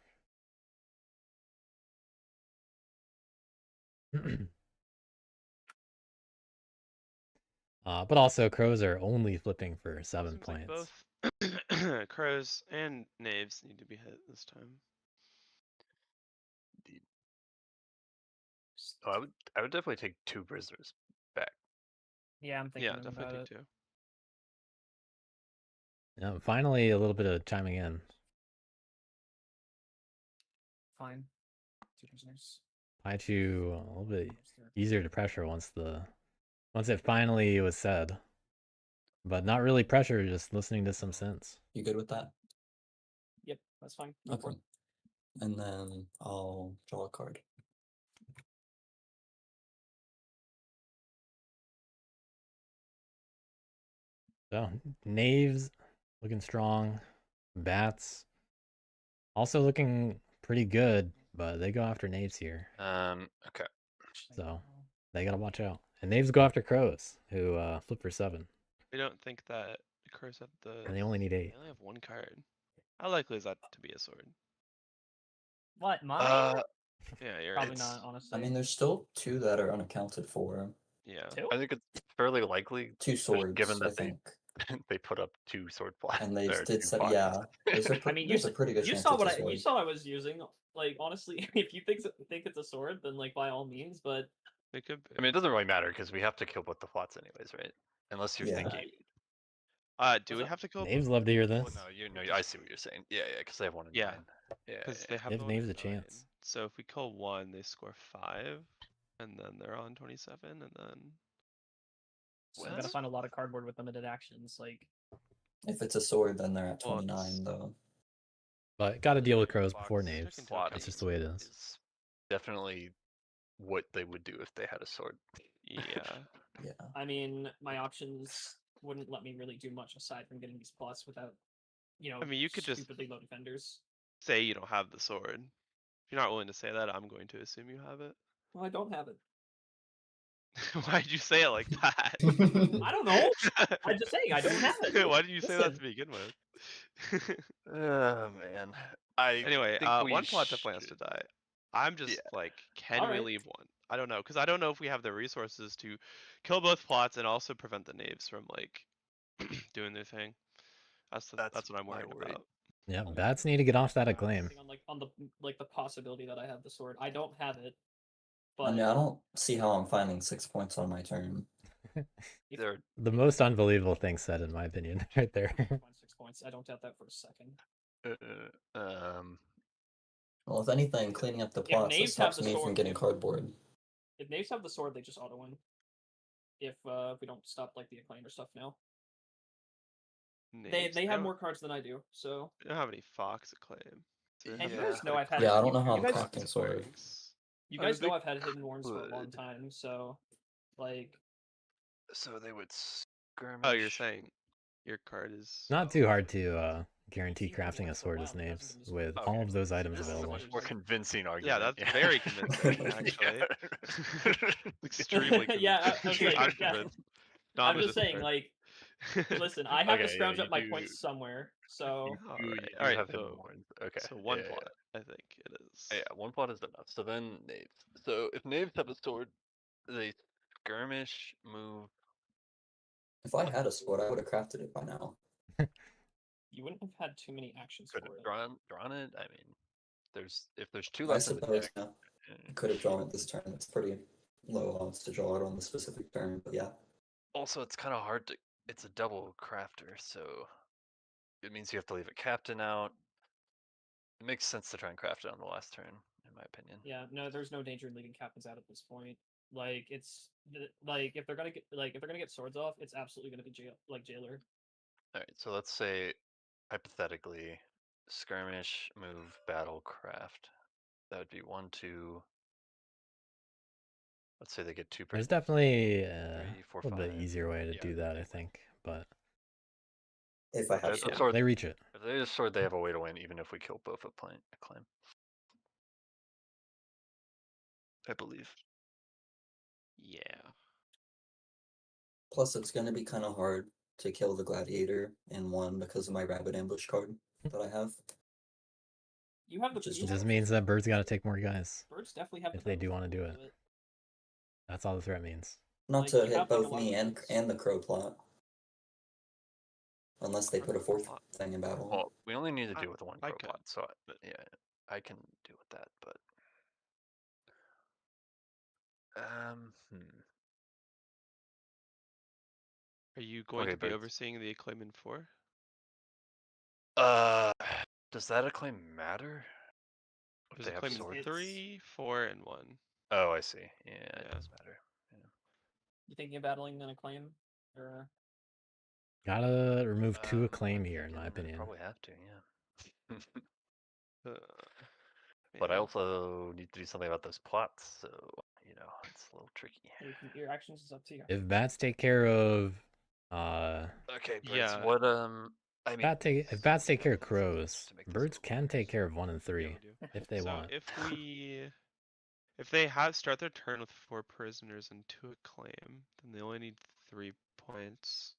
But also, crows are only flipping for 7 Seems points. like both crows and knaves need to be hit this time. Oh, I would definitely take 2 prisoners back. Yeah, I'm thinking Yeah, about definitely it. take 2. Yeah, finally, a little bit of chiming in. Fine. 2 prisoners. Paichu a little bit easier to pressure once it finally was said. But not really pressure, just listening to some sense. You good with that? Yep, that's fine. Okay. And then I'll draw a card. So knaves looking strong. Bats also looking pretty good, but they go after knaves here. Okay. So they gotta watch out. And knaves go after crows, who flip for 7. We don't think that occurs at the. And they only need 8. They only have 1 card. How likely is that to be a sword? What, mine? Yeah, you're Probably right. not, honestly. I mean, there's still 2 that are unaccounted for. Yeah. 2? I think it's fairly likely, 2 swords, given I that they think. they put up 2 sword plots. And they or did 2 say, foxes. yeah, there's a, I mean, there's a pretty good you chance saw it's what a sword. you saw I was using. Like, honestly, if you think it's a sword, then like by all means. But It could be. I mean, it doesn't really matter because we have to kill both the plots anyways, right? Unless you're Yeah. thinking. Do we have to kill? Knaves love to hear Well, this. no, I see what you're saying. Yeah, because they have 1 and Yeah. 9. Yeah, Because they have Give the one knaves and a chance. 9. So if we kill 1, they score 5, and then they're on 27, and then. so we gotta find a lot of cardboard with limited actions. Like, If it's a sword, then they're at Well, 29, though. But gotta deal with crows Fox before is knaves. plot That's just the way it is. Is definitely what they would do if they had a sword. Yeah. Yeah. I mean, my options wouldn't let me really do much aside from getting these plots without, I mean, you could just stupidly low defenders. say you don't have the sword. If you're not willing to say that, I'm going to assume you have it. Well, I don't have it. Why'd you say it like that? I don't know. I'm just saying I don't have it. Why did you say that Listen. to begin with? Oh man. Anyway, think we 1 plot definitely has to die. I'm just like, can we Alright. leave 1? I don't know, because I don't know if we have the resources to kill both plots and also prevent the knaves from like doing their thing. That's what I'm my worried worry. about. Yeah, bats need to get off that acclaim. On the possibility that I have the sword. I don't have it. I But mean, I don't see how I'm finding 6 points on my turn. They're The most unbelievable thing said, in my opinion, right there. 6 points. I don't doubt that for a second. Well, if anything, cleaning up the If plots, it knaves have stops the me from sword, getting cardboard. If knaves have the sword, they just auto win. If we don't stop like the acclaim or stuff now. They have more cards than I do, so. They don't have any fox acclaim. And you guys know I've had. Yeah, I don't know how you I'm guys, crafting sword. You guys know I've had hidden worms for a long time, so like. So they would skirmish. Oh, you're saying your card is Not too hard to guarantee crafting a sword as knaves with all of those items This is a available. much more convincing Yeah, argument. that's very convincing, actually. Extremely convincing. Yeah, I was like, I'm yeah. convinced. I'm just saying, like, listen, I have to scrounge up my points somewhere, so. You Alright, have so, hidden warrants. Okay. so 1 plot, I think it is. Yeah, 1 plot is enough. So then knaves. So if knaves have a sword, they skirmish, move. If I had a sword, I would have crafted it by now. You wouldn't have had too many actions Could for have it. drawn it. I mean, if there's 2 I left in the suppose, deck. yeah. I could have drawn it this turn. It's pretty low odds to draw it on the specific turn, but yeah. Also, it's kind of hard to. It's a double crafter, so it means you have to leave a captain out. It makes sense to try and craft it on the last turn, in my opinion. Yeah, no, there's no danger in leaving captains out at this point. Like it's like if they're gonna get swords off, it's absolutely gonna be jailer. All right, so let's say hypothetically, skirmish, move, battle, craft. That would be 1, 2. Let's say they get 2 per. There's definitely 3, 4, a little bit 5. easier way to do that, I think. But If I have Sword, sword. they reach it. If they have a sword, they have a way to win, even if we kill both acclaim. I believe. Yeah. Plus, it's going to be kind of hard to kill the gladiator in 1 because of my rabbit ambush card that I have. You have the. It just means that birds got to take more guys. Birds definitely have. If they do want to do it. That's all the threat means. Not to hit both me and the crow plot. Unless they put a 4th thing in battle. Well, we only need to deal with 1 I crow could, plot, so yeah, I can deal with that, but Are you going to be birds. overseeing the acclaim in 4? Does that acclaim matter? There's acclaim in 3, 4, and 1. Oh, I see. Yeah, it does matter. Yeah. You thinking of battling an acclaim, or? Gotta remove 2 acclaim here, in my opinion. Probably have to, yeah. But I Man. also need to do something about those plots, so it's a little tricky. Your actions is up to you. If bats take care of, Okay, birds. Yeah. What I mean, if bats take care of just crows, to make this a birds little can worse. take care of 1 and 3 Yeah, we do. if they So want. if they start their turn with 4 prisoners and 2 acclaim, then they only need 3 points.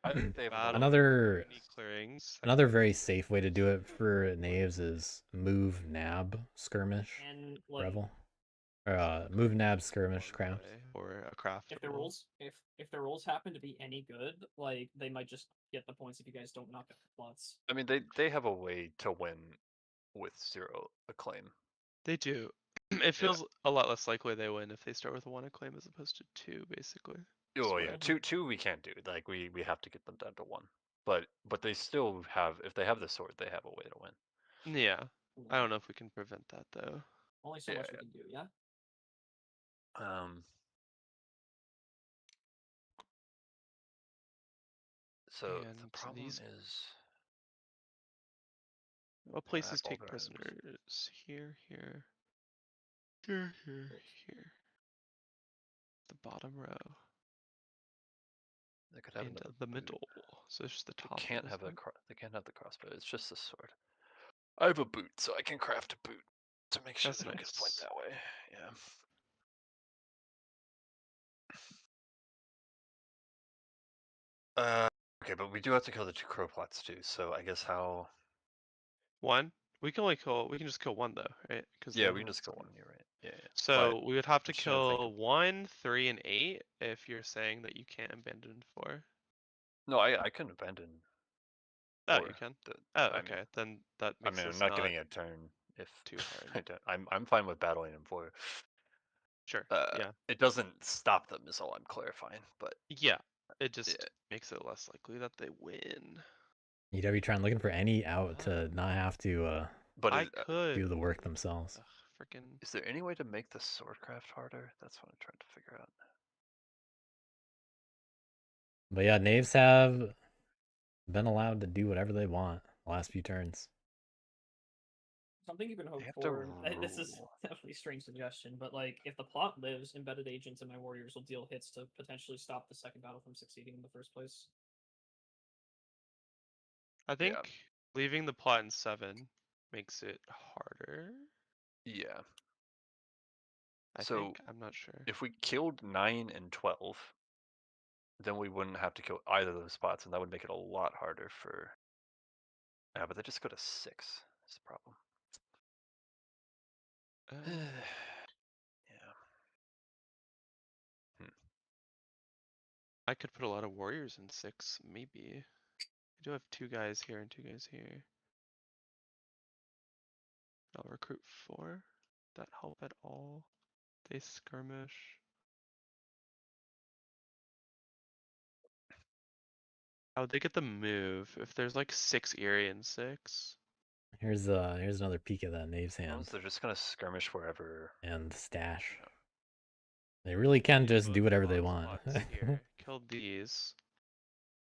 I think they have Battle, enough. Another any clearings. another very safe way to do it for knaves is move, nab, skirmish, And like, revel, or move, nab, skirmish, craft. Or a craft. if the roll. rules if the rules happen to be any good, like they might just get the points if you guys don't knock out the plots. I mean, they have a way to win with 0 acclaim. They do. It feels a lot less likely they win if they start with 1 acclaim as opposed to 2, basically. Oh yeah, Swear. 2 we can't do. Like we have to get them down to 1. But they still have, if they have the sword, they have a way to win. Yeah. I don't know if we can prevent that though. Only so Yeah, much we can do, yeah? So the And problem these- is, What I places have all take their items. prisoners? Here. The bottom row. They could have And another the boot. middle. So it's just the They top. can't of have this they can't have the crossbow. It's just a sword. I have a boot, so I can craft a boot to make sure That's they don't get a point nice. that way. Yeah. Okay, but we do have to kill the 2 crow plots too. So I guess how? 1? We can just kill 1 though, right? Yeah, we can just kill 1. You're right. Yeah. So we would have to I'm just trying to think kill of- 1, 3, and 8 if you're saying that you can't abandon 4. No, I can abandon. Oh, 4. you can. I Okay. mean, Then that I makes mean, I'm this not getting a turn if too hard. I don't. I'm fine with battling him 4. Sure. Yeah. It doesn't stop them, is all I'm clarifying. But Yeah. It just makes it less likely that they win. You'd be trying looking for any out to not have to but I could do the work themselves. freaking. Is there any way to make the swordcraft harder? That's what I'm trying to figure out. But yeah, knaves have been allowed to do whatever they want the last few turns. Something you can hope have to for. This is rule. definitely a strange suggestion, but like if the plot lives, embedded agents and my warriors will deal hits to potentially stop the second battle from succeeding in the first place. I think leaving the plot in 7 makes it harder. Yeah. I think. I'm not sure. If we killed 9 and 12, then we wouldn't have to kill either of those spots, and that would make it a lot harder for. Yeah, but they just go to 6. That's the problem. Yeah. I could put a lot of warriors in 6, maybe. I do have 2 guys here and 2 guys here. I'll recruit 4. That help at all? They skirmish. How would they get the move if there's like 6 Eerie and 6? Here's another peek at that knave's hand They're just gonna skirmish wherever. and stash. They really can just do whatever they want. Here. Killed these.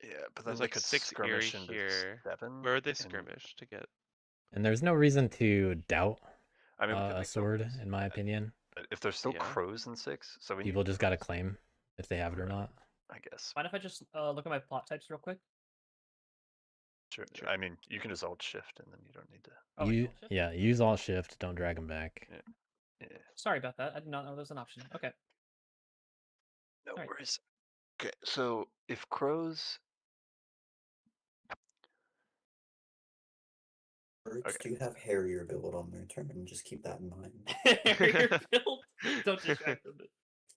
Yeah, but then There's they like could 6 skirmish Eerie into here. 7. Where would they and- skirmish to get? And there's no reason to doubt I mean, we could a make sword, those, in my opinion. but if there's still Yeah. crows in 6, so we People need just gotta claim if they have it or Right. not. I guess. Mind if I just look at my plot types real quick? Sure. Sure. I mean, you can just alt shift, and then you don't need to. Oh, You, alt shift? yeah, use alt shift. Don't drag them back. Yeah. Sorry about that. I did not know there was an option. Okay. No Alright. worries. Okay, so if crows. Birds Okay. do have Harrier build on their turn, just keep that in mind. Harrier build. Don't distract them.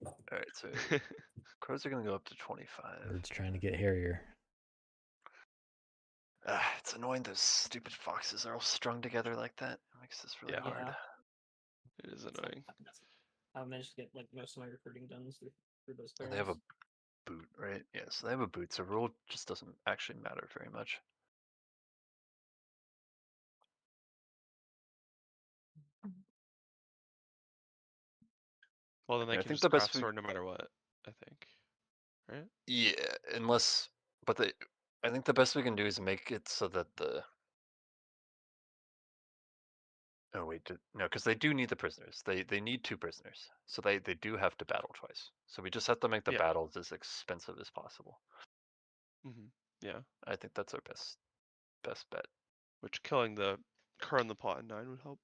All right, so crows are gonna go up to 25. Birds trying to get hairier. It's annoying those stupid foxes are all strung together like that. It makes this really Yeah. hard. It is annoying. I managed to get like most of my recruiting done through those pairs. And they have a boot, right? Yeah, so they have a boot, so rule just doesn't actually matter very much. Well, then they I can think just the craft best we- sword no matter what, I think. Right? Yeah, unless, but I think the best we can do is make it so that Oh wait, no, because they do need the prisoners. They need 2 prisoners, so they do have to battle twice. So we just have to make the Yeah. battles as expensive as possible. Yeah. I think that's our best bet. Which killing the cur on the pot in 9 would help.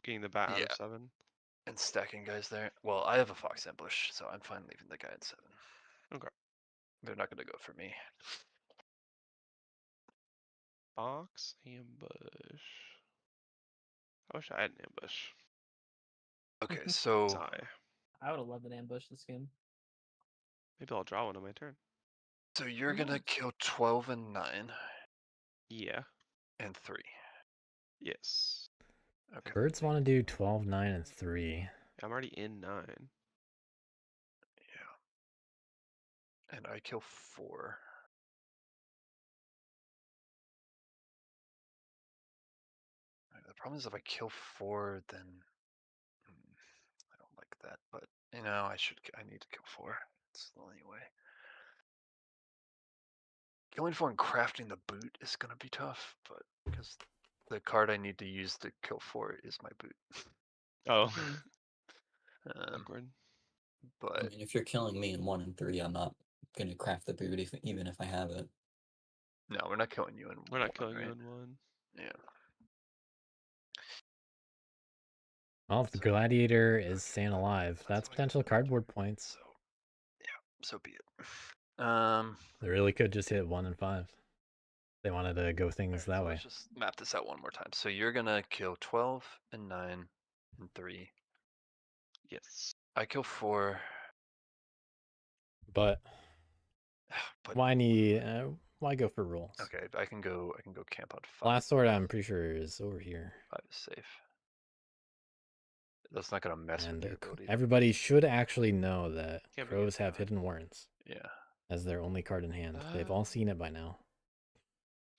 Getting the bat out of 7. And stacking guys there. Well, I have a fox ambush, so I'm fine leaving the guy at 7. Okay. They're not gonna go for me. Fox ambush. I wish I had an ambush. Okay, so Sigh. I would have loved an ambush this game. Maybe I'll draw one on my turn. so you're Who gonna knows? kill 12 and 9 Yeah. and 3. Yes. Okay. Birds want to do 12, 9, and 3. I'm already in 9. Yeah. And I kill 4. The problem is if I kill 4, then I don't like that. But you know, I need to kill 4. It's the only way. Killing 4 and crafting the boot is gonna be tough, but because the card I need to use to kill 4 is my boot. Oh. Hmm. Awkward. I But mean, if you're killing me in 1 and 3, I'm not gonna craft the boot even if I have it. no, we're not killing you in We're not 1, killing right? you in 1. Yeah. Well, if the So- gladiator is okay, staying alive, that's that's what I potential gotta do. cardboard points. So yeah, so be it. They really could just hit 1 and 5. They wanted to go things Alright, that so way. let's just map this out one more time. So you're gonna kill 12 and 9 and 3. Yes. I kill 4. But But why go for rolls? okay, I can go camp on 5. Last sword, I'm pretty sure, is over here. 5 is safe. That's not gonna mess with And your ability. everybody should actually know that Can't be crows good. have hidden warrens Yeah. as their only card in hand. They've all seen it by now.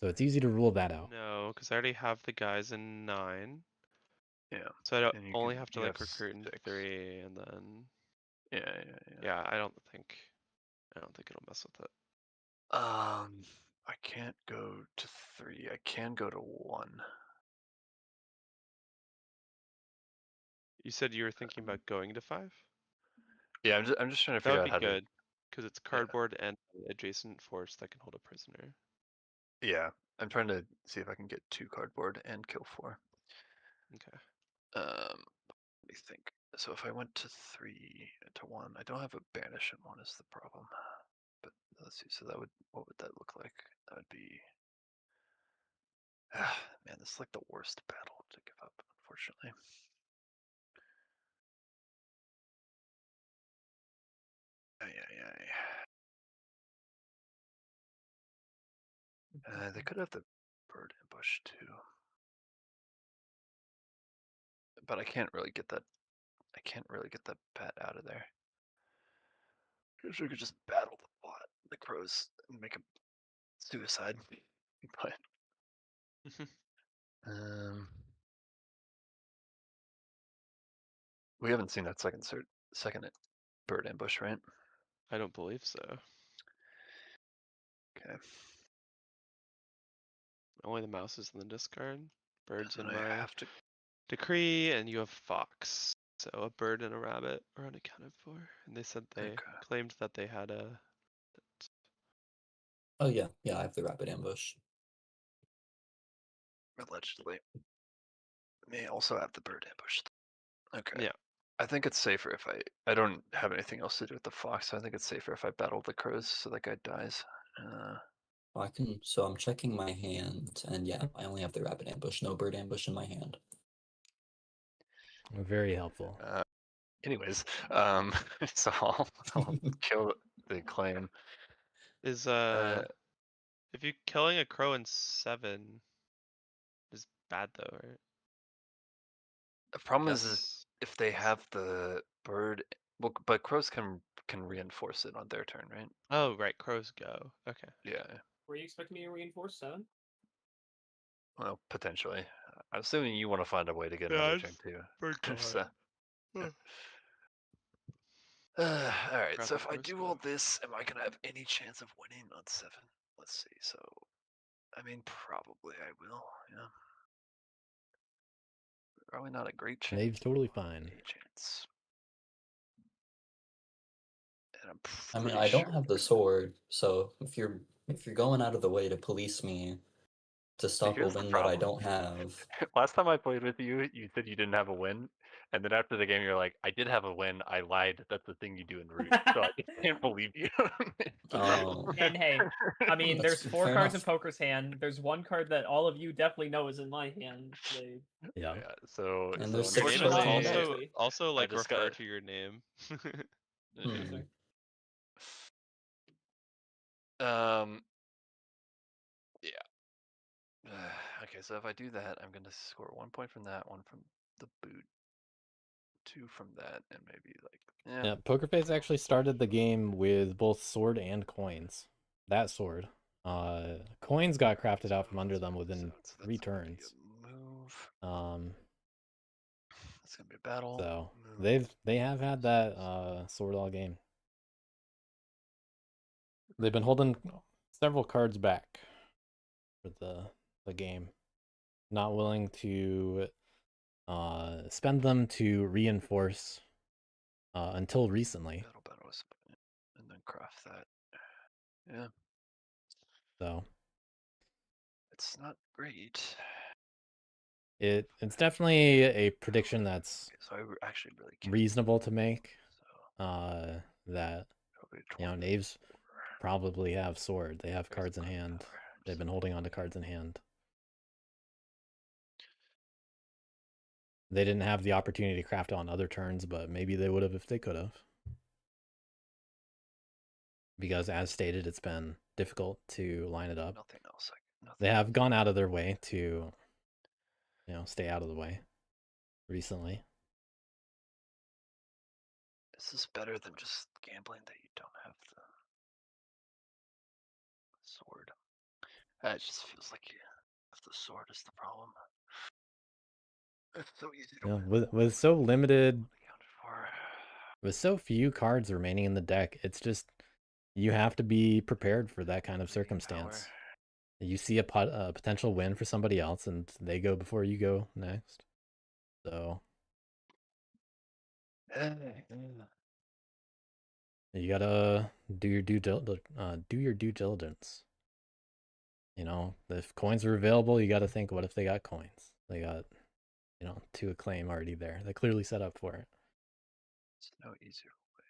So it's easy to rule that out. No, because I already have the guys in 9. Yeah. So I don't And you only can- have to you like have recruit in 6. 3 and then Yeah. yeah, I don't think it'll mess with it. I can't go to 3. I can go to 1. You said you were thinking about going to 5? Yeah, I'm just trying to That figure would out be how good because it's Yeah. cardboard and adjacent force that can hold a prisoner. to. Yeah, I'm trying to see if I can get 2 cardboard and kill 4. Okay. Let me think. So if I went to 3 to 1, I don't have a banish in 1 is the problem. But let's see. So what would that look like? That would be. Man, this is like the worst battle to give up, unfortunately. They could have the bird ambush too. But I can't really get that. I can't really get that bat out of there. Because we could just battle the crows, and make a suicide. But we haven't seen that second bird ambush, right? I don't believe so. Okay. Only the mouse is in the discard. Birds in And I my have to. decree, and you have fox. So a bird and a rabbit are unaccounted for. And they said they claimed that they had a. Oh yeah, I have the rapid ambush. Allegedly. May also have the bird ambush. Okay. Yeah. I think it's safer if I don't have anything else to do with the fox, so I think it's safer if I battle the crows so that guy dies. So I'm checking my hand, and yeah, I only have the rapid ambush, no bird ambush in my hand. Very helpful. Anyways, so I'll kill the claim. Is if you killing a crow in 7 is bad though, right? The problem is Yes. if they have the bird, well, but crows can reinforce it on their turn, right? Oh right, crows go. Okay. Yeah. Were you expecting me to reinforce 7? Well, potentially. I'm assuming you want to find a way to get Yeah, another I turn too. forgot. So, Huh. all right. So Graphic if I crows do go. all this, am I gonna have any chance of winning on 7? Let's see. So, I mean, probably I will. Yeah. probably not a great chance. Knave's totally fine. A chance. And I'm I mean, pretty I don't sure have the sword, so if you're going out of the way to police me to stop a here's the win that I problem. don't have, Last time I played with you, you said you didn't have a win, and then after the game, you're like, "I did have a win. I lied. That's the thing you do in Root." So I just can't believe you. It's the Oh. problem. And hey, I mean, That's there's 4 fair cards in enough. Poker's hand. There's 1 card that all of you definitely know is in my hand. Yeah. So And so there's 6 It's Famous not cards in the unlikely. deck. also like just refer got- to your name. Hmm. Yeah. Okay, so if I do that, I'm gonna score 1 point from that, 1 from the boot, 2 from that, and maybe like Yeah, Poker Face actually started the game with both sword and coins. That sword. Coins got crafted out from under them within so 3 that's gonna be turns. a move. It's gonna be a battle. So move. they have had that sword all game. They've been holding several cards back for the game, not willing to spend them to reinforce until recently. Battle, and then craft that. Yeah, So it's not great. it's definitely a prediction that's Okay, so I actually really can't. reasonable to make. So That probably knaves probably have sword. They have Where's cards in the hand. power? They've been holding on to cards in hand. They didn't have the opportunity to craft on other turns, but maybe they would have if they could have. Because as stated, it's been difficult to line it up. Nothing else. Nothing. They have gone out of their way to, stay out of the way recently. Is this better than just gambling that you don't have the sword? It just feels like if the sword is the problem. It's so easy to win. With so limited, Accounted for. with so few cards remaining in the deck, it's just you have to be prepared for that kind of circumstance. You see a potential win for somebody else, and they go before you go next. So you gotta do your due diligence. If coins are available, you gotta think, what if they got coins? They got, 2 acclaim already there. They clearly set up for it. There's no easier way.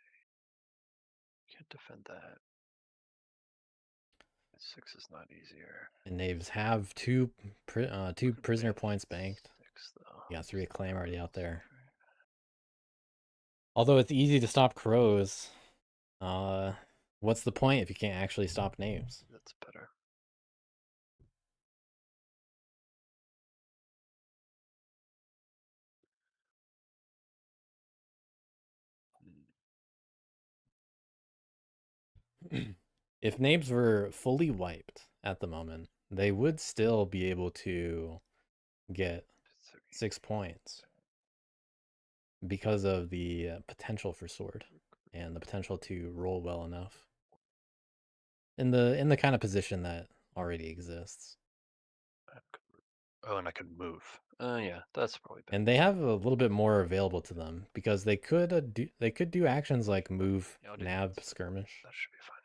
Can't defend that. 6 is not easier. And knaves have two prisoner points banked. 6, though. You got 3 acclaim already out there. Although it's easy to stop crows, what's the point if you can't actually stop knaves? That's better. If knaves were fully wiped at the moment, they would still be able to get 6 points because of the potential for sword and the potential to roll well enough in the kind of position that already exists. Oh, and I could move. Yeah, that's probably better. And they have a little bit more available to them because they could do actions like move, nab, skirmish. That should be fine.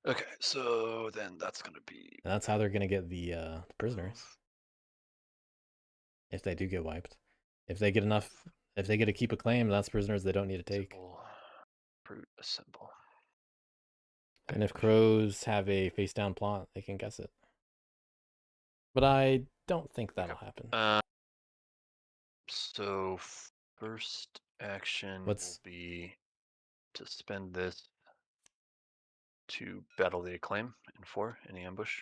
Okay, so then that's gonna be. And that's how they're gonna get the prisoners. If they do get wiped, if they get to keep a claim, that's prisoners they don't need to take. Brute assemble. And if crows have a face down plot, they can guess it. But I don't think that'll happen. So first action will be to spend this to battle the acclaim in 4 in the ambush.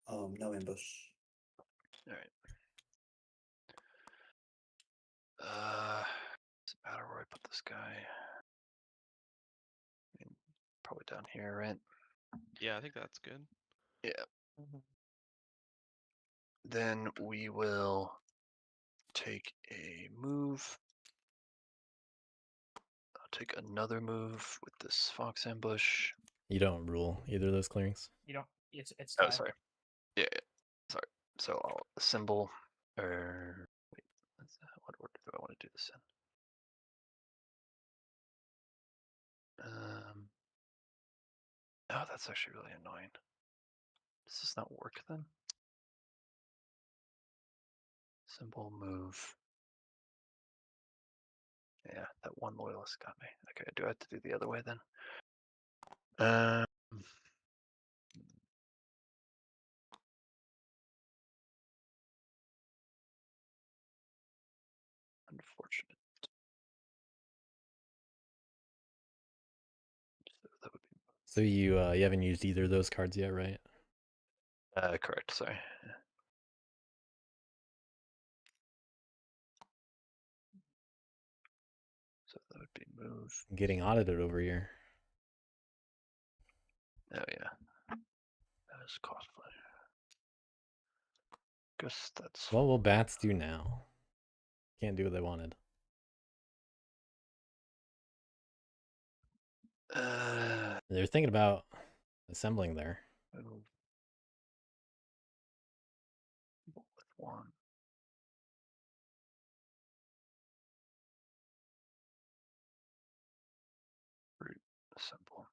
No ambush. All right. Does it matter where I put this guy? Probably down here, right? Yeah, I think that's good. Yeah. Then we will take a move. I'll take another move with this fox ambush. You don't rule either of those clearings. You don't. It's Oh, time. sorry. Yeah, sorry. So I'll assemble Wait, what order do I want to do this in? Oh, that's actually really annoying. Does this not work then? Symbol move. Yeah, that one loyalist got me. Okay, do I have to do the other way then? Unfortunate. So that would be. So you haven't used either of those cards yet, right? Correct. Sorry. Yeah. So that would be move. I'm getting audited over here. Oh yeah, that is costly. Guess that's. What will bats do now? Can't do what they wanted. They're thinking about assembling there. Move. With one. Root simple.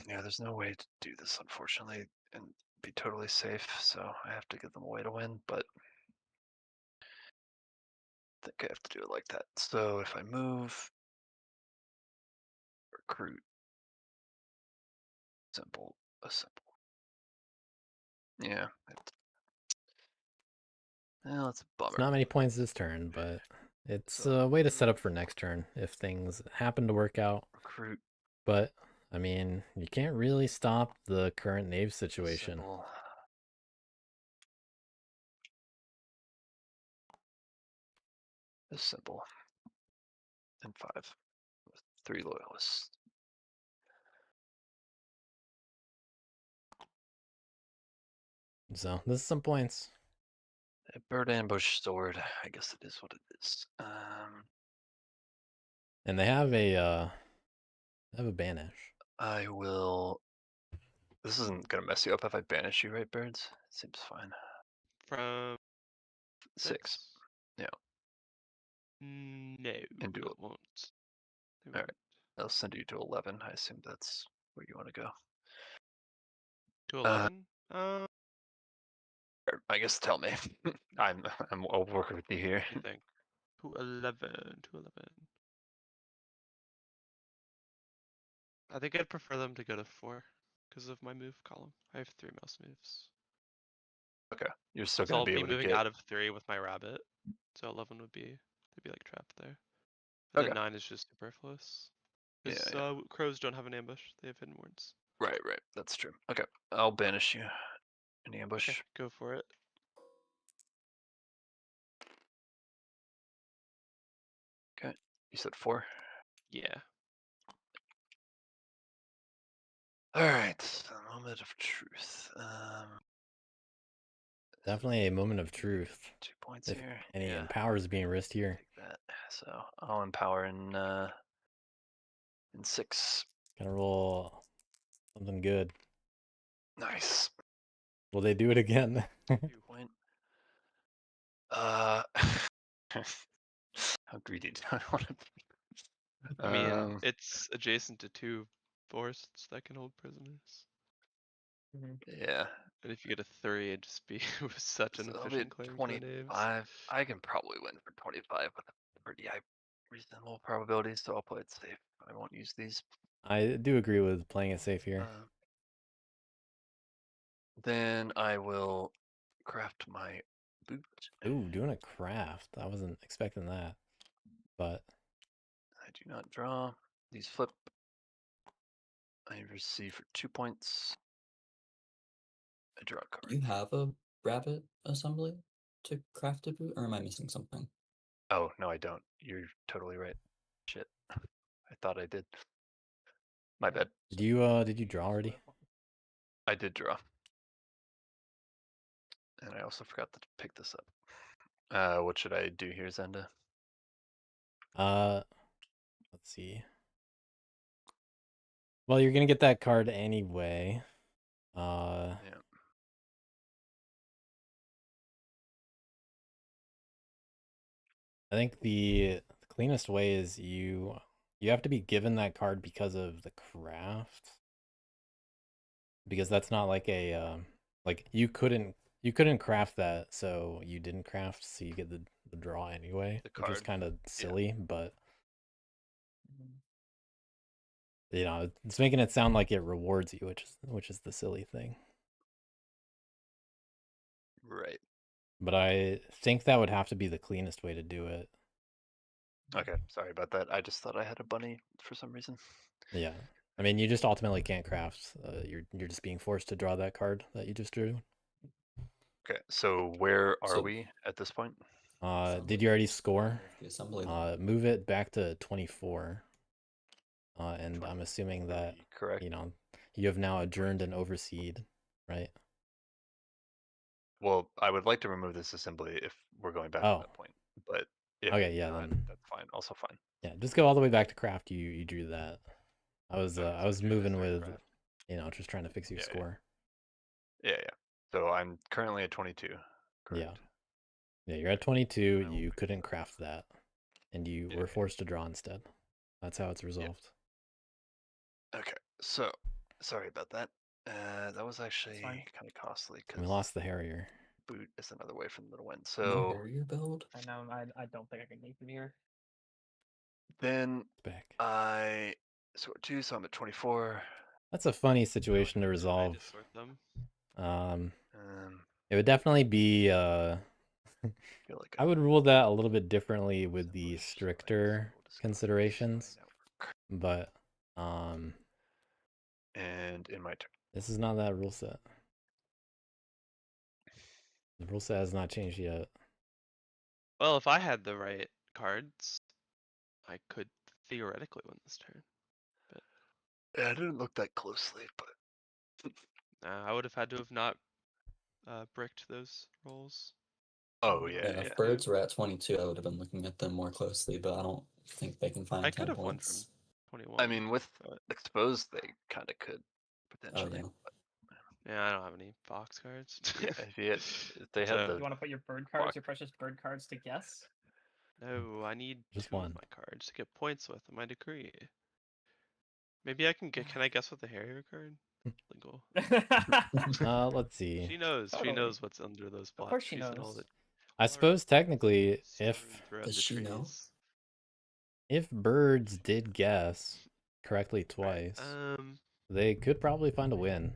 Yeah, there's no way to do this, unfortunately, and be totally safe, so I have to give them a way to win, but I think I have to do it like that. So if I move, recruit, simple, assemble. Yeah, well, it's a bummer. It's not many points this turn, but it's a way to set up for next turn if things happen to work out. Recruit. But, I mean, you can't really stop the current Knave situation. Assemble. Assemble. And 5 with 3 loyalists. So, this is some points. A bird ambush sword. I guess it is what it is. And they have a banish. I will. This isn't gonna mess you up if I banish you, right, birds? Seems fine. From 6. Yeah. No, And do it it. won't. It All right. won't. I'll send you to 11. I assume that's where you want to go. To 11? I guess tell me. I'll work with you here. Let me think. To 11. To 11. I think I'd prefer them to go to 4 because of my move column. I have 3 mouse moves. Okay. You're still So gonna I'll be be able to moving get. out of 3 with my rabbit. So 11 would be, they'd be like trapped there. And Okay. then 9 is just superfluous. Yeah, Because yeah. crows don't have an ambush, they have hidden wards. Right. That's true. Okay. I'll banish you. An ambush. Okay, go for it. Okay. You said 4. Yeah. All right. A moment of truth. Definitely a moment of truth. 2 points If here. any Yeah. empower is being risked here. Take that. So I'll empower in 6. Gotta roll something good. Nice. Will they do it again? 2 point. How greedy do I want to be? I mean, it's adjacent to 2 forests that can hold prisoners. Yeah. And if you get a 3, it'd just be such an So I'll be efficient at claim for 25. names. I can probably win for 25 with a pretty high reasonable probability, so I'll play it safe. I won't use these. I do agree with playing it safe here. Then I will craft my boot. Ooh, doing a craft. I wasn't expecting that. But I do not draw. These flip. I receive for 2 points. I draw a card. Do you have a rabbit assembly to craft a boot, or am I missing something? Oh, no, I don't. You're totally right. Shit. I thought I did. My bad. did you draw already? I did draw. And I also forgot to pick this up. What should I do here, Zenda? Let's see. Well, you're gonna get that card anyway. Yeah. I think the cleanest way is you have to be given that card because of the craft, because that's not like a like you couldn't craft that, so you didn't craft, so you get the draw anyway, The which is card, kind of silly, but Mhm. you know, it's making it sound like it rewards you, which is the silly thing. right? But I think that would have to be the cleanest way to do it. Okay, sorry about that. I just thought I had a bunny for some reason. Yeah, I mean, you just ultimately can't craft. You're just being forced to draw that card that you just drew. Okay, so where are So- we at this point? Did you already score? The assembly line. Move it back to 24. And I'm assuming Are that we correct? you know you have now adjourned and overseed, right? Well, I would like to remove this assembly if we're going back to Oh, that point, but if okay, yeah, not, then that's fine. Also fine. yeah, just go all the way back to craft. You drew that. I was Okay, I so was drew this moving during with, craft. you know, just trying to fix your Yeah, score. Yeah. So I'm currently at 22. Correct. Yeah, you're at 22. I will You fix couldn't that. craft that, and you Yeah, were yeah. forced to draw instead. That's how it's resolved. Okay, so sorry about that. That was actually fine. kind of costly We because lost the Harrier. boot is another way from the win. No So Harrier build? I know. I don't think I can make it here. then It's back. I sort 2, so I'm at 24. That's a funny I feel like situation to I'm gonna try resolve. to sort them. It would definitely be Feel like I would rule that a little bit differently with Assembly the slice, stricter we'll discuss considerations, network. but And in my turn. this is not that rule set. The rule set has not changed yet. Well, if I had the right cards, I could theoretically win this turn. Yeah, I didn't look that closely, but I would have had to have not bricked those rolls. oh Yeah, yeah. if birds were at 22, I would have been looking at them more closely, but I don't think they can find I 10 could have won from points. 21. I mean, with but exposed, they kind of could Oh, potentially. yeah. yeah, I don't have any box cards. Yeah, if they had So- the You want to put your bird Fuck. cards, your precious bird cards, to guess? No, I need Just 2 one. of my cards to get points with in my decree. Maybe I can get. Can I guess with the Harrier card? Legal. Let's see. She knows. She Totally. knows what's under those blocks. Of course she She's in all knows. the. I suppose technically, strewn if throughout Does the she know? trees. birds did guess correctly Right, twice, they could probably find a win.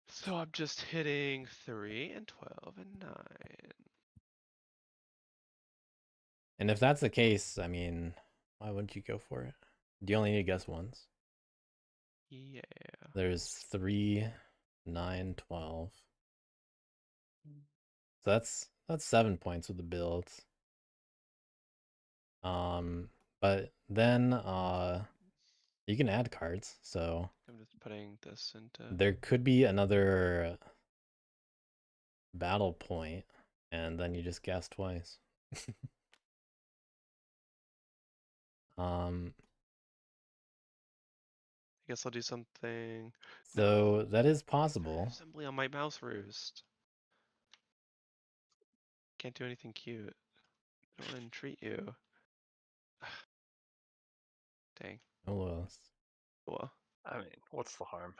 So I'm just hitting 3 and 12 and 9. And if that's the case, I mean, why wouldn't you go for it? Do you only need to guess once? Yeah. There's 3, 9, 12. So that's 7 points with the builds. But then you can add cards, so I'm just putting this into. there could be another battle point, and then you just guess twice. I guess I'll do something. So that is I possible. have assembly on my mouse roost. Can't do anything cute. I don't want to entreat you. Dang. Oh, well. Well, I mean, what's the harm?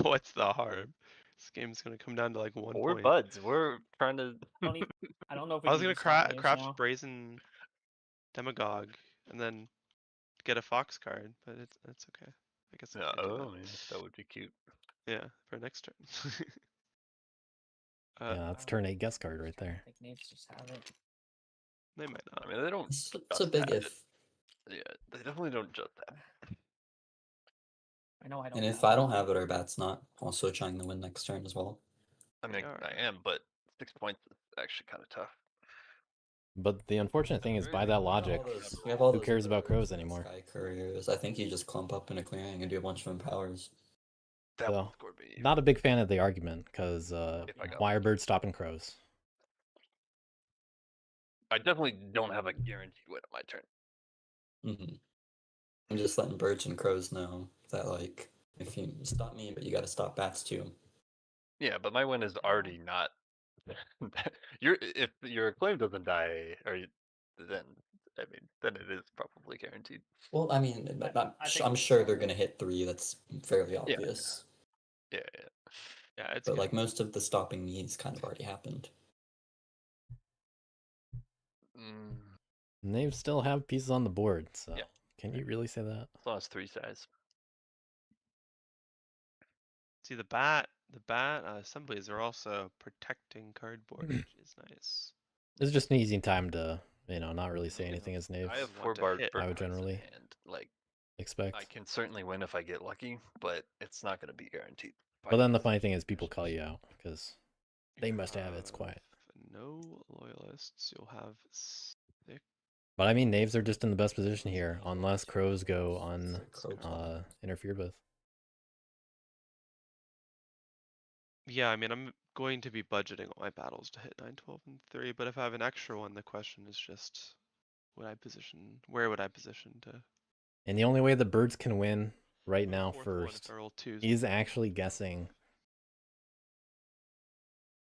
what's the harm? This game's gonna come down to like 1 We're point. buds. We're trying to. I don't know if we I was can gonna do stop waves craft now. brazen demagogue and then get a fox card, but it's okay. I guess I Yeah, can't do oh, that. yeah, that would be cute. Yeah, for next turn. Yeah, that's turn 8 guess card right there. I think Naves just have it. They might not. I mean, they don't. It's a just big have it. if. Yeah, they definitely don't just have it. I know I don't. And if have I it. don't have it or Bat's not, also trying to win next turn as well. I mean, They I are. am, but 6 points is actually kind of tough. But the unfortunate thing is, by that logic, We have all who those cares about birds crows and anymore? Sky couriers. I think you just clump up in a clearing and do a bunch of empowers. That So, one scored me. not a big fan of the argument, because If I got why are birds stopping crows? I definitely don't have a guaranteed win on my turn. I'm just letting birds and crows know that, like, if you stop me, but you gotta stop bats too. Yeah, but my win is already not if your claim doesn't die, then then it is probably guaranteed. Well, I mean, I'm sure they're gonna hit 3. That's fairly obvious. Yeah. Yeah, it's But good. like most of the stopping me's kind of already happened. And they still have pieces on the board, so Yeah. can you really say that? As long as 3 size. See, the bat assemblies are also protecting cardboard, which is nice. It's just an easy time to, not really say anything as knave. I have Want 4 to bar hit. bird I would cards in generally hand. Like, expect. I can certainly win if I get lucky, but it's not going to be guaranteed. But then the funny thing is people call you out because they must have it's quiet. No loyalists. You'll have 6. But I mean, knaves are just in the best position here, unless crows go interfered with. Yeah, I mean, I'm going to be budgeting all my battles to hit 9, 12, and 3, but if I have an extra one, the question is just, where would I position to? And the only way the birds can win right now Fourth one if first I roll 2s. is actually guessing.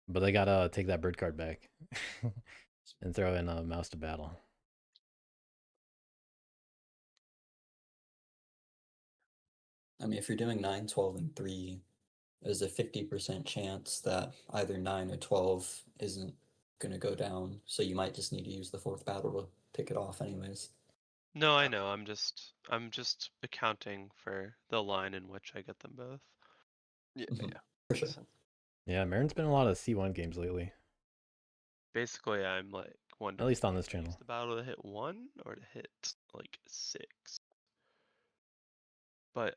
But they gotta take that bird card back and throw in a mouse to battle. I mean, if you're doing 9, 12, and 3, there's a 50% chance that either 9 or 12 isn't going to go down. So you might just need to use the 4th battle to pick it off anyways. No, I know. I'm just accounting for the line in which I get them both. Yeah, for sure. Yeah, Marin's been in a lot of C1 games lately. Basically, I'm like wondering. At least on this use channel. the battle to hit 1 or to hit like 6. But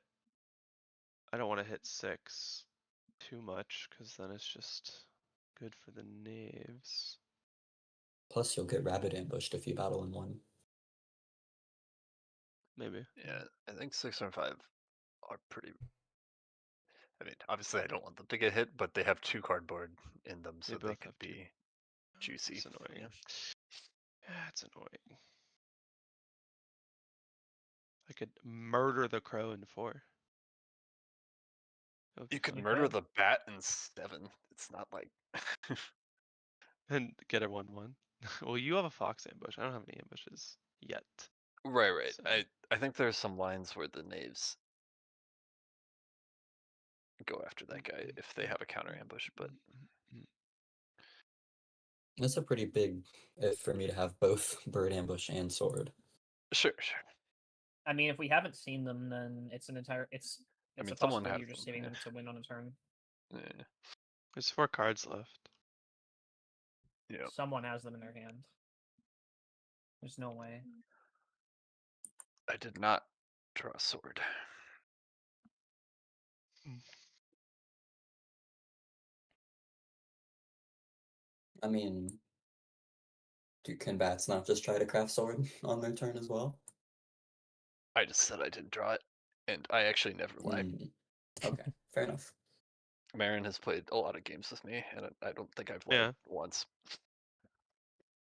I don't want to hit 6 too much because then it's just good for the knaves. Plus, you'll get rabbit ambushed if you battle in 1. Maybe. Yeah, I think 6 and 5 are pretty. I mean, obviously, I don't want them to get hit, but they have 2 cardboard in them, so they could be juicy. It's annoying. Yeah, it's annoying. I could murder the crow in 4. You could murder the bat in 7. It's not like. And get a 1-1. Well, you have a fox ambush. I don't have any ambushes yet. Right. So. I think there's some lines where the knaves go after that guy if they have a counter ambush, but It's a pretty big if for me to have both bird ambush and sword. Sure. I mean, if we haven't seen them, then it's a possibility you're just saving them to win on a turn. Yeah. There's 4 cards left. Yeah. Someone has them in their hand. There's no way. I did not draw a sword. I mean, can bats not just try to craft sword on their turn as well? I just said I didn't draw it, and I actually never lie. Okay, fair enough. Marin has played a lot of games with me, and I don't think I've lied once.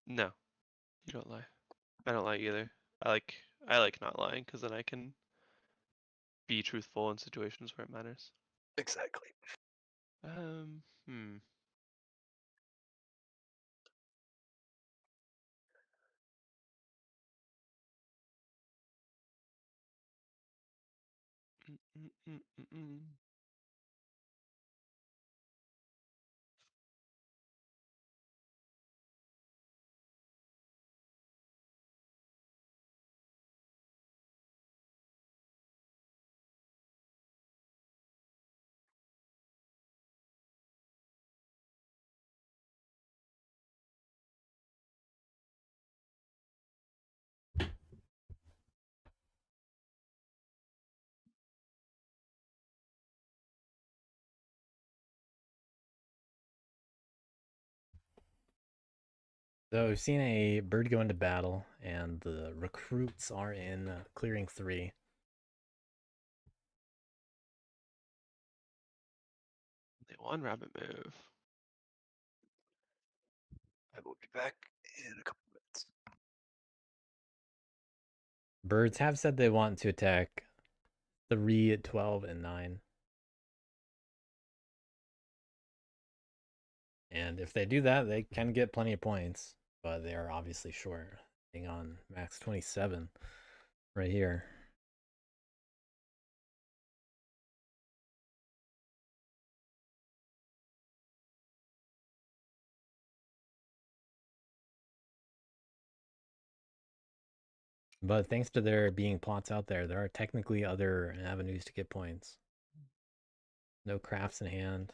No, you don't lie. I don't lie either. I like not lying because then I can be truthful in situations where it matters. Exactly. So we've seen a bird go into battle, and the recruits are in clearing 3. They won rabbit move. I will be back in a couple minutes. Birds have said they want to attack 3, 12, and 9. And if they do that, they can get plenty of points, but they are obviously short. Hang on, max 27 right here. But thanks to there being plots out there, there are technically other avenues to get points. No crafts in hand.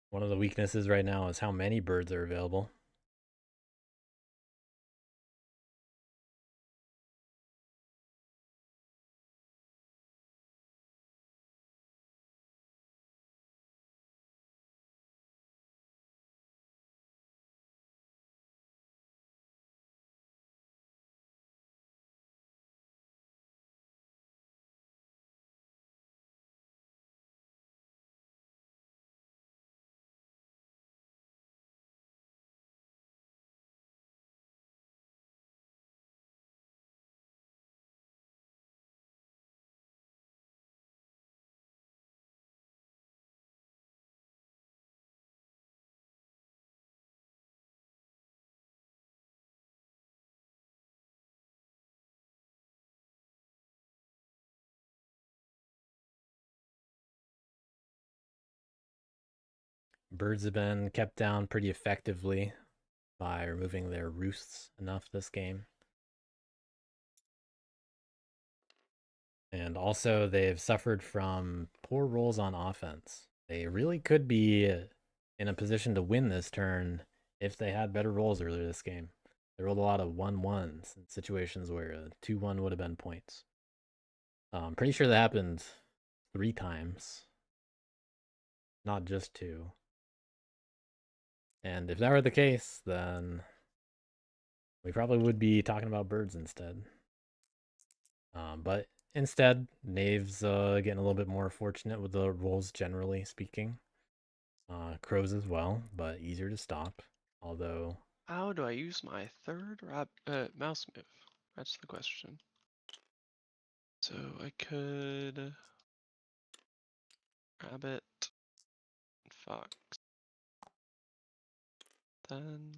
One of the weaknesses right now is how many birds are available. Birds have been kept down pretty effectively by removing their roosts enough this game. And also, they've suffered from poor rolls on offense. They really could be in a position to win this turn if they had better rolls earlier this game. They rolled a lot of 1-1s in situations where a 2-1 would have been points. I'm pretty sure that happened 3 times, not just 2. And if that were the case, then we probably would be talking about birds instead. But instead, knaves getting a little bit more fortunate with the rolls, generally speaking. Crows as well, but easier to stop. Although, How do I use my third mouse move? That's the question. So I could rabbit, fox, then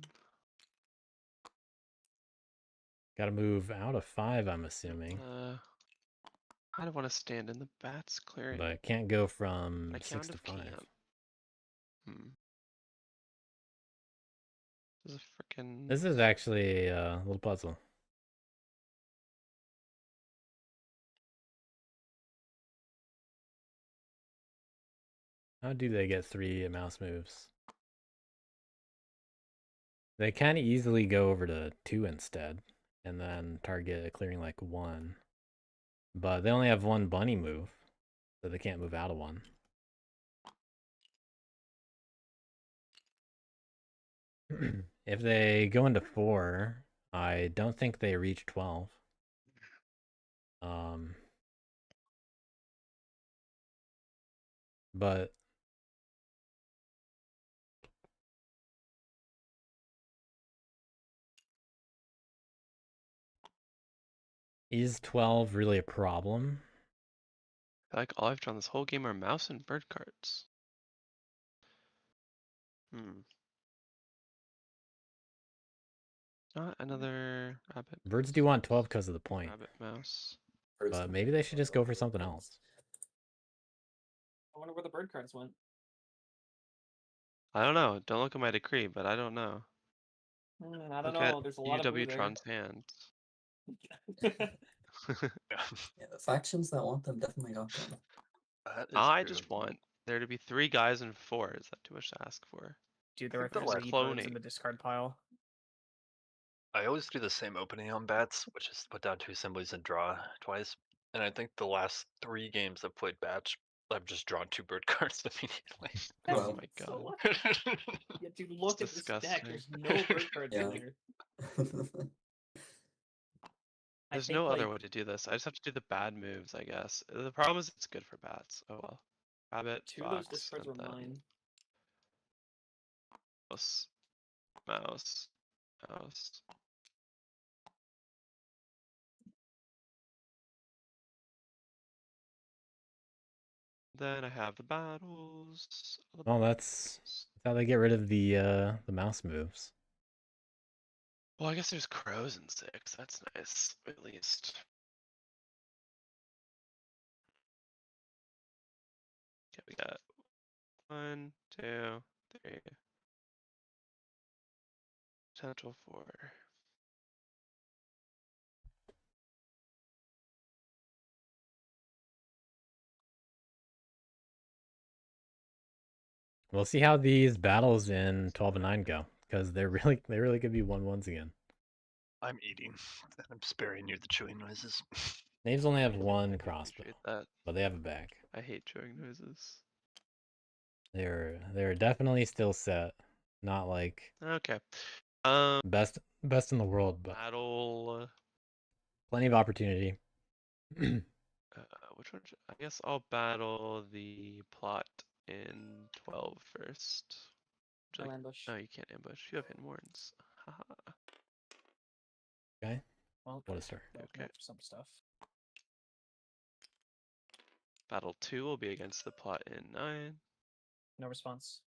gotta move out of 5, I'm assuming. I don't want to stand in the bats clearing. But can't go from I 6 kind to of 5. can't. This is a freaking. This is actually a little puzzle. How do they get 3 mouse moves? They can easily go over to 2 instead, and then target clearing like 1. But they only have 1 bunny move, so they can't move out of 1. If they go into 4, I don't think they reach 12. But is 12 really a problem? I feel like all I've drawn this whole game are mouse and bird cards. Not another rabbit. Birds do want 12 because of the point. Rabbit mouse. But maybe they should just go for something else. I wonder where the bird cards went. I don't know. Don't look at my decree, but I don't know. I don't Look at know. There's a lot of blue there. UW-Tron's hands. Yeah, the factions that want them definitely got them. I just want there to be 3 guys and 4. Is that too much to ask for? Dude, there are think 3 birds in the discard pile. I always do the same opening on bats, which is put down 2 assemblies and draw twice. And I think the last 3 games I've played bats, I've just drawn 2 bird cards immediately. Oh my god. Yeah, dude, look at this deck. There's no bird cards in here. There's no other way to do this. I just have to do the bad moves, I guess. The problem is it's good for bats. Oh well. Rabbit, Two of those fox, discards and were then mine. mouse, mouse, mouse. Then I have the battles. Well, that's how they get rid of the mouse moves. Well, I guess there's crows in 6. That's nice, at least. Okay, we got 1, 2, 3. Potential 4. We'll see how these battles in 12 and 9 go, because they really could be 1-1s again. I'm eating. I'm sparing you the chewing noises. Knaves only have one crossbow, Appreciate that. but they have a bag. I hate chewing noises. They're definitely still set, not like Okay. best in the world, but Battle. plenty of opportunity. Which one? I guess I'll battle the plot in 12 first. No Like, ambush. no, you can't ambush. You have hidden warrants. Haha. Okay, Well, what a start. Okay. Some stuff. Battle 2 will be against the plot in 9. No response.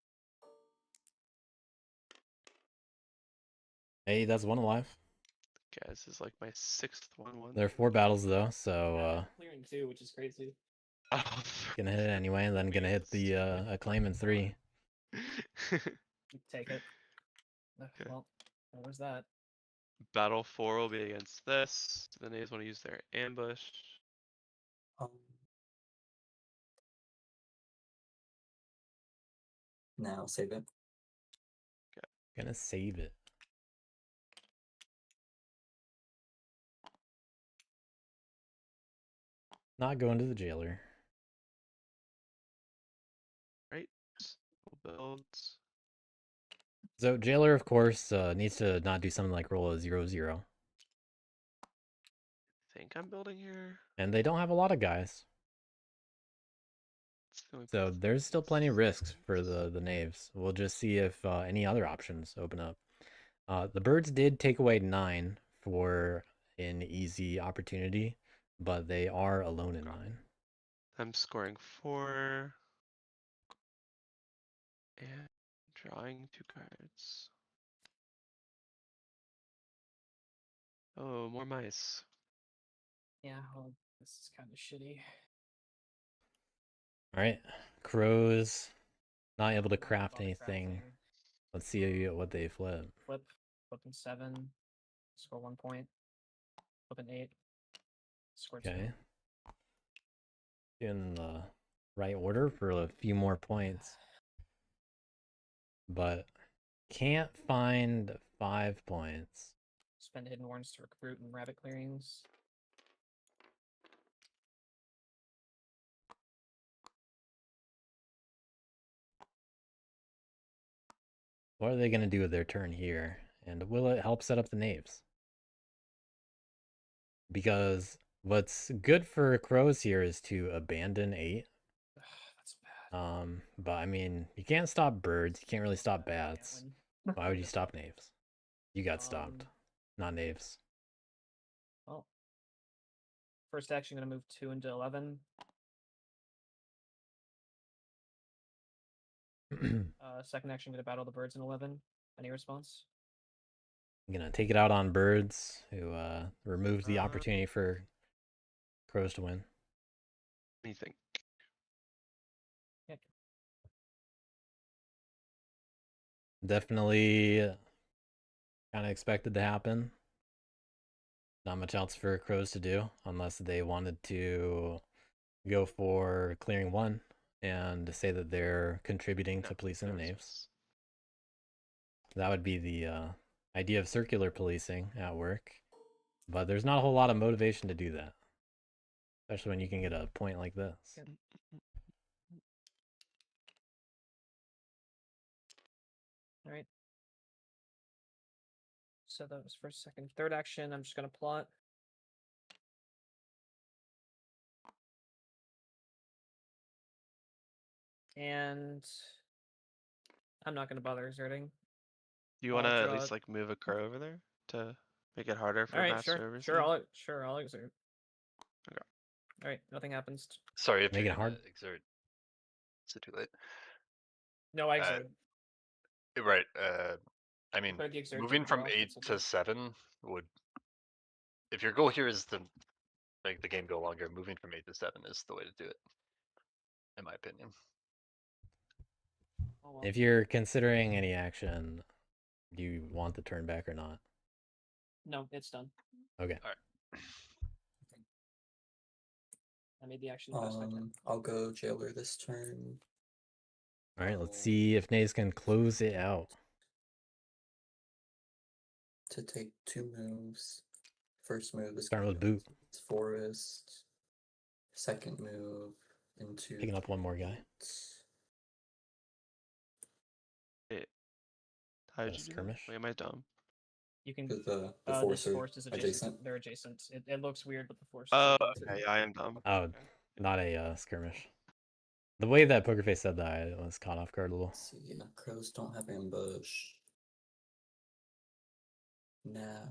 Hey, that's one alive. Guys, this is like my 6th 1-1. There are 4 battles though, so Clearing 2, which is crazy. Oh, gonna hit it anyway, and then gonna hit the acclaim in 3. You take it. Okay. Well, where's that? Battle 4 will be against this. The knaves want to use their ambush. Now save it. Gonna save it. Not going to the jailer. Right. Builds. So jailer, of course, needs to not do something like roll a 0-0. Think I'm building here. And they don't have a lot of guys. So there's still plenty of risks for the knaves. We'll just see if any other options open up. The birds did take away 9 for an easy opportunity, but they are alone in 9. I'm scoring 4. And drawing 2 cards. Oh, more mice. Yeah, well, this is kind of shitty. Alright, crows, not able to craft Bother anything. crafting. Let's see what they flip. Flipping 7. Score 1 point. Flipping 8. Scored 2. Okay. In the right order for a few more points. But can't find 5 points. Spend hidden warrants to recruit and rabbit clearings. What are they going to do with their turn here? And will it help set up the knaves? Because what's good for crows here is to abandon 8. That's bad. But I mean, you can't stop birds. You can't really stop bats. Why would you stop knaves? You got stopped, not knaves. Well, first action, gonna move 2 into 11. Second action, gonna battle the birds in 11. Any response? I'm gonna take it out on birds, who removed the opportunity for crows to win. What do you think? Yeah. Definitely kind of expected to happen. Not much else for crows to do unless they wanted to go for clearing 1 and say that they're contributing to policing the knaves. That would be the idea of circular policing at work. But there's not a whole lot of motivation to do that. Especially when you can get a point like this. Alright. So that was first, second, third action. I'm just gonna plot. And I'm not going to bother exerting. Do you I'll want to at draw least it. like move a crow over there to make it harder for All right, master sure, overseeing? sure, I'll exert. Okay. All right, nothing happens. Sorry if Make you're it gonna hard. exert. Is it too late? No, I exert. Right. I mean, But the exert moving didn't from draw, 8 that's to okay. 7 would, if your goal here is to make the game go longer, moving from 8 to 7 is the way to do it, in my opinion. Oh, well. If you're considering any action, do you want the turn back or not? No, it's done. Okay. All right. I made the action the best I can. I'll go jailer this turn. All right, let's see if Nays can close it out. To take 2 moves. First move is Start with boot. forest. Second move into Picking up one more guy. How Got did a you do that? skirmish. Wait, am I dumb? You can. Because the This force are forest is adjacent. They're adjacent. It looks weird, but the forest. Oh, is okay, yeah, I am dumb. Oh, Okay. not a skirmish. The way that Pokerface said that, I was caught off guard a little. So yeah, crows don't have ambush. Now,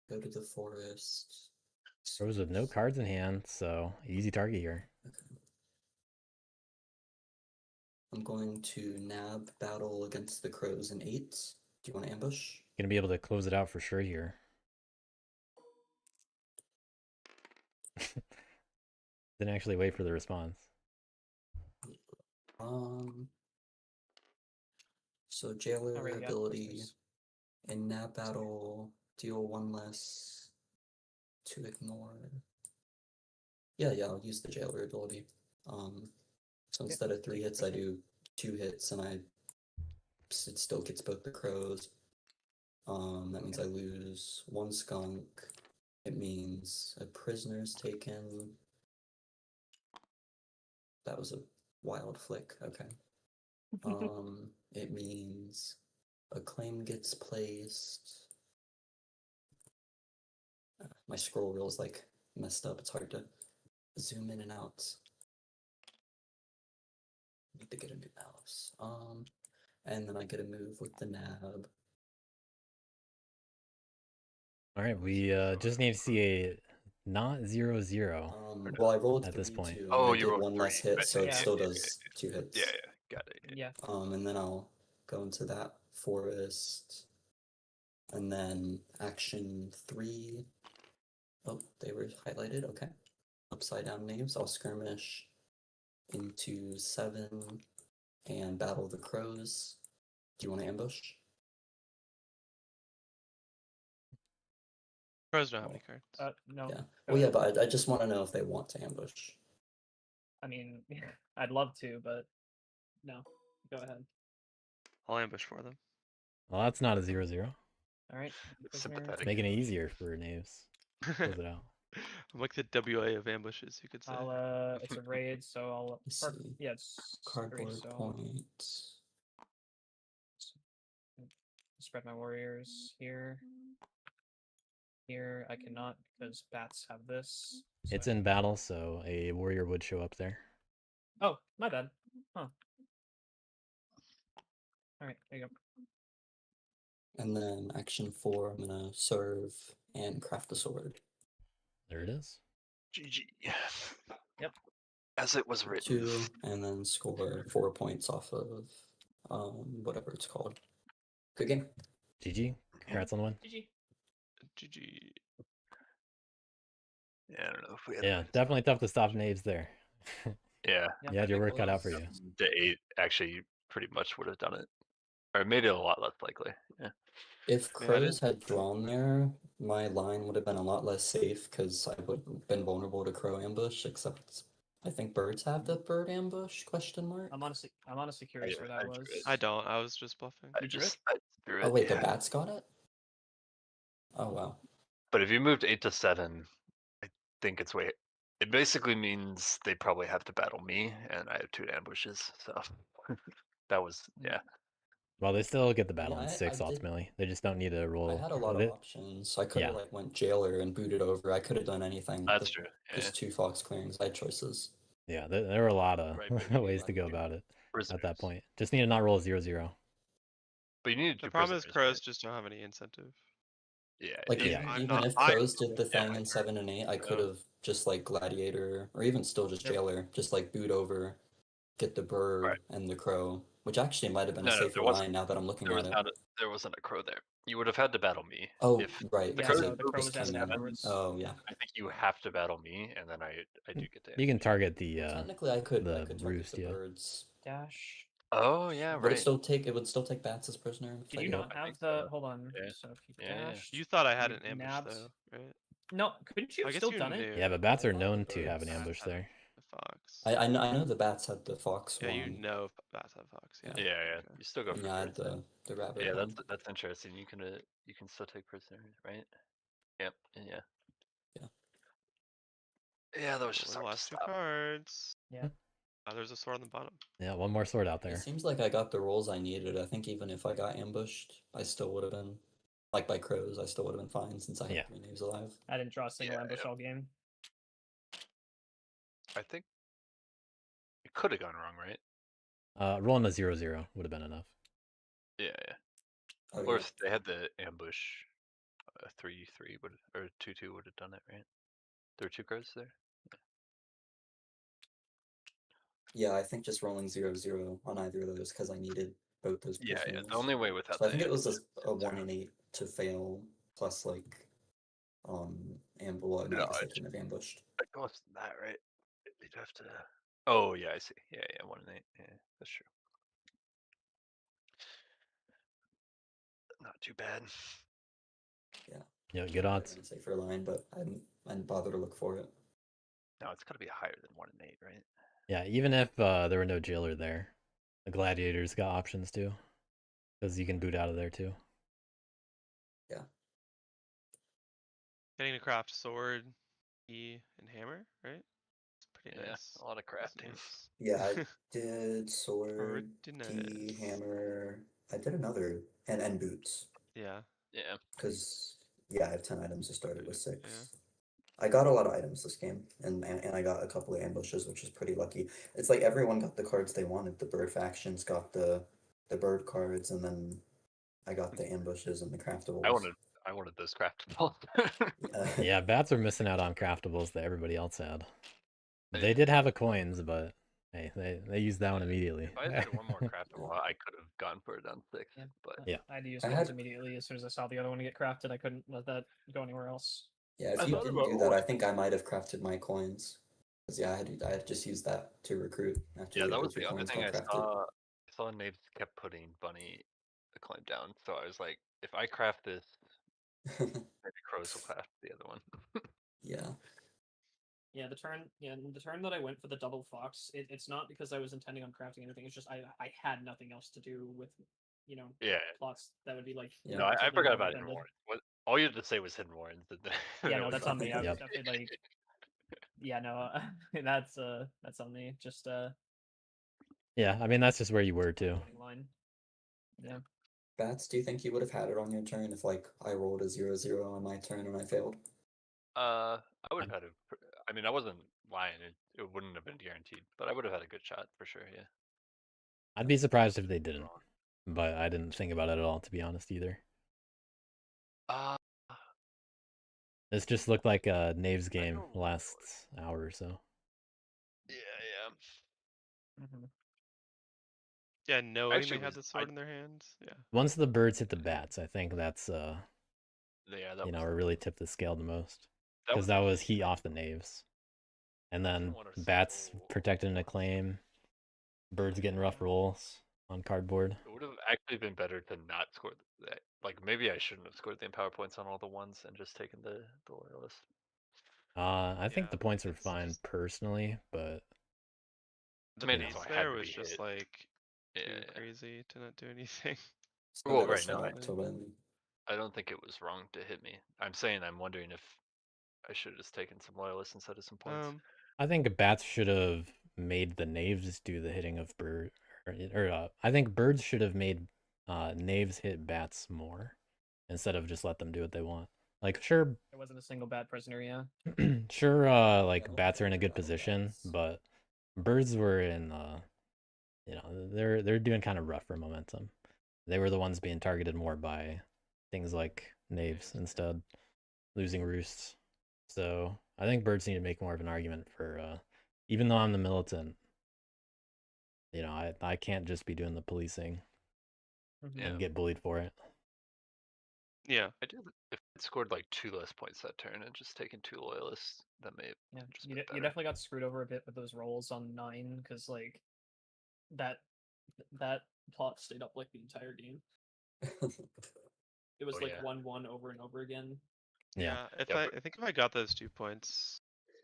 go to the forest. Crows with no cards in hand, so easy target here. Okay. I'm going to nab battle against the crows in 8s. Do you want to ambush? Gonna be able to close it out for sure here. Didn't actually wait for the response. So jailer Oh, right, yeah, ability listeners. in nab battle, deal 1 less to ignore. Yeah, I'll use the jailer ability. So instead of 3 hits, I do 2 hits, and it still gets both the crows. That means I lose 1 skunk. It means a prisoner's taken. That was a wild flick. Okay. It means a claim gets placed. My scroll wheel's like messed up. It's hard to zoom in and out. Need to get a new mouse. And then I get a move with the nab. All right, we just need to see a not 0-0. Well, I rolled at 3, this point. 2, Oh, and I you did rolled 1 less 3. hit, so it Yeah. still does 2 hits. Yeah, got it. Yeah. And then I'll go into that forest. And then action 3. Oh, they were highlighted. Okay. Upside down names. I'll skirmish into 7 and battle the crows. Do you want to ambush? Crows don't have any cards. No. Yeah. go Well, yeah, ahead. but I just want to know if they want to ambush. I mean, I'd love to, but no. Go ahead. I'll ambush for them. Well, that's not a 0-0. All right. Sympathetic. Making it easier for Naves. Close it out. I'm like the WA of ambushes, you could say. It's a raid, so I'll. Let's Or, see. yeah, it's Cardboard 3, so point. spread my warriors here. Here I cannot because bats have this. So It's in battle, so a warrior would show up there. Oh, my bad. Huh. All right, there you go. And then action 4, I'm gonna serve and craft a sword. There it is. GG. Yep. As it was written. 2, and then score 4 points off of whatever it's called. Good game. GG. Congrats on the win. GG. GG. Yeah, I don't know if we had. Yeah, definitely tough to stop Naves there. Yeah. Yep. You had your I work think cut it out for was- you. The 8 actually pretty much would have done it. Or made it a lot less likely. Yeah. If Yeah, I crows didn't- had drawn there, my line would have been a lot less safe because I would have been vulnerable to crow ambush, except I think birds have the bird ambush, question mark? I'm honestly curious where that I was. drew it. I don't. I was just bluffing. I You drew just I threw it. Oh wait, yeah. the bats got it? Oh wow. But if you moved 8 to 7, I think it's way. It basically means they probably have to battle me, and I have 2 ambushes. So that was Well, they still get the battle Yeah, in I 6 did- ultimately. They just don't need to roll. I had a lot of options. I could have Yeah. like went jailer and booted over. I could have done anything. That's but true. Yeah. Just 2 fox clearings. I had choices. Yeah, there were a lot of Right, but you ways like to go it. about it. at that Prisoners. point. Just need to not roll a 0-0. But you need to The do problem is prisoners, crows right? just don't have any incentive. Yeah. Like Yeah. even if I crows did the thing yeah, in 7 and 8, I so- could have just like gladiator or even still just Yep. jailer, just like boot over, get the bird Right. and the crow, which actually might have been a No, safer there wasn't. line now that I'm looking There at was it. not. There wasn't a crow there. You would have had to battle me. Oh, if right, Yeah, because crow no, it the crow moves was just added came in. afterwards. Oh, yeah. I think you have to battle me, and then I do get to. You can target the Technically, I could the target roost, the yeah. birds. Dash. Oh yeah, Would right. it would still take bats as prisoner? if Did I you do not it? have think the? so. Hold on. Yeah. So if you Yeah, yeah. dashed, You thought I had you an ambush nabbed- though, right? No, couldn't you I have guess still you done knew. it? Yeah, but bats are thought known the to have an Bats ambush had there. The fox. I know the bats had the fox Yeah, one. you know bats have fox. Yeah. Yeah, yeah. Okay. You still go And for yeah, I had birds. the rabbit Yeah, one. that's interesting. You can still take prisoners, right? Yep. Yeah. Yeah. Yeah, that was Only just the hard to last two stop. cards. Yeah. Oh, there's a sword on the bottom. Yeah, one more sword out It there. seems like I got the rolls I needed. I think even if I got ambushed, I still would have been, like by crows, I still would have been fine since I had Yeah. 3 names alive. I didn't draw a single Yeah, ambush all game. I think it could have gone wrong, right? Rolling a 0-0 would have been enough. Yeah, yeah. Oh, Or yeah. if they had the ambush, 3-3 would or 2-2 would have done it, right? There were 2 cards there. Yeah, I think just rolling 0-0 on either of those because I needed both those Yeah, prisoners. yeah. The only way without So I the think it was ambush a is 1 in 8 to fail plus like well, no, No, I guess I it's- couldn't have ambushed. less than that, right? You'd have to. Oh yeah, I see. Yeah, yeah. 1 in 8. Yeah, that's true. Not too bad. Yeah, good odds. I'd say for a line, but I didn't bother to look for it. No, it's got to be higher than 1 in 8, right? Yeah, even if there were no jailer there, the gladiators got options too, because you can boot out of there too. Getting to craft sword, key, and hammer, right? It's pretty Yeah, nice. a lot of That's crafting. nice. Yeah, I did sword, Pretty key, nice. hammer. I did another and boots. Yeah. Yeah. Because yeah, I have 10 items. I started with 6. Yeah. I got a lot of items this game, and I got a couple of ambushes, which is pretty lucky. It's like everyone got the cards they wanted. The bird factions got the bird cards, and then I got the ambushes and the craftables. I wanted those craftables. Yeah, bats are missing out on craftables that everybody else had. They Yeah. did have a coins, but hey, they used that one immediately. If I had one more craftable, I could have gone for it on 6. Yeah. But Yeah. I had to use I coins had- immediately as soon as I saw the other one get crafted. I couldn't let that go anywhere else. Yeah, if I you thought didn't about do that, I think I might have crafted my coins. Because yeah, I had just used that to recruit after yeah, the that other was 2 the other coins thing got I crafted. saw. I saw Naves kept putting Bunny the claim down, so I was like, if I craft this, maybe Crows will craft the other one. Yeah. Yeah, the turn that I went for the double fox, it's not because I was intending on crafting anything. It's just I had nothing else to do with, Yeah. plots that would be like. Yeah. No, I relatively forgot well about Hidden defended. Warrens. What all you had to say was Hidden Warrens. Yeah, no, that's on me. I was Yep. definitely like, yeah, no, that's on me. Just Yeah, I mean that's just where you were too. winning line. Yeah. Bats, do you think you would have had it on your turn if like I rolled a 0-0 on my turn and I failed? I would have had a. I mean, I wasn't lying. It wouldn't have been guaranteed, but I would have had a good shot for sure. Yeah. I'd be surprised if they didn't, but I didn't think about it at all, to be honest, either. Uh, This just looked like a Knaves I game don't last hour or so. yeah. Mm-hmm. Yeah, knowing Actually, they had the was- sword in their hands. Yeah. Once the birds hit the bats, I think that's Yeah, that you was, know, really tipped the scale the most. that Because that was heat off the Knaves. And I didn't then wanna bats sell- protecting a claim, birds getting rough rolls on cardboard. It would have actually been better to not score that. Like maybe I shouldn't have scored the empower points on all the ones and just taken the loyalist. I think Yeah, the points were it's fine just- personally, but The I mean, pace if I had there to was be just hit. like Yeah, too yeah. crazy to not do anything. Still Well, got a right, no, shot I- to win. I don't think it was wrong to hit me. I'm saying I'm wondering if I should have just taken some loyalists instead of some points. I think bats should have made the Knaves do the hitting of bird, I think birds should have made Knaves hit bats more instead of just let them do what they want. Like sure, There wasn't a single bad prisoner. Yeah. sure, like don't bats are in a think good about position, bats. but birds were in you know, they're doing kind of rough for momentum. They were the ones being targeted more by things like knaves instead, losing roosts. So I think birds need to make more of an argument for, even though I'm the militant, you know, I can't just be doing the policing and get bullied for it. Yeah. I do. If it scored like 2 less points that turn and just taken 2 loyalists, that may have Yeah, just you been better. definitely got screwed over a bit with those rolls on 9 because like that plot stayed up like the entire game. It was Oh, like yeah. 1-1 over and over again. Yeah. I think if I got those 2 points,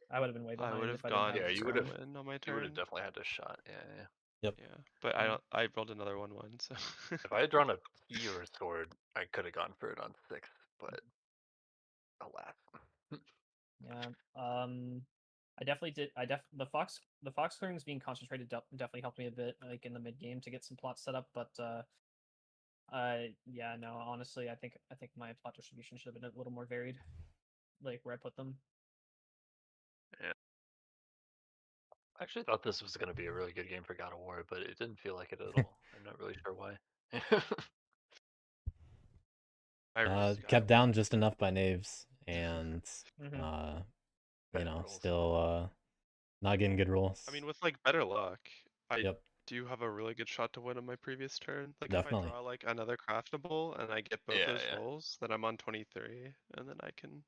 I would have been way I behind would if have I didn't gone have Yeah, the you for would a have. win on my You turn. would have definitely had a shot. Yeah, yeah. Yep. Yeah, but I rolled another 1-1, so. If I had drawn a P or a sword, I could have gone for it on 6, but alas. Yeah. I definitely did. The fox clearings being concentrated definitely helped me a bit, like in the mid game to get some plots set up. But yeah, no, honestly, I think my plot distribution should have been a little more varied, like where I put them. Yeah. I actually thought this was going to be a really good game for God of War, but it didn't feel like it at all. I'm not really sure why. Kept down just enough by knaves, and Mhm. you know, still not getting good rolls. I mean, with like better luck, I Yep. do have a really good shot to win on my previous turn. Like Definitely. if I draw like another craftable and I get both Yeah, those yeah. rolls, then I'm on 23, and then I can.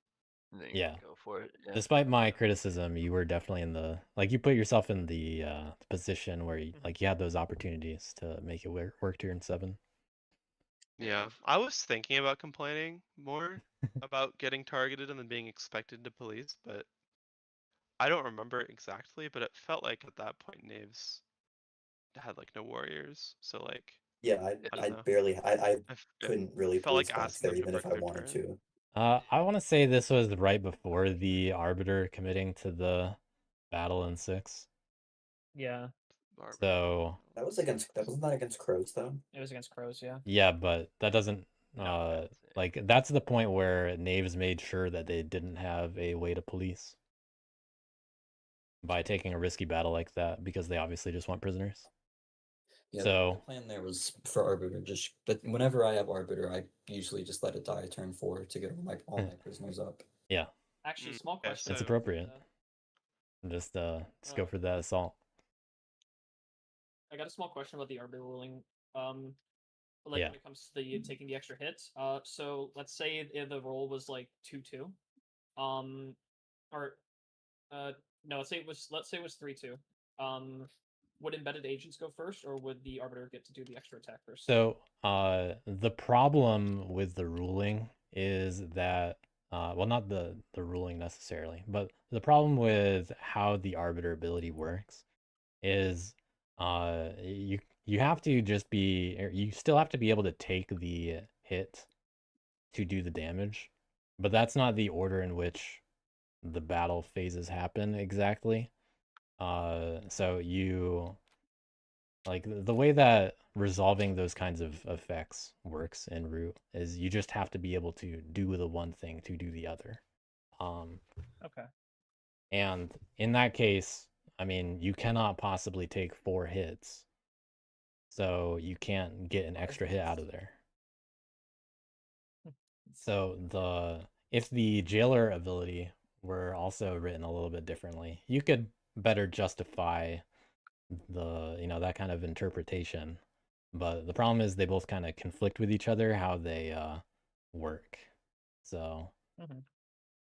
Then you Yeah. can go for it. Yeah. Despite my criticism, you were definitely in the, like, you put yourself in the position where you, like, you had those opportunities to make it work turn 7. Yeah, I was thinking about complaining more about getting targeted and then being expected to police, but I don't remember exactly, but it felt like at that point Knaves had like no warriors, so like Yeah, I I don't know. barely, I It couldn't really felt like police box asking there them to even if break I their wanted turn. to. I want to say this was right before the Arbiter committing to the battle in 6. Yeah. So That wasn't that against crows though. It was against crows, yeah. yeah, but that doesn't No, like that's the point where knaves made sure that they didn't have a way to police by taking a risky battle like that, because they obviously just want prisoners. Yeah, So the plan there was for Arbiter, but whenever I have Arbiter, I usually just let it die turn 4 to get all my prisoners up. yeah, Actually, small Yeah, question. it's appropriate. Just go for that assault. I got a small question about the Arbiter ruling. Like Yeah. when it comes to the taking the extra hits. So let's say if the roll was like 2-2, or no, let's say it was 3-2. Would embedded agents go first, or would the Arbiter get to do the extra attack first? So the problem with the ruling is that well, not the ruling necessarily, but the problem with how the Arbiter ability works is you have to just be, or you still have to be able to take the hit to do the damage, but that's not the order in which the battle phases happen exactly. So you, like, the way that resolving those kinds of effects works in Root is you just have to be able to do the one thing to do the other. Okay. And in that case, I mean, you cannot possibly take 4 hits, so you can't get an extra hit out of there. So if the jailer ability were also written a little bit differently, you could better justify that kind of interpretation. But the problem is they both kind of conflict with each other, how they work. So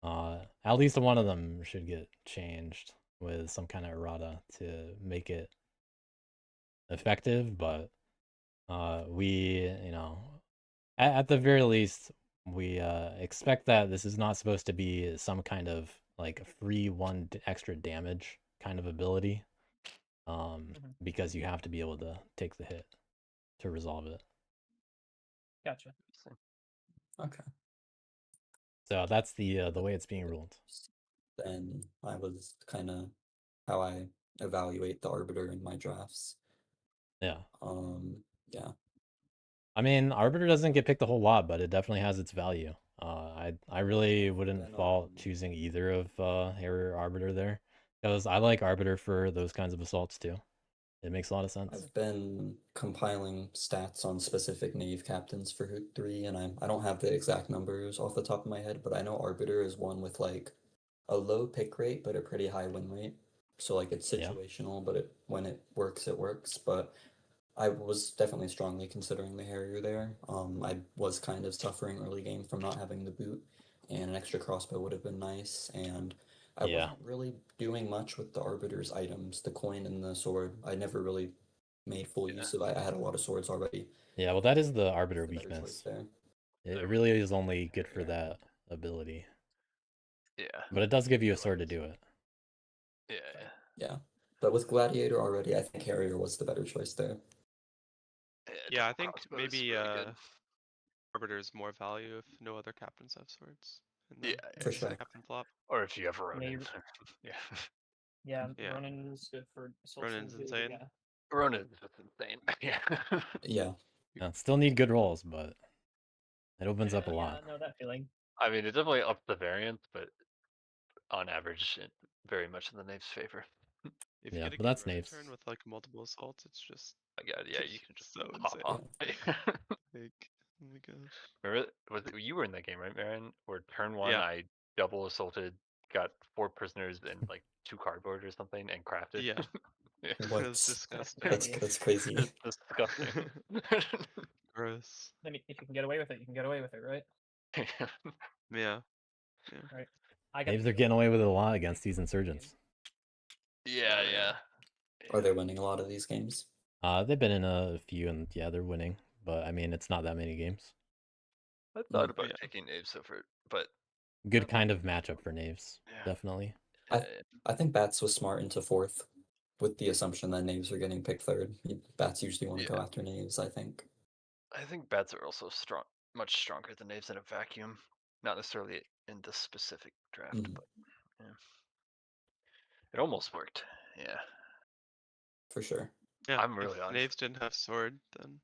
at least one of them should get changed with some kind of errata to make it effective. But we, at the very least, we expect that this is not supposed to be some kind of like free 1 extra damage kind of ability, because you have to be able to take the hit to resolve it. Gotcha. Okay. So that's the way it's being ruled. Then I was kind of how I evaluate the Arbiter in my drafts. Yeah. Yeah. I mean, Arbiter doesn't get picked a whole lot, but it definitely has its value. I really wouldn't fault choosing either of Harrier or Arbiter there, because I like Arbiter for those kinds of assaults too. It makes a lot of sense. I've been compiling stats on specific Knave captains for Hoot 3, and I don't have the exact numbers off the top of my head, but I know Arbiter is one with like a low pick rate, but a pretty high win rate. So like it's Yeah. situational, but when it works, it works. But I was definitely strongly considering the Harrier there. I was kind of suffering early game from not having the boot, and an extra crossbow would have been nice. And I Yeah. wasn't really doing much with the Arbiter's items, the coin and the sword. I never really made full use of it. I had a lot of swords already. Yeah, well, that is the Arbiter The better choice weakness. there. It I really is only good for Yeah. that ability. Yeah. But it does give you a Yeah, sword to like- do it. Yeah, yeah. Yeah. But with Gladiator already, I think Harrier was the better choice there. Yeah, I double think crossbow is maybe really good. Arbiter's more value if no other captains have swords in the Yeah, For sure. captain flop. Or if you have Yeah, Ronin. you- Yeah. Yeah, Yeah. Ronin is good for assault Ronin's too, insane. Yeah. Ronin is just insane. Yeah. Yeah. Still need good rolls, but it opens up a Yeah. Yeah, lot. I know that feeling. I mean, it definitely ups the variance, but on average, it very much in the knave's favor. If you Yeah, get a but good that's Ronin knaves. turn with like multiple assaults, it's just I got yeah, you can just so pop insane. off. Like, oh my gosh. Remember, you were in that game, right, Marin? Where turn one, Yeah. I double assaulted, got 4 prisoners and like 2 cardboard or something, and crafted. Yeah. Yeah. What? That's disgusting. That's crazy. It's disgusting. Gross. I mean, if you can get away with it, you can get away with it, right? Yeah. Right. I got Knaves to are go getting away with it a lot like against these insurgents. Yeah, Oh, yeah. Are they winning a lot of these games? They've been in a few, and yeah, they're winning. But I mean, it's not that many games. I thought Mm. about Yeah. taking Abe's over, but Good Not kind like of matchup for knaves, Yeah. definitely. I think Bats was smart into fourth with the assumption that Knaves are getting picked third. Bats usually want to go Yeah. after Knaves, I think. I think bats are also much stronger than knaves in a vacuum. Not necessarily in this specific draft, Mhm. but yeah. It almost worked. Yeah. For sure. Yeah. I'm really if honest. Knaves didn't have sword, then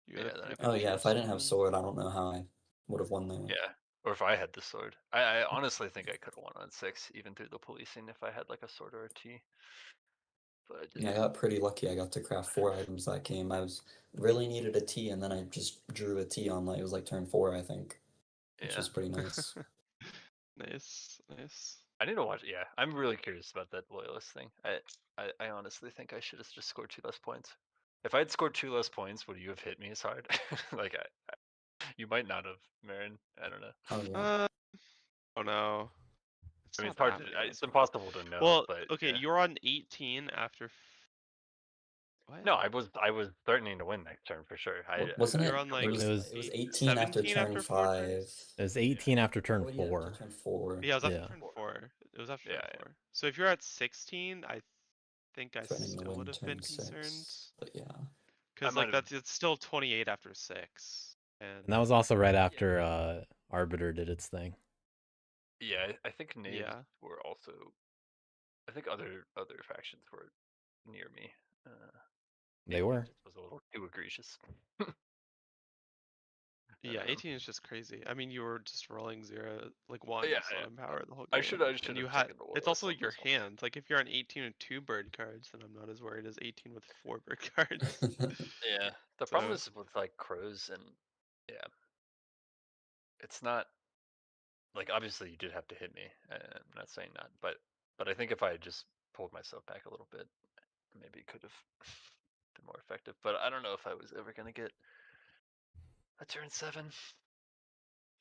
you had Yeah, a then pretty I good Oh yeah, if I chance didn't to have win. sword, I don't know how I would have won there. Yeah. Or if I had the sword. I honestly think I could have won on 6, even through the policing, if I had like a sword or a T. But I Yeah, I didn't. got pretty lucky. I got to craft 4 items that game. I was really needed a T, and then I just drew a T on like it was like turn 4, I think, which Yeah. was pretty nice. Nice. Nice. I need to watch. Yeah, I'm really curious about that loyalist thing. I honestly think I should have just scored 2 less points. If I had scored 2 less points, would you have hit me as hard? Like you might not have, Marin. I don't know. Oh yeah. Oh no. It's I mean, not it's hard that to. many It's less points. impossible to know. Well, but okay, yeah. you're on 18 after. What? No, I was threatening to win next turn for sure. Wasn't You're it? on like It was 18 after 17 turn after 4 5. turns. It was 18 after turn Oh yeah, after 4. turn 4. Yeah, it was after Yeah. turn 4. It was after turn Yeah, 4. So if you're at 16, I think I Threatening to still win would have been turn concerned. 6. But yeah. Because might like have- it's still 28 after 6. And that was also right after Arbiter did its thing. Yeah, I think knaves Yeah. were also. I think other factions were near me. They 18 were. just was a little too egregious. Yeah, Um, 18 is just crazy. I mean, you were just rolling 0, like 1 yeah, on empower the whole game. I should And have you had. taken the It's loyalist also on your this one. hand. Like if you're on 18 with 2 bird cards, then I'm not as worried as 18 with 4 bird cards. Yeah, the problem is with like crows and yeah, it's not like obviously you did have to hit me. I'm not saying that, but I think if I had just pulled myself back a little bit, maybe it could have been more effective. But I don't know if I was ever gonna get a turn 7.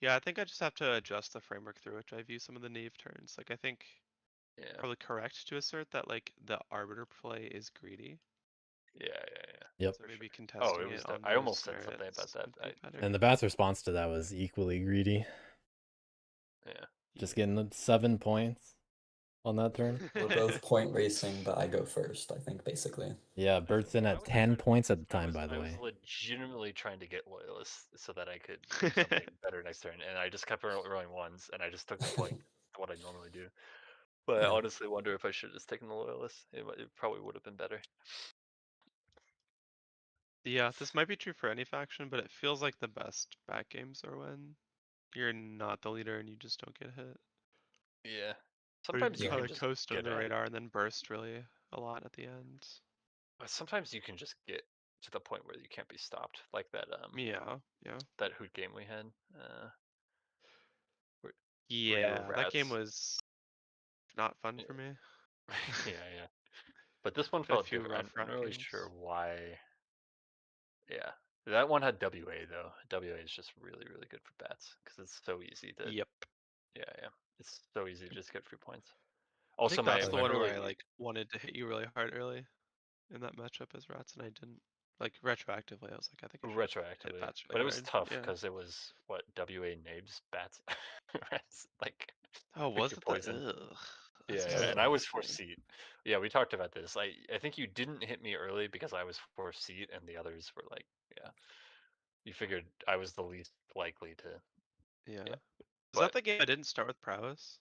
Yeah, I think I just have to adjust the framework through which I view some of the knave turns. Like I think Yeah, probably correct to assert that like the arbiter play is greedy. yeah. Yep. So maybe Oh, contesting it was. it on I almost those said something about merits that. would be better. And the Bats' response to that was equally greedy. Yeah. Just getting the 7 points on that turn. We're both point racing, but I go first, I think, basically. Yeah, Bert's in at 10 points at the time, by the I was way. legitimately trying to get loyalists so that I could do something better next turn, and I just kept rolling ones, and I just took the flank, what I normally do. But I Yeah. honestly wonder if I should have just taken the loyalists. It probably would have been better. Yeah, this might be true for any faction, but it feels like the best back games are when you're not the leader and you just don't get hit. Yeah. Or Sometimes you kind can of just coast get under the ahead. radar and then burst really a lot at the end. But sometimes you can just get to the point where you can't be stopped, like that Yeah. that Hoot game we had. Where Yeah, that game rats. was not fun Yeah. for me. yeah. But this one Had a felt few different. rough I'm rat not really games. sure why. Yeah, that one had WA though. WA is just really, really good for bats because it's so easy to. Yep. Yeah. It's so easy to just get free points. I Also, think my that's the my one where early I like wanted to hit you really hard early in that matchup as rats, and I didn't. Like retroactively, I was like, I think I should hit retroactively, bats but really it was hard. tough Yeah. because it was what WA nabs bats, rats like Oh, pick was your it that? poison. Ugh. Yeah, That's and I was disgusting. 4th seat. Yeah, we talked about this. I think you didn't hit me early because I was 4th seat, and the others were like, yeah. You figured I was the least likely to. Yeah. Yeah, Was that but the game I didn't start with prowess?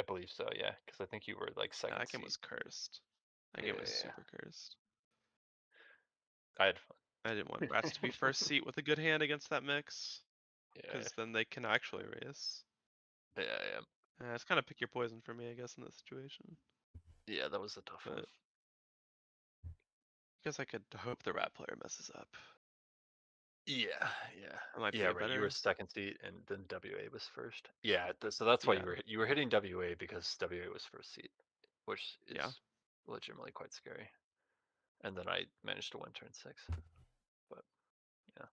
I believe so. Yeah, because I think you were like Yeah, 2nd that game seat. was cursed. That Yeah, game was super cursed. I had fun. I didn't want rats to be 1st seat with a good hand against that mix, Yeah, because then they can actually race. yeah. It's kind of pick your poison for me, I guess, in this situation. Yeah, that was a tough one. But I guess I could hope the rat player messes up. Yeah. I might Yeah, be right. You were better. 2nd seat, and then WA was 1st. Yeah, so that's why Yeah. you were hitting WA because WA was 1st seat, which is Yeah. legitimately quite scary. And then I managed to win turn 6, but yeah,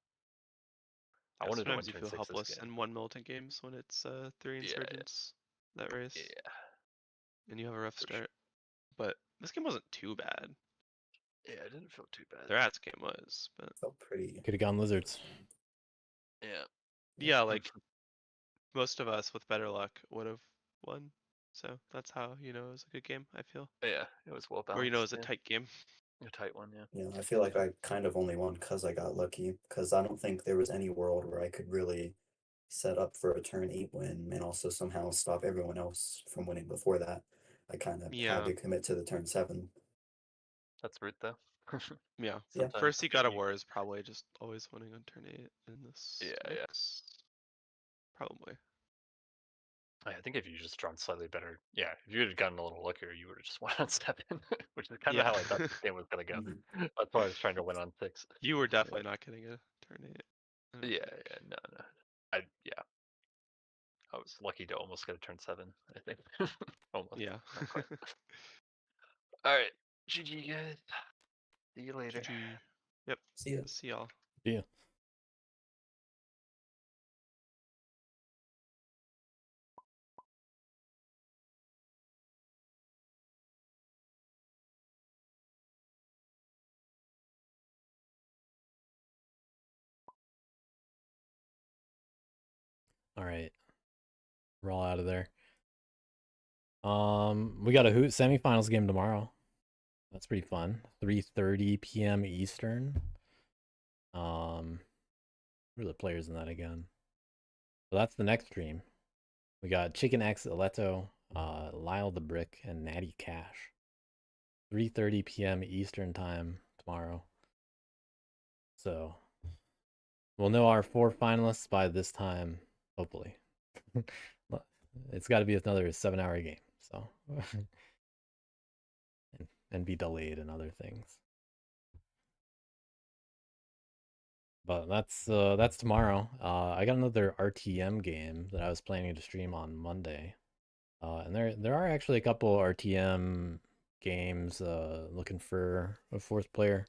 I Yeah, wanted to win sometimes you turn feel 6 this helpless game. in 1 militant games when it's 3 Yeah, insurgents that race. yeah, And you have a rough for start. sure. But this game wasn't too bad. Yeah, it didn't feel too bad. The rats game was, but Felt pretty. Could have gone lizards. yeah, like most of us with better luck would have won. So that's how you know it was a good game, I feel. Yeah, it was well balanced. Or you know it was a yeah. tight game. A tight one, yeah. Yeah, I feel like I kind of only won because I got lucky. Because I don't think there was any world where I could really set up for a turn 8 win and also somehow stop everyone else from winning before that. I kind of Yeah. had to commit to the turn 7. That's root though. Yeah. Yeah. Sometimes First seat God of War is probably just always winning on turn 8 in this Yeah. mix. Probably. I think if you just drawn slightly better, yeah, if you had gotten a little luckier, you would have just won on step in, which is kind of Yeah. how I thought this game was gonna go. That's why I was trying to win on 6. You were definitely not getting a turn 8. I don't Yeah, think. no. I was lucky to almost get a turn 7, I think. Almost. Yeah. Not quite. Alright. GG guys. See you later. GG. Yep. See ya. See y'all. Yeah. All right. We're all out of there. We got a Hoot semifinals game tomorrow. That's pretty fun. 3:30 p.m. Eastern. Who are the players in that again? Well, that's the next stream. We got Chicken X, Aleto, Lyle the Brick, and Natty Cash. 3:30 p.m. Eastern time tomorrow. So we'll know our 4 finalists by this time, hopefully. It's got to be another 7-hour game, so and be delayed and other things. But that's tomorrow. I got another RTM game that I was planning to stream on Monday. And there are actually a couple RTM games looking for a 4th player.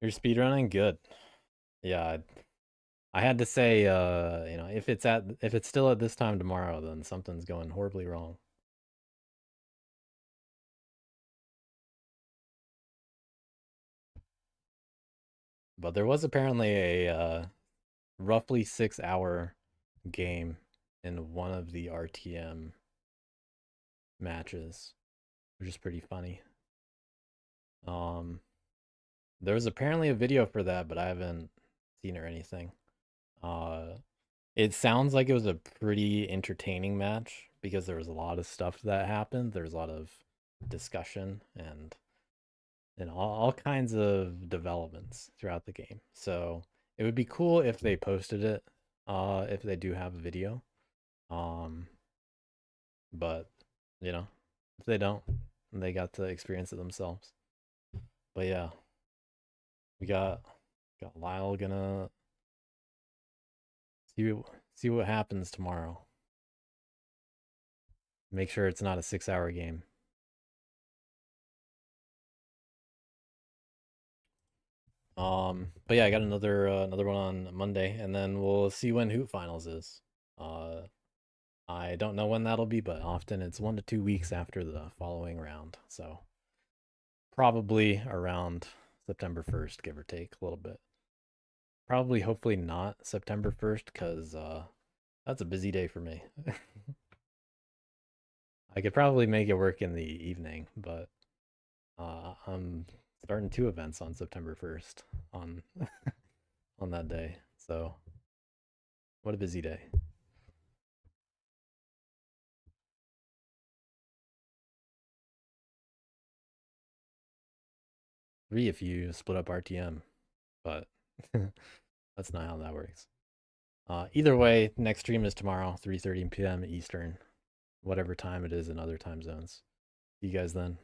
You're speedrunning? Good. Yeah, I had to say, you know, if it's still at this time tomorrow, then something's going horribly wrong. But there was apparently a roughly 6-hour game in one of the RTM matches, which is pretty funny. There was apparently a video for that, but I haven't seen it or anything. It sounds like it was a pretty entertaining match because there was a lot of stuff that happened. There's a lot of discussion and all kinds of developments throughout the game. So it would be cool if they posted it, if they do have a video. But you know, if they don't, and they got to experience it themselves. But yeah, we got Lyle gonna see what happens tomorrow. Make sure it's not a 6-hour game. But yeah, I got another one on Monday, and then we'll see when Hoop Finals is. I don't know when that'll be, but often it's 1 to 2 weeks after the following round. So probably around September 1st, give or take a little bit. Probably, hopefully not September 1st, because that's a busy day for me. I could probably make it work in the evening, but I'm starting 2 events on September 1st on on that day. So what a busy day. 3 if you split up RTM, but that's not how that works. Either way, next stream is tomorrow, 3:30 p.m. Eastern, whatever time it is in other time zones. See you guys then.